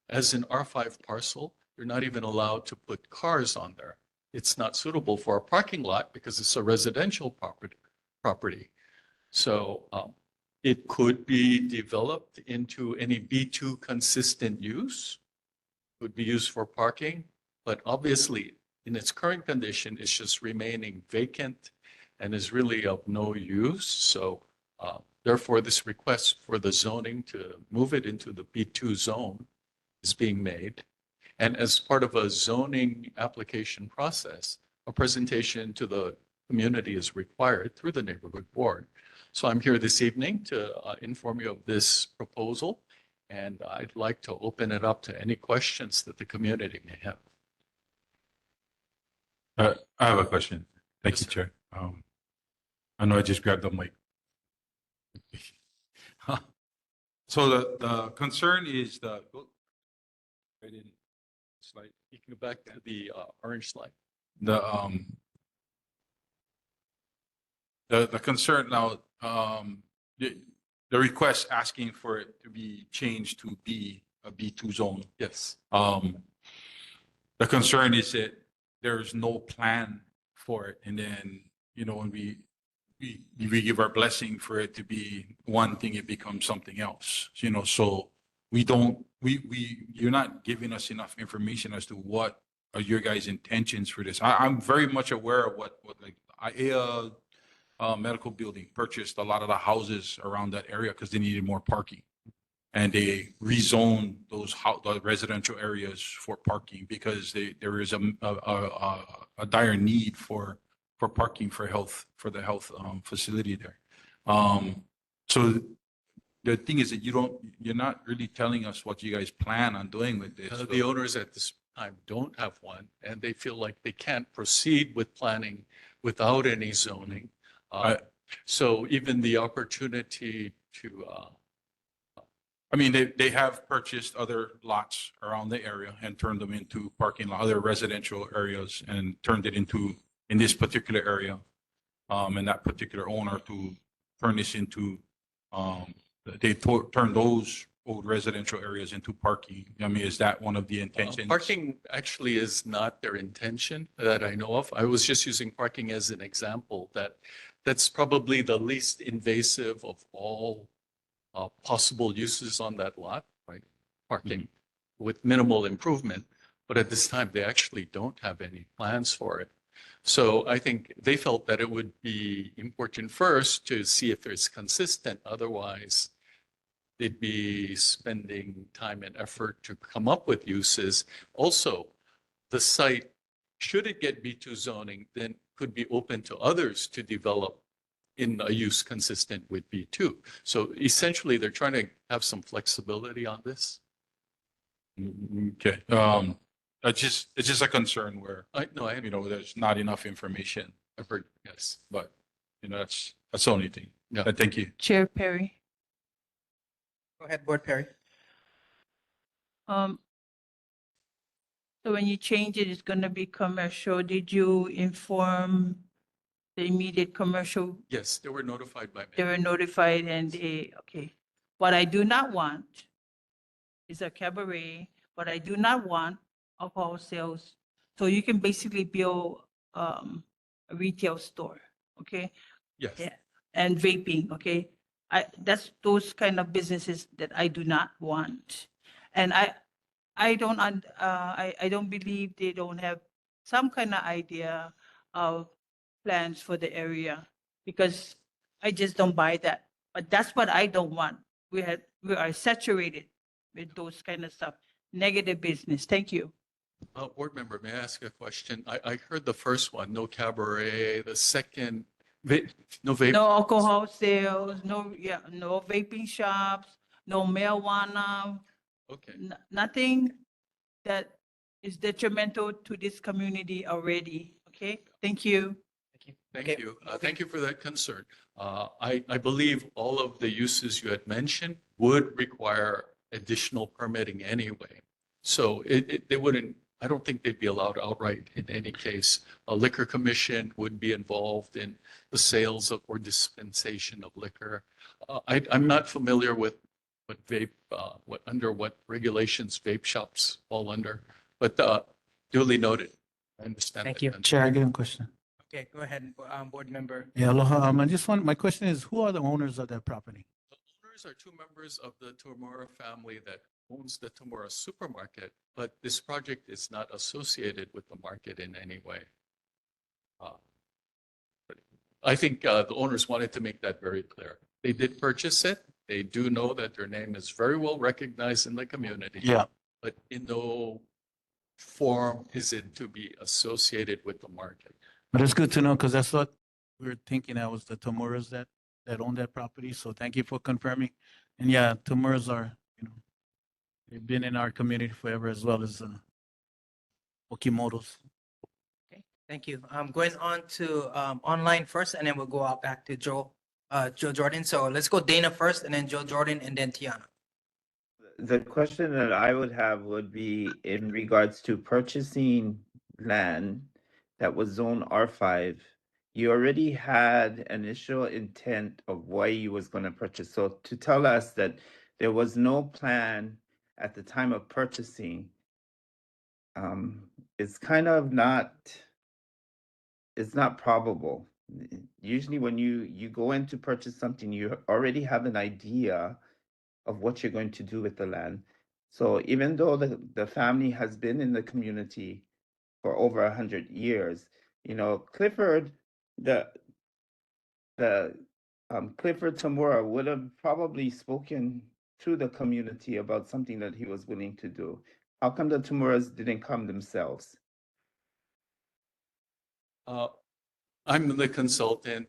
as an R5 parcel, you're not even allowed to put cars on there. it's not suitable for a parking lot because it's a residential property. So it could be developed into any B2 consistent use, would be used for parking, but obviously in its current condition, it's just remaining vacant and is really of no use. So therefore, this request for the zoning to move it into the B2 zone is being made. And as part of a zoning application process, a presentation to the community is required through the neighborhood board. So I'm here this evening to inform you of this proposal, and I'd like to open it up to any questions that the community may have. I have a question. Thank you, Chair. I know I just grabbed the mic. So the concern is the, right in slide. You can go back to the orange slide. The concern now, the request asking for it to be changed to be a B2 zone. Yes. The concern is that there's no plan for it. And then, you know, when we give our blessing for it to be one thing, it becomes something else, you know, so you're not giving us enough information as to what are your guys' intentions for this. I'm very much aware of what like IAEA medical building purchased a lot of the houses around that area because they needed more parking. And they rezoned the residential areas for parking because there is a dire need for parking for the health facility there. So the thing is that you're not really telling us what you guys plan on doing with this. The owners at this time don't have one, and they feel like they can't proceed with planning without any zoning. So even the opportunity to I mean, they have purchased other lots around the area and turned them into parking lot, other residential areas, and turned it into, in this particular area, and that particular owner to turn this into, they turned those old residential areas into parking. I mean, is that one of the intentions? Parking actually is not their intention that I know of. I was just using parking as an example. That's probably the least invasive of all possible uses on that lot, right? Parking with minimal improvement. But at this time, they actually don't have any plans for it. So I think they felt that it would be important first to see if it's consistent. Otherwise, they'd be spending time and effort to come up with uses. Also, the site, should it get B2 zoning, then could be open to others to develop in a use consistent with B2. So essentially, they're trying to have some flexibility on this. Okay. It's just a concern where, you know, there's not enough information. I've heard, yes. But, you know, that's the only thing. Yeah. Thank you. Chair Perry. Go ahead, Board Perry. So when you change it, it's going to be commercial. Did you inform the immediate commercial? Yes, they were notified by me. They were notified and okay. What I do not want is a cabaret. What I do not want alcohol sales. So you can basically build a retail store, okay? Yes. Yeah. And vaping, okay? That's those kind of businesses that I do not want. And I don't believe they don't have some kind of idea of plans for the area because I just don't buy that. But that's what I don't want. We are saturated with those kind of stuff. Negative business. Thank you. Board member, may I ask a question? I heard the first one, no cabaret. The second, no vape. No alcohol sales, no vaping shops, no marijuana. Okay. Nothing that is detrimental to this community already. Okay, thank you. Thank you. Thank you for that concern. I believe all of the uses you had mentioned would require additional permitting anyway. So they wouldn't, I don't think they'd be allowed outright in any case. A liquor commission would be involved in the sales of or dispensation of liquor. I'm not familiar with what vape, under what regulations vape shops fall under, but duly noted. I understand. Thank that you. concern. Chair, I get a question. Okay, go ahead, board member. Yeah, aloha. I just want, my question is, who are the owners of that property? The owners are two members of the Tamura family that owns the Tamura supermarket, but this project is not associated with the market in any way. But I think the owners wanted to make that very clear. They did purchase it. They do know that their name is very well recognized in the community. Yeah. But in no form is it to be associated with the market. But it's good to know, because that's what we were thinking, that was the Tomuras that own that property. So thank you for confirming. And yeah, Tomuras are, they've been in our community forever, as well as Okimotos. Thank you. Going on to online first, and then we'll go out back to Joe Jordan. So let's go Dana first, and then Joe Jordan, and then Tiana. The question that I would have would be in regards to purchasing land that was zone R5. You already had initial intent of why you was going to purchase. So to tell us that there was no plan at the time of purchasing, it's kind of not, it's not probable. Usually when you go in to purchase something, you already have an idea of what you're going to do with the land. So even though the family has been in the community for over 100 years, Clifford, Clifford Tamura would have probably spoken to the community about something that he was willing to do. How come the Tamuras didn't come themselves? I'm the consultant.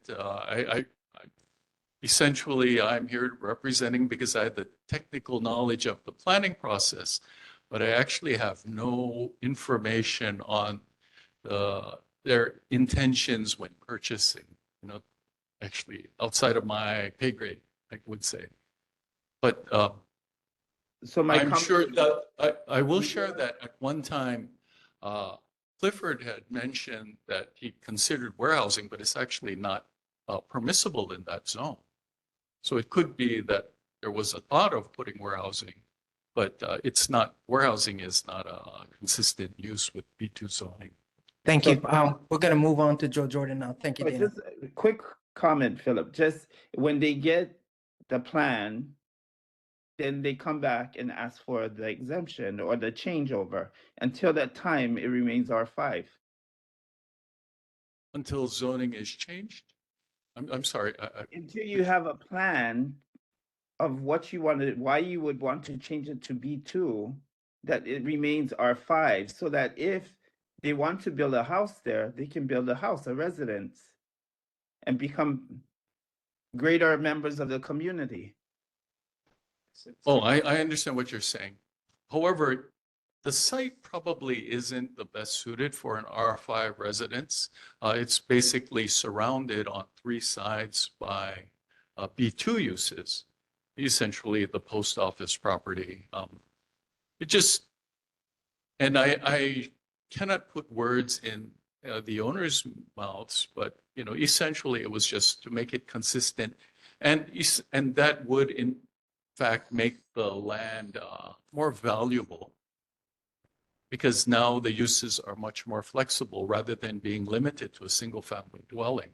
Essentially, I'm here representing because I had the technical knowledge of the planning process, but I actually have no information on their intentions when purchasing, actually outside of my pay grade, I would say. But So I'm sure that I will share that at one time, Clifford had mentioned that he considered warehousing, but it's actually not permissible in that zone. So it could be that there was a thought of putting warehousing, but it's not, warehousing is not a consistent use with B2 zoning. Thank you. We're going to move on to Joe Jordan now. Thank you, But Dana. just a quick comment, Philip. Just when they get the plan, then they come back and ask for the exemption or the changeover. Until that time, it remains R5. Until zoning is changed? I'm sorry. Until you have a plan of what you wanted, why you would want to change it to B2, that it remains R5, so that if they want to build a house there, they can build a house, a residence, and become greater members of the community. Oh, I understand what you're saying. However, the site probably isn't the best suited for an R5 residence. It's basically surrounded on three sides by B2 uses, essentially the post office property. And I cannot put words in the owner's mouths, but essentially it was just to make it consistent, and that would in fact make the land more valuable, because now the uses are much more flexible rather than being limited to a single family dwelling.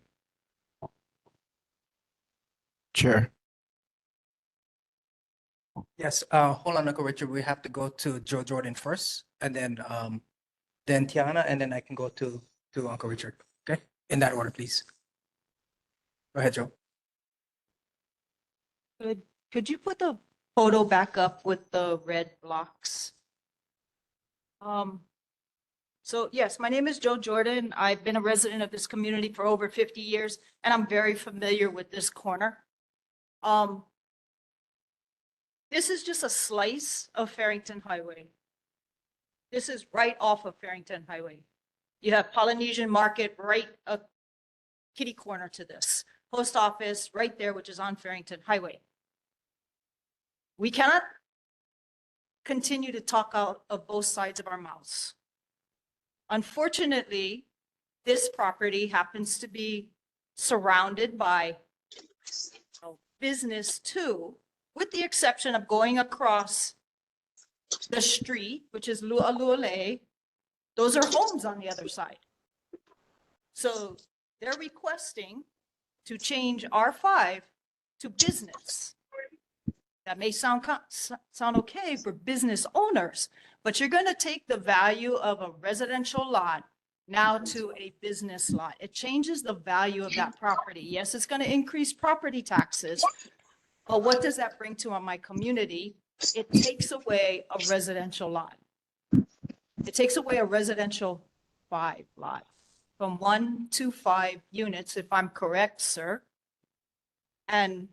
Chair. Yes, hold on, Uncle Richard. We have to go to Joe Jordan first, and then Tiana, and then I can go to Uncle Richard. Okay, in that order, please. Go ahead, Joe. Could you put the photo back up with the red blocks? So yes, my name is Joe Jordan. I've been a resident of this community for over 50 years, and I'm very familiar with this corner. This is just a slice of Farrington Highway. This is right off of Farrington Highway. You have Polynesian Market right a kitty corner to this. Post office right there, which is on Farrington Highway. We cannot continue to talk out of both sides of our mouths. Unfortunately, this property happens to be surrounded by business too, with the exception of going across the street, which is Lu'alu'alei, Those are homes on the other side. So they're requesting to change R5 to business. That may sound okay for business owners, but you're going to take the value of a residential lot now to a business lot. It changes the value of that property. Yes, it's going to increase property taxes, but what does that bring to my community? It takes away a residential lot. It takes away a residential 5 lot from 1 to 5 units, if I'm correct, sir. And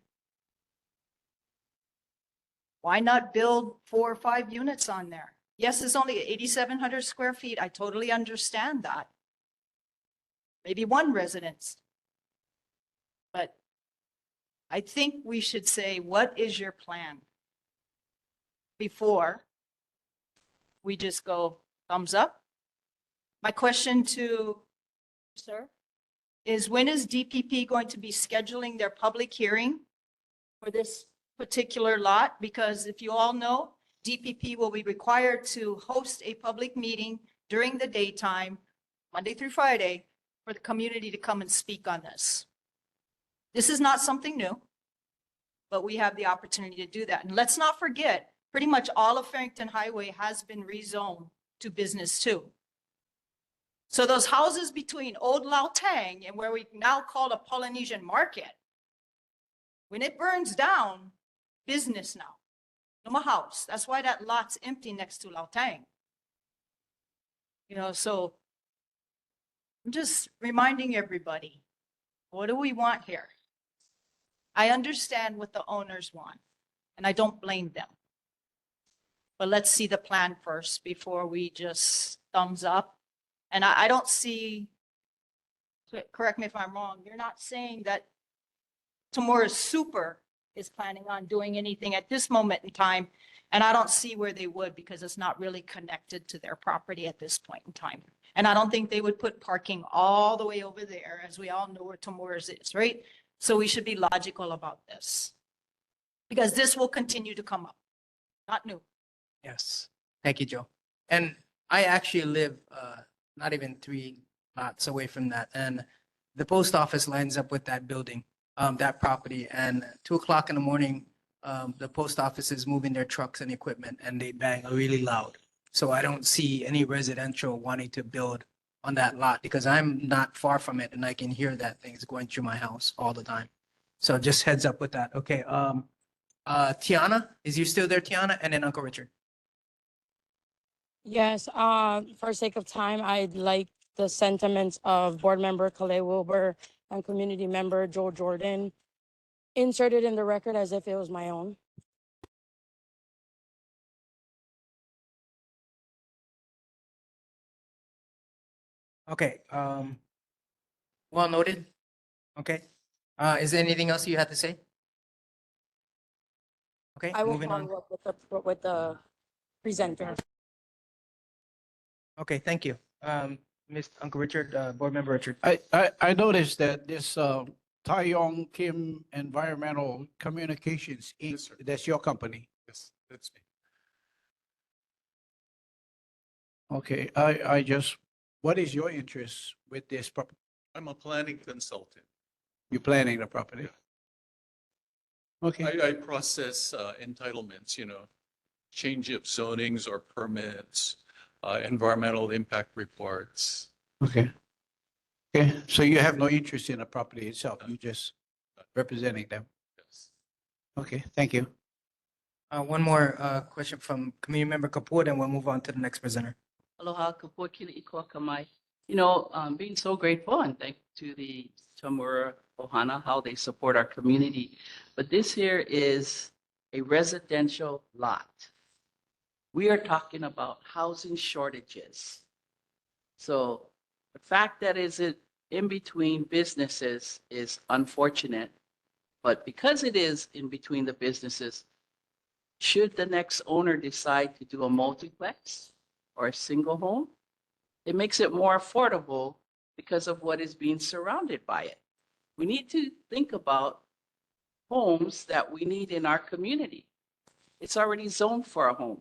why not build 4 or 5 units on there? Yes, it's only 8,700 square feet. I totally understand that. Maybe 1 residence. But I think we should say, what is your plan? Before we just go thumbs up. My question to sir is, when is DPP going to be scheduling their public hearing for this particular lot? Because if you all know, DPP will be required to host a public meeting during the daytime, Monday through Friday, for the community to come and speak on this. This is not something new, but we have the opportunity to do that. And let's not forget, pretty much all of Farrington Highway has been rezoned to business too. So those houses between Old Lautang and where we now call a Polynesian Market, when it burns down, business now, no more house. That's why that lot's empty next to Lautang. You know, so I'm just reminding everybody, what do we want here? I understand what the owners want, and I don't blame them. But let's see the plan first before we just thumbs up. And I don't see, correct me if I'm wrong, you're not saying that Tomorrow's Super is planning on doing anything at this moment in time. And I don't see where they would, because it's not really connected to their property at this point in time. And I don't think they would put parking all the way over there, as we all know where Tomorrow's is, right? So we should be logical about this, because this will continue to come up, not new. Yes. Thank you, Joe. And I actually live not even 3 lots away from that. And the post office lines up with that building, that property. And 2 o'clock in the morning, the post office is moving their trucks and equipment, and they bang really loud. So I don't see any residential wanting to build on that lot, because I'm not far from it and I can hear that thing's going through my house all the time. So just heads up with that. Okay. Tiana, is you still there, Tiana? And then Uncle Richard. Yes, for sake of time, I'd like the sentiments of Board Member Calais Wilbur and Community Member Joe Jordan inserted in the record as if it was my own. Okay. Well noted. Okay. Is there anything else you had to say? Okay, I will moving on. follow up with the presenter. Okay, thank you. Miss Uncle Richard, Board Member Richard. I noticed that this Taeyong Kim Environmental Communications Inc., Yes, sir. that's your company. Yes, that's me. Okay, I just, what is your interest with this property? I'm a planning consultant. You're planning the property? Okay, I process entitlements, change of zonings or permits, environmental impact reports. okay. Okay, so you have no interest in the property itself, you just representing them? Yes. Okay, thank you. One more question from Community Member Kaput, and we'll move on to the next presenter. Aloha, kapua kili ikua kamai. Being so grateful, and thank to the Chamura Ohana, how they support our community. But this here is a residential lot. We are talking about housing shortages. So the fact that is it in between businesses is unfortunate. But because it is in between the businesses, should the next owner decide to do a multiplex or a single home, it makes it more affordable because of what is being surrounded by it. We need to think about homes that we need in our community. It's already zoned for a home.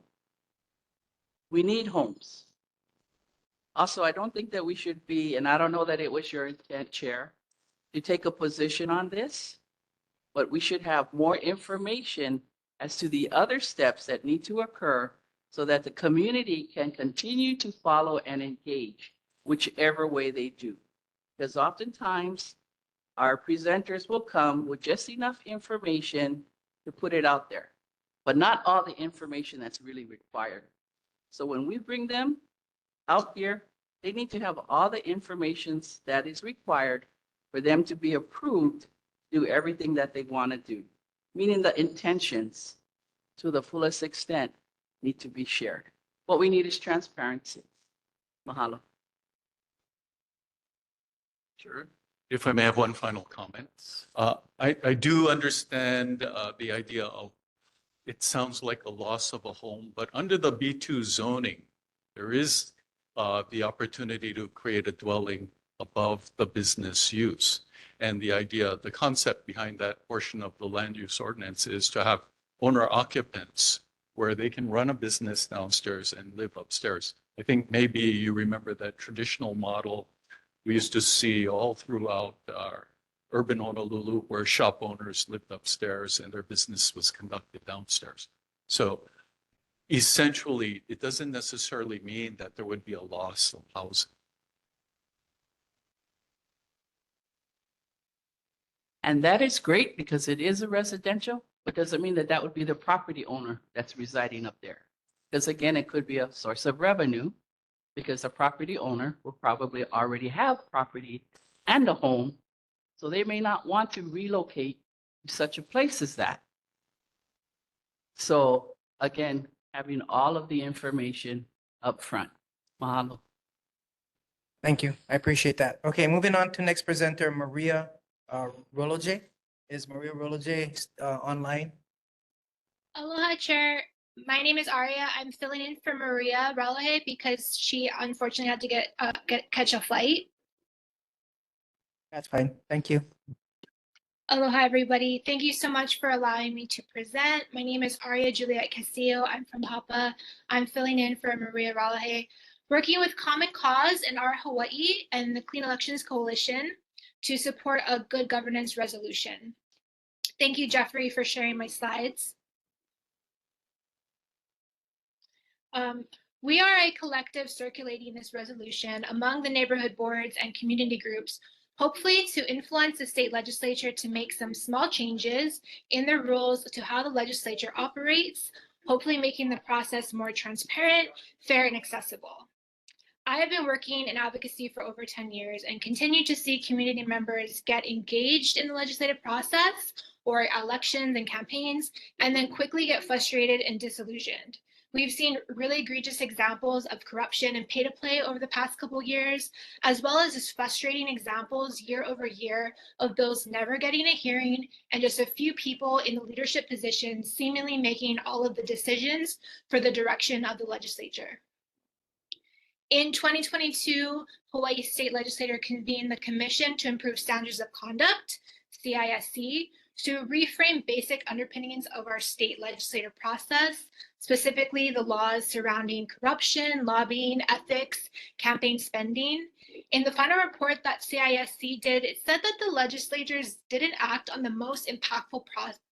We need homes. Also, I don't think that we should be, and I don't know that it was your intent, Chair, to take a position on this, but we should have more information as to the other steps that need to occur so that the community can continue to follow and engage whichever way they do. Because oftentimes our presenters will come with just enough information to put it out there, but not all the information that's really required. So when we bring them out here, they need to have all the information that is required for them to be approved, do everything that they want to do, meaning the intentions to the fullest extent need to be shared. What we need is transparency. Mahalo. Sure. If I may have one final comment. I do understand the idea of, it sounds like a loss of a home, but under the B2 zoning, there is the opportunity to create a dwelling above the business use. And the idea, the concept behind that portion of the land use ordinance is to have owner occupants where they can run a business downstairs and live upstairs. I think maybe you remember that traditional model we used to see all throughout our urban Honolulu where shop owners lived upstairs and their business was conducted downstairs. So essentially, it doesn't necessarily mean that there would be a loss of housing. And that is great because it is a residential, but doesn't mean that that would be the property owner that's residing up there. Because again, it could be a source of revenue because the property owner will probably already have property and a home. So they may not want to relocate to such a place as that. So again, having all of the information up front. Mahalo. Thank you. I appreciate that. Okay, moving on to next presenter, Maria Roloje. Is Maria Roloje online? Aloha, Chair. My name is Aria. I'm filling in for Maria Ralohe because she unfortunately had to catch a flight. That's fine. Thank you. Aloha, everybody. Thank you so much for allowing me to present. My name is Aria Juliet Castillo. I'm from Hapa. I'm filling in for Maria Ralohe, working with Common Cause in our Hawaii and the Clean Elections Coalition to support a good governance resolution. Thank you, Jeffrey, for sharing my slides. We are a collective circulating this resolution among the neighborhood boards and community groups, hopefully to influence the state legislature to make some small changes in their rules to how the legislature operates, hopefully making the process more transparent, fair, and accessible. I have been working in advocacy for over 10 years and continue to see community members get engaged in the legislative process or elections and campaigns, and then quickly get frustrated and disillusioned. We've seen really egregious examples of corruption and pay to play over the past couple of years, as well as just frustrating examples year over year of bills never getting a hearing and just a few people in the leadership positions seemingly making all of the decisions for the direction of the legislature. In 2022, Hawaii State Legislature convened the Commission to Improve Standards of Conduct, CISC, to reframe basic underpinnings of our state legislative process, specifically the laws surrounding corruption, lobbying, ethics, campaign spending. In the final report that CISC did, it said that the legislatures didn't act on the most impactful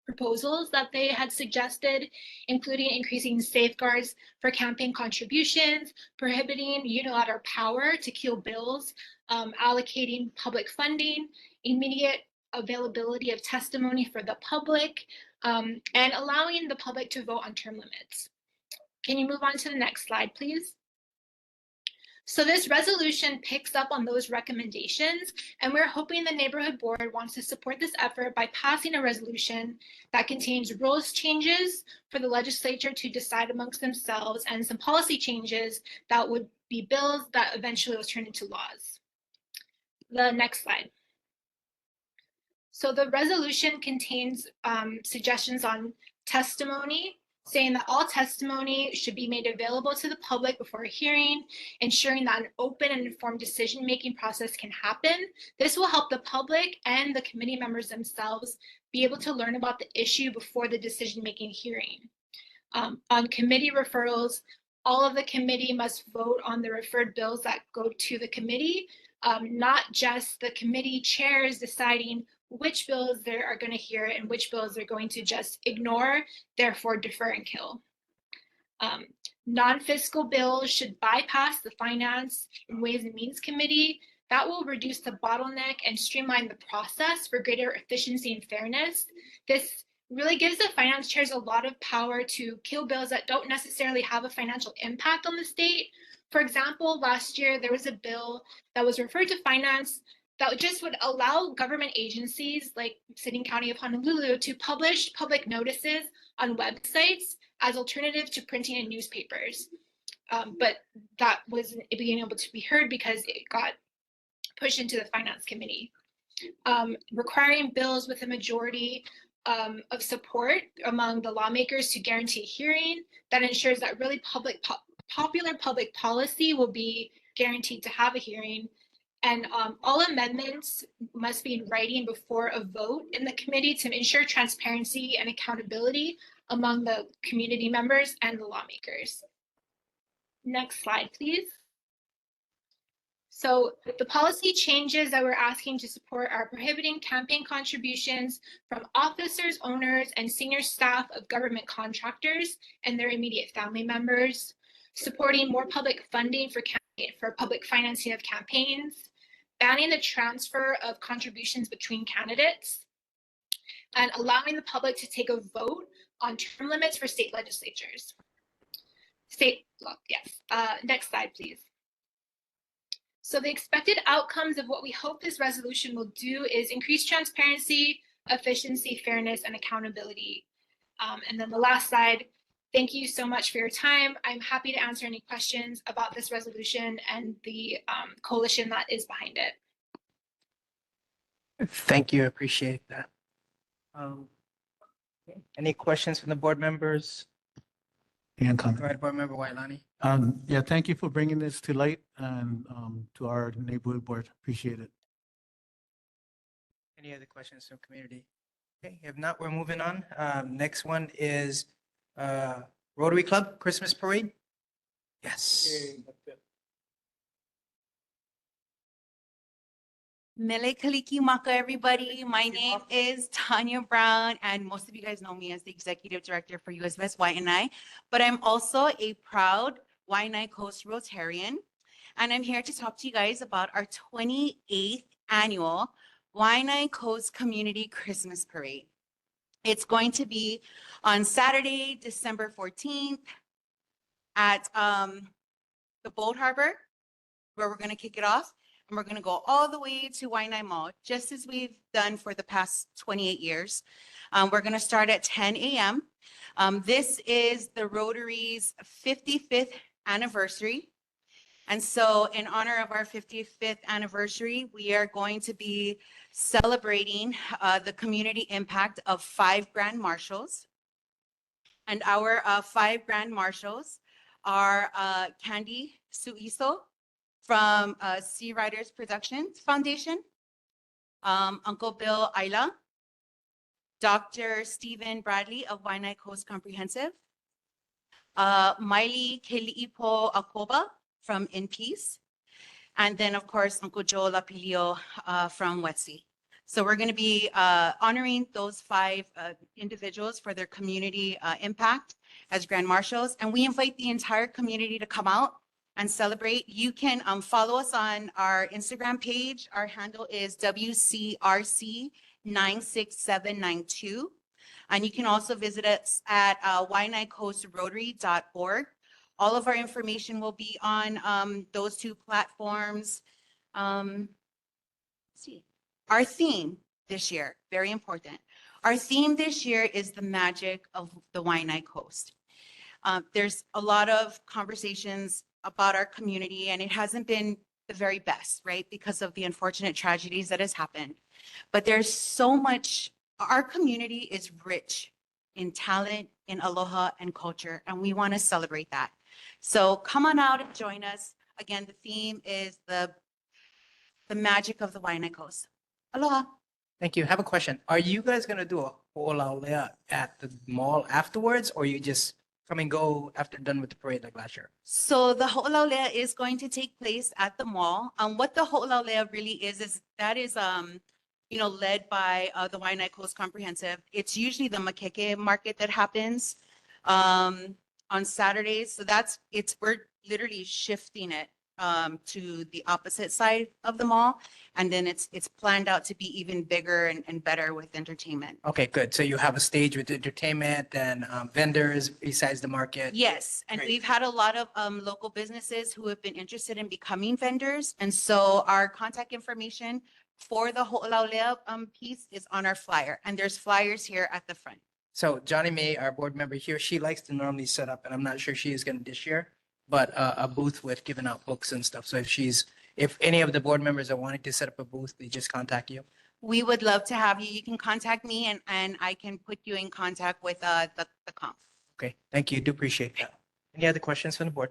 proposals that they had suggested, including increasing safeguards for campaign contributions, prohibiting unilateral power to kill bills, allocating public funding, immediate availability of testimony for the public, and allowing the public to vote on term limits. Can you move on to the next slide, please? So this resolution picks up on those recommendations, and we're hoping the neighborhood board wants to support this effort by passing a resolution that contains rules changes for the legislature to decide amongst themselves and some policy changes that would be bills that eventually will turn into laws. The next slide. So the resolution contains suggestions on testimony, saying that all testimony should be made available to the public before a hearing, ensuring that an open and informed decision-making process can happen. This will help the public and the committee members themselves be able to learn about the issue before the decision-making hearing. On committee referrals, all of the committee must vote on the referred bills that go to the committee, not just the committee chairs deciding which bills they are going to hear and which bills they're going to just ignore, therefore defer and kill. Non-fiscal bills should bypass the Finance and Ways and Means Committee. That will reduce the bottleneck and streamline the process for greater efficiency and fairness. This really gives the finance chairs a lot of power to kill bills that don't necessarily have a financial impact on the state. For example, last year there was a bill that was referred to finance that just would allow government agencies like City and County of Honolulu to publish public notices on websites as alternative to printing in newspapers. But that wasn't being able to be heard because it got pushed into the Finance Committee. Requiring bills with a majority of support among the lawmakers to guarantee a hearing that ensures that really popular public policy will be guaranteed to have a hearing. And all amendments must be in writing before a vote in the committee to ensure transparency and accountability among the community members and the lawmakers. Next slide, please. So the policy changes that we're asking to support are prohibiting campaign contributions from officers, owners, and senior staff of government contractors and their immediate family members, supporting more public funding for public financing of campaigns, banning the transfer of contributions between candidates, and allowing the public to take a vote on term limits for state legislatures. Next slide, please. So the expected outcomes of what we hope this resolution will do is increase transparency, efficiency, fairness, and accountability. And then the last slide, thank you so much for your time. I'm happy to answer any questions about this resolution and the coalition that is behind it. Thank you. I appreciate that. Any questions from the board members? And Go ahead, Board Member Waiʻanae. yeah, thank you for bringing this to light and to our neighborhood board. Appreciate it. Any other questions from community? Okay, if not, we're moving on. Next one is Rotary Club Christmas Parade. Yes. Mele Kalikimaka, everybody. My name is Tanya Brown, and most of you guys know me as the Executive Director for USVS Waiʻanae, but I'm also a proud Waiʻanae Coast Rotarian, and I'm here to talk to you guys about our 28th annual Waiʻanae Coast Community Christmas Parade. It's going to be on Saturday, December 14th at the Boat Harbor, where we're going to kick it off. And we're going to go all the way to Waiʻanae Mall, just as we've done for the past 28 years. We're going to start at 10 a.m. This is the Rotary's 55th anniversary. And so in honor of our 55th anniversary, we are going to be celebrating the community impact of 5 Grand Marshals. And our 5 Grand Marshals are Candy Suiso from Sea Riders Productions Foundation, Uncle Bill Ayla, Dr. Stephen Bradley of Waiʻanae Coast Comprehensive, Miley Keli'ipo Akoba from In Peace, and then of course Uncle Joe Lapilio from Wet'si. So we're going to be honoring those 5 individuals for their community impact as Grand Marshals, and we invite the entire community to come out and celebrate. You can follow us on our Instagram page. Our handle is WCRC96792. And you can also visit us at waianaecoastrotary.org. All of our information will be on those 2 platforms. Let's see. Our theme this year, very important. Our theme this year is the magic of the Waiʻanae Coast. There's a lot of conversations about our community, and it hasn't been the very best, right? Because of the unfortunate tragedies that has happened. But there's so much, our community is rich in talent, in aloha and culture, and we want to celebrate that. So come on out and join us. Again, the theme is the magic of the Waiʻanae Coast. Aloha. Thank you. I have a question. Are you guys going to do a ho'olauea at the mall afterwards, or you just come and go after done with the parade like last year? So the ho'olaulea is going to take place at the mall. What the ho'olaulea really is that is, led by the Waiʻanae Coast Comprehensive. It's usually the makeke market that happens on Saturdays. So we're literally shifting it to the opposite side of the mall. And then it's planned out to be even bigger and better with entertainment. Okay, good. So you have a stage with entertainment and vendors besides the market? Yes, and Great. we've had a lot of local businesses who have been interested in becoming vendors. And so our contact information for the ho'olaulea piece is on our flyer. And there's flyers here at the front. So Johnny May, our board member here, she likes to normally set up, and I'm not sure she is going to this year, but a booth with giving out books and stuff. So if any of the board members are wanting to set up a booth, they just contact you. We would love to have you. You can contact me and I can put you in contact with the comp. Okay, thank you. Do appreciate that. Any other questions from the board?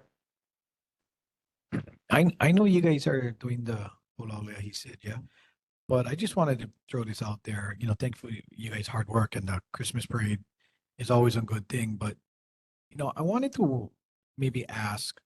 I know you guys are doing the ho'olaulea, he said, yeah. But I just wanted to throw this out there. Thankfully, you guys' hard work and the Christmas parade is always a good thing. But, I wanted to maybe ask,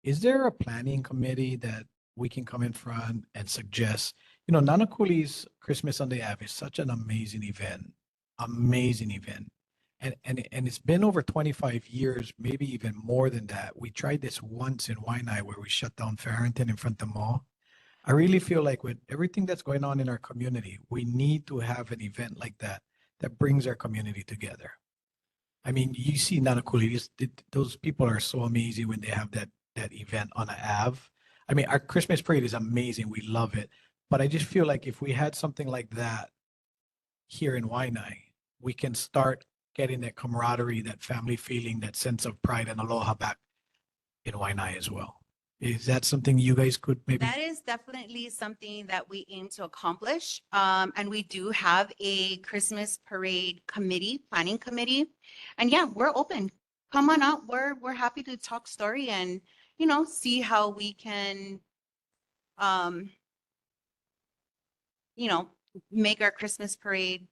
is there a planning committee that we can come in front and suggest? Nanakuli's Christmas on the Ave is such an amazing event. And it's been over 25 years, maybe even more than that. We tried this once in Waiʻanae where we shut down Farrington in front of the mall. I really feel like with everything that's going on in our community, we need to have an event like that brings our community together. I mean, you see Nanakuli, those people are so amazing when they have that event on an Ave. I mean, our Christmas parade is amazing. We love it. But I just feel like if we had something like that here in Waiʻanae, we can start getting that camaraderie, that family feeling, that sense of pride and aloha back in Waiʻanae as well. Is that something you guys could maybe? That is definitely something that we aim to accomplish. And we do have a Christmas parade committee, planning committee. And yeah, we're open. Come on out. We're happy to talk story and, see how we can, make our Christmas parade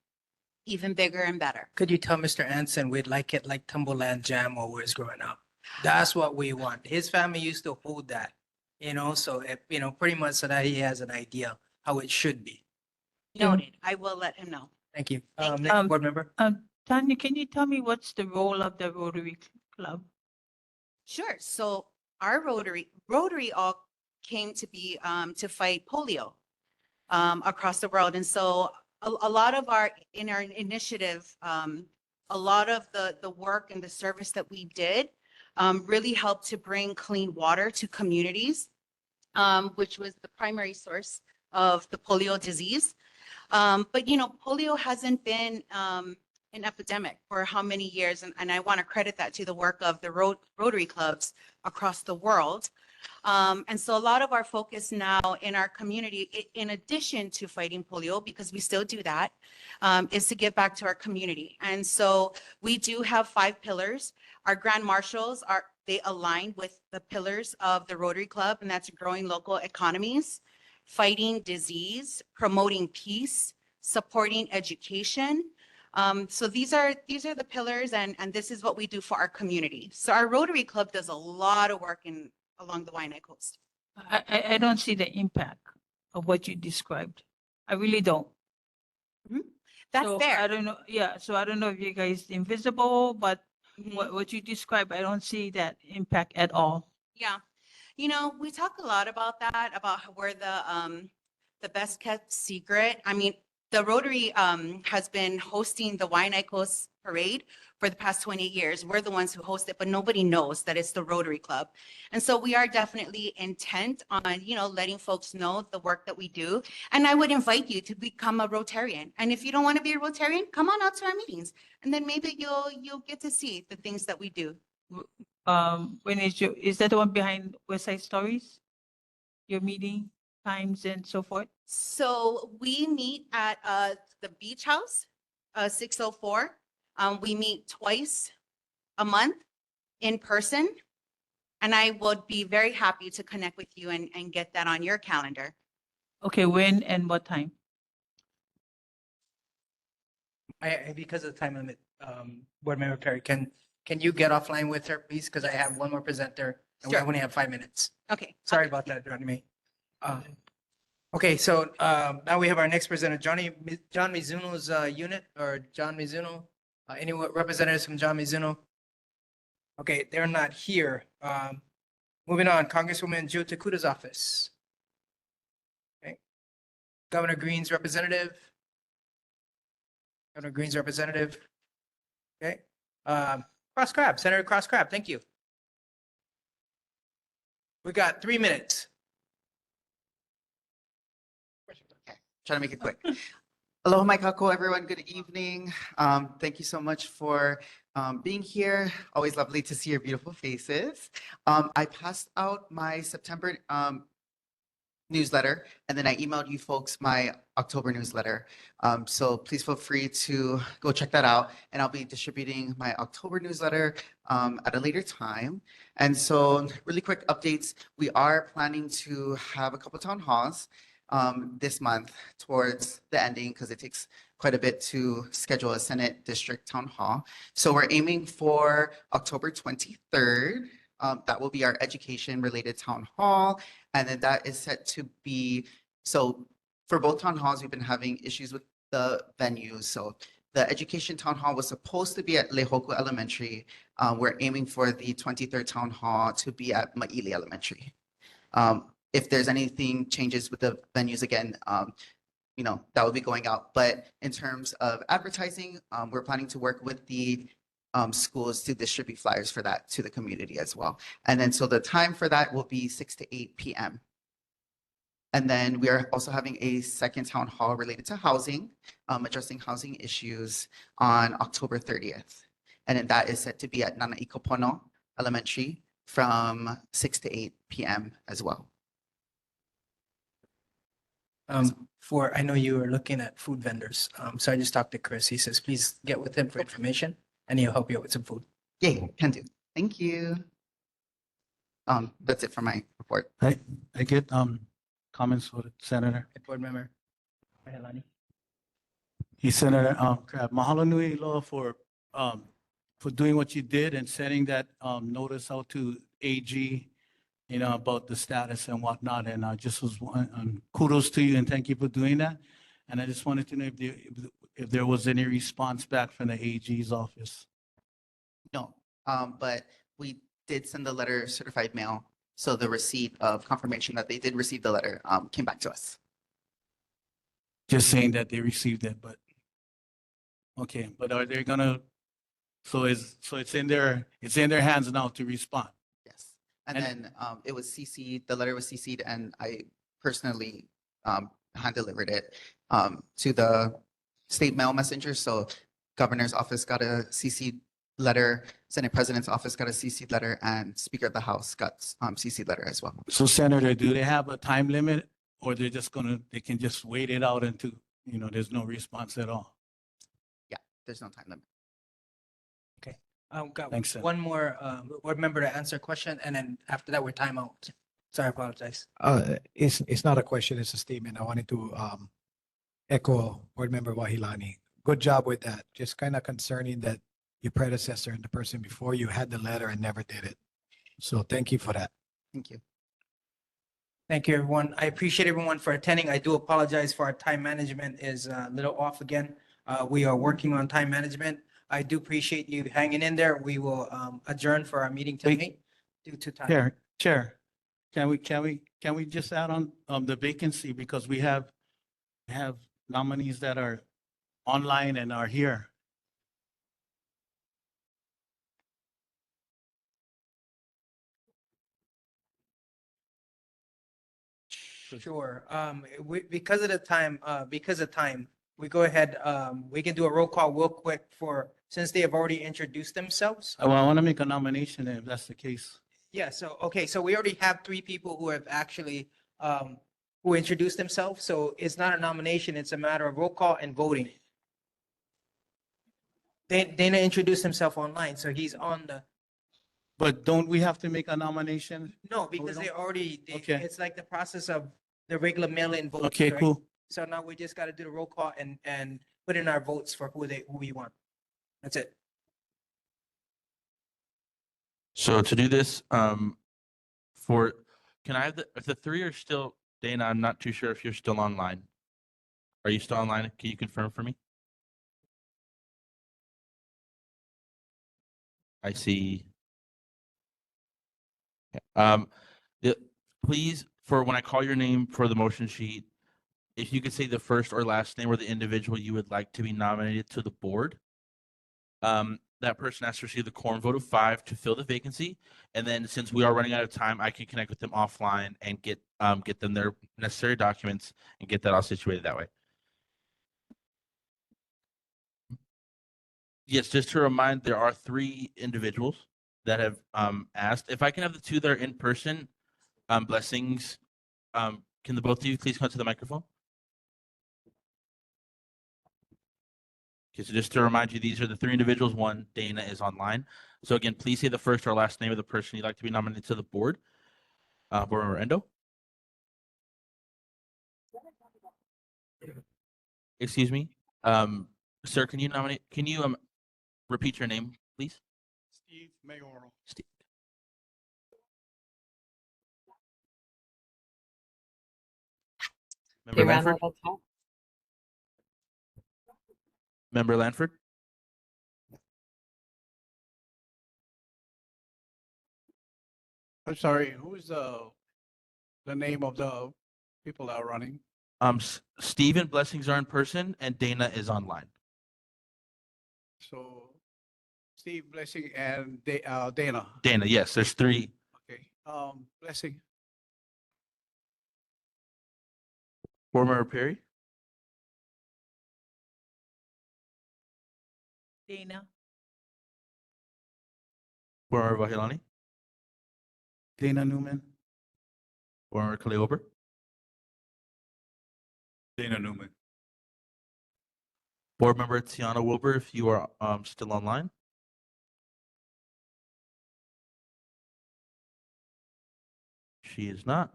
even bigger and better. Could you tell Mr. Anson we'd like it like Tumbleland Jam while we was growing up? That's what we want. His family used to hold that, so pretty much so that he has an idea how it should be. Noted. I will let him know. Thank you. Thank Next board member. Tanya, can you tell me what's the role of the Rotary Club? Sure. So our Rotary all came to be to fight polio across the world. And so a lot of our initiative, a lot of the work and the service that we did really helped to bring clean water to communities, which was the primary source of the polio disease. But, polio hasn't been an epidemic for how many years? And I want to credit that to the work of the Rotary clubs across the world. And so a lot of our focus now in our community, in addition to fighting polio, because we still do that, is to give back to our community. And so we do have 5 pillars. Our grand marshals they align with the pillars of the Rotary Club, and that's growing local economies, fighting disease, promoting peace, supporting education. So these are the pillars, and this is what we do for our community. So our Rotary Club does a lot of work along the Waiʻanae coast. I don't see the impact of what you described. I really don't. That's So fair. I don't know. Yeah. So I don't know if you guys invisible, but Mhm. what you described, I don't see that impact at all. Yeah. We talk a lot about that, about how we're the best kept secret. I mean, the Rotary has been hosting the Waiʻanae Coast Parade for the past 20 years. We're the ones who host it, but nobody knows that it's the Rotary Club. And so we are definitely intent on, letting folks know the work that we do. And I would invite you to become a Rotarian. And if you don't want to be a Rotarian, come on out to our meetings. And then maybe you'll get to see the things that we do. When is that the one behind West Side Stories? Your meeting times and so forth? So we meet at the Beach House, 604. We meet twice a month in person. And I would be very happy to connect with you and get that on your calendar. Okay, when and what time? Because of the time limit, Board Member Perry, can you get offline with her, please? Because I have one more presenter and we Sure. only have 5 minutes. Okay. Sorry about that, Johnny. Okay, so now we have our next presenter, John Mizuno's unit, or John Mizuno. Any representatives from John Mizuno? Okay, they're not here. Moving on, Congresswoman Joe Takuta's office. Okay. Governor Green's representative. Governor Green's representative. Okay. Cross Crab, Senator Cross Crab, thank you. We got 3 minutes. Try to make it quick. Aloha mai kako, everyone. Good evening. Thank you so much for being here. Always lovely to see your beautiful faces. I passed out my September newsletter, and then I emailed you folks my October newsletter. So please feel free to go check that out. And I'll be distributing my October newsletter at a later time. And so really quick updates. We are planning to have a couple town halls this month towards the ending, because it takes quite a bit to schedule a Senate District Town Hall. So we're aiming for October 23rd. That will be our education-related town hall. And then that is set to be, so for both town halls, we've been having issues with the venues. So the education town hall was supposed to be at Lehoku Elementary. We're aiming for the 23rd town hall to be at Maili Elementary. If there's anything changes with the venues again, that will be going out. But in terms of advertising, we're planning to work with the schools to distribute flyers for that to the community as well. And then so the time for that will be 6 to 8 p.m. And then we are also having a second town hall related to housing, addressing housing issues on October 30th. And then that is set to be at Nanaikopono Elementary from 6 to 8 p.m. as well. I know you were looking at food vendors. So I just talked to Chris. He says, please get with him for information and he'll help you out with some food. Yay, can do. Thank you. That's it for my report. I get comments for the Senator. Board Member Mahelani. Senator Crab, mahalo nui loa for doing what you did and sending that notice out to AG, about the status and whatnot. And I just was kudos to you and thank you for doing that. And I just wanted to know if there was any response back from the AG's office. No, but we did send the letter certified mail. So the receipt of confirmation that they did receive the letter came back to us. Just saying that they received it, but okay. But are they gonna? So it's in their hands now to respond. Yes, and then it was CC'd. The letter was CC'd, and I personally hand delivered it to the state mail messenger. So governor's office got a CC'd letter, Senate President's office got a CC'd letter, and Speaker of the House got CC'd letter as well. So Senator, do they have a time limit, or they can just wait it out until there's no response at all? Yeah, there's no time limit. Okay. Got Thanks, sir. one more board member to answer a question, and then after that, we're time out. Sorry, I apologize. It's not a question, it's a statement. I wanted to echo Board Member Wahilani. Good job with that. Just kind of concerning that your predecessor and the person before you had the letter and never did it. So thank you for that. Thank you. Thank you, everyone. I appreciate everyone for attending. I do apologize for our time management is a little off again. We are working on time management. I do appreciate you hanging in there. We will adjourn for our meeting tonight due to time. Chair, can we just add on the vacancy, because we have nominees that are online and are here. Sure. Because of time, we go ahead, we can do a roll call real quick since they have already introduced themselves. Well, I want to make a nomination if that's the case. Yeah, so we already have 3 people who have actually, who introduced themselves. So it's not a nomination, it's a matter of roll call and voting. Dana introduced himself online, so he's on the. But don't we have to make a nomination? No, because they already, Okay. it's like the process of the regular mail-in vote. Okay, right? cool. So now we just got to do the roll call and put in our votes for who we want. That's it. So to do this, for, can I have if the three are still, Dana, I'm not too sure if you're still online. Are you still online? Can you confirm for me? I see. The- please, for when I call your name for the motion sheet, if you could say the first or last name or the individual you would like to be nominated to the board. That person has to receive the quorum vote of 5 to fill the vacancy. And then since we are running out of time, I can connect with them offline and get them their necessary documents and get that all situated that way. Yes, just to remind, there are 3 individuals that have asked. If I can have the 2 that are in person, Blessings, can the both of you please come to the microphone? Okay, so just to remind you, these are the 3 individuals. One, Dana, is online. So again, please say the first or last name of the person you'd like to be nominated to the board. Board Member Endo. Excuse me. Sir, can you nominate? Can you repeat your name, please? Steve Mayoral. Steve. Member Lanford. Member Lanford. I'm sorry, who's the name of the people that are running? Steve and Blessings are in person, and Dana is online. So Steve, Blessing, and Dana. Dana, yes, there's 3. Okay, Blessing. Board Member Perry. Dana. Board Member Vahilani. Dana Newman. Board Member Kaleober. Dana Newman. Board Member Tiana Wilbur, if you are still online. She is not.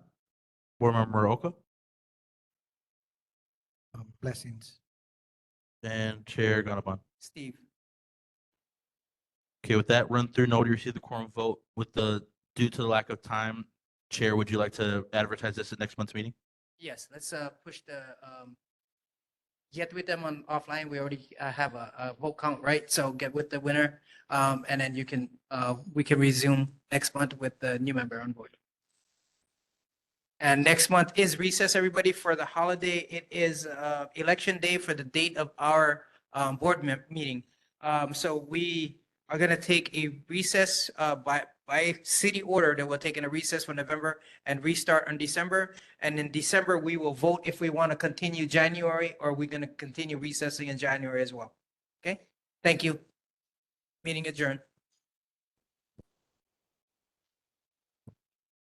Board Member Muraoka. Blessings. And Chair Ganaban. Steve. Okay, with that run through, nobody received the quorum vote. Due to the lack of time, Chair, would you like to advertise this at next month's meeting? Yes, let's push the get with them on offline. We already have a vote count, right? So get with the winner, and then you can we can resume next month with the new member on board. And next month is recess, everybody, for the holiday. It is election day for the date of our board meeting. So we are going to take a recess by city order that we're taking a recess for November and restart on December. And in December, we will vote if we want to continue January or we're going to continue recessing in January as well. Okay, thank you. Meeting adjourned.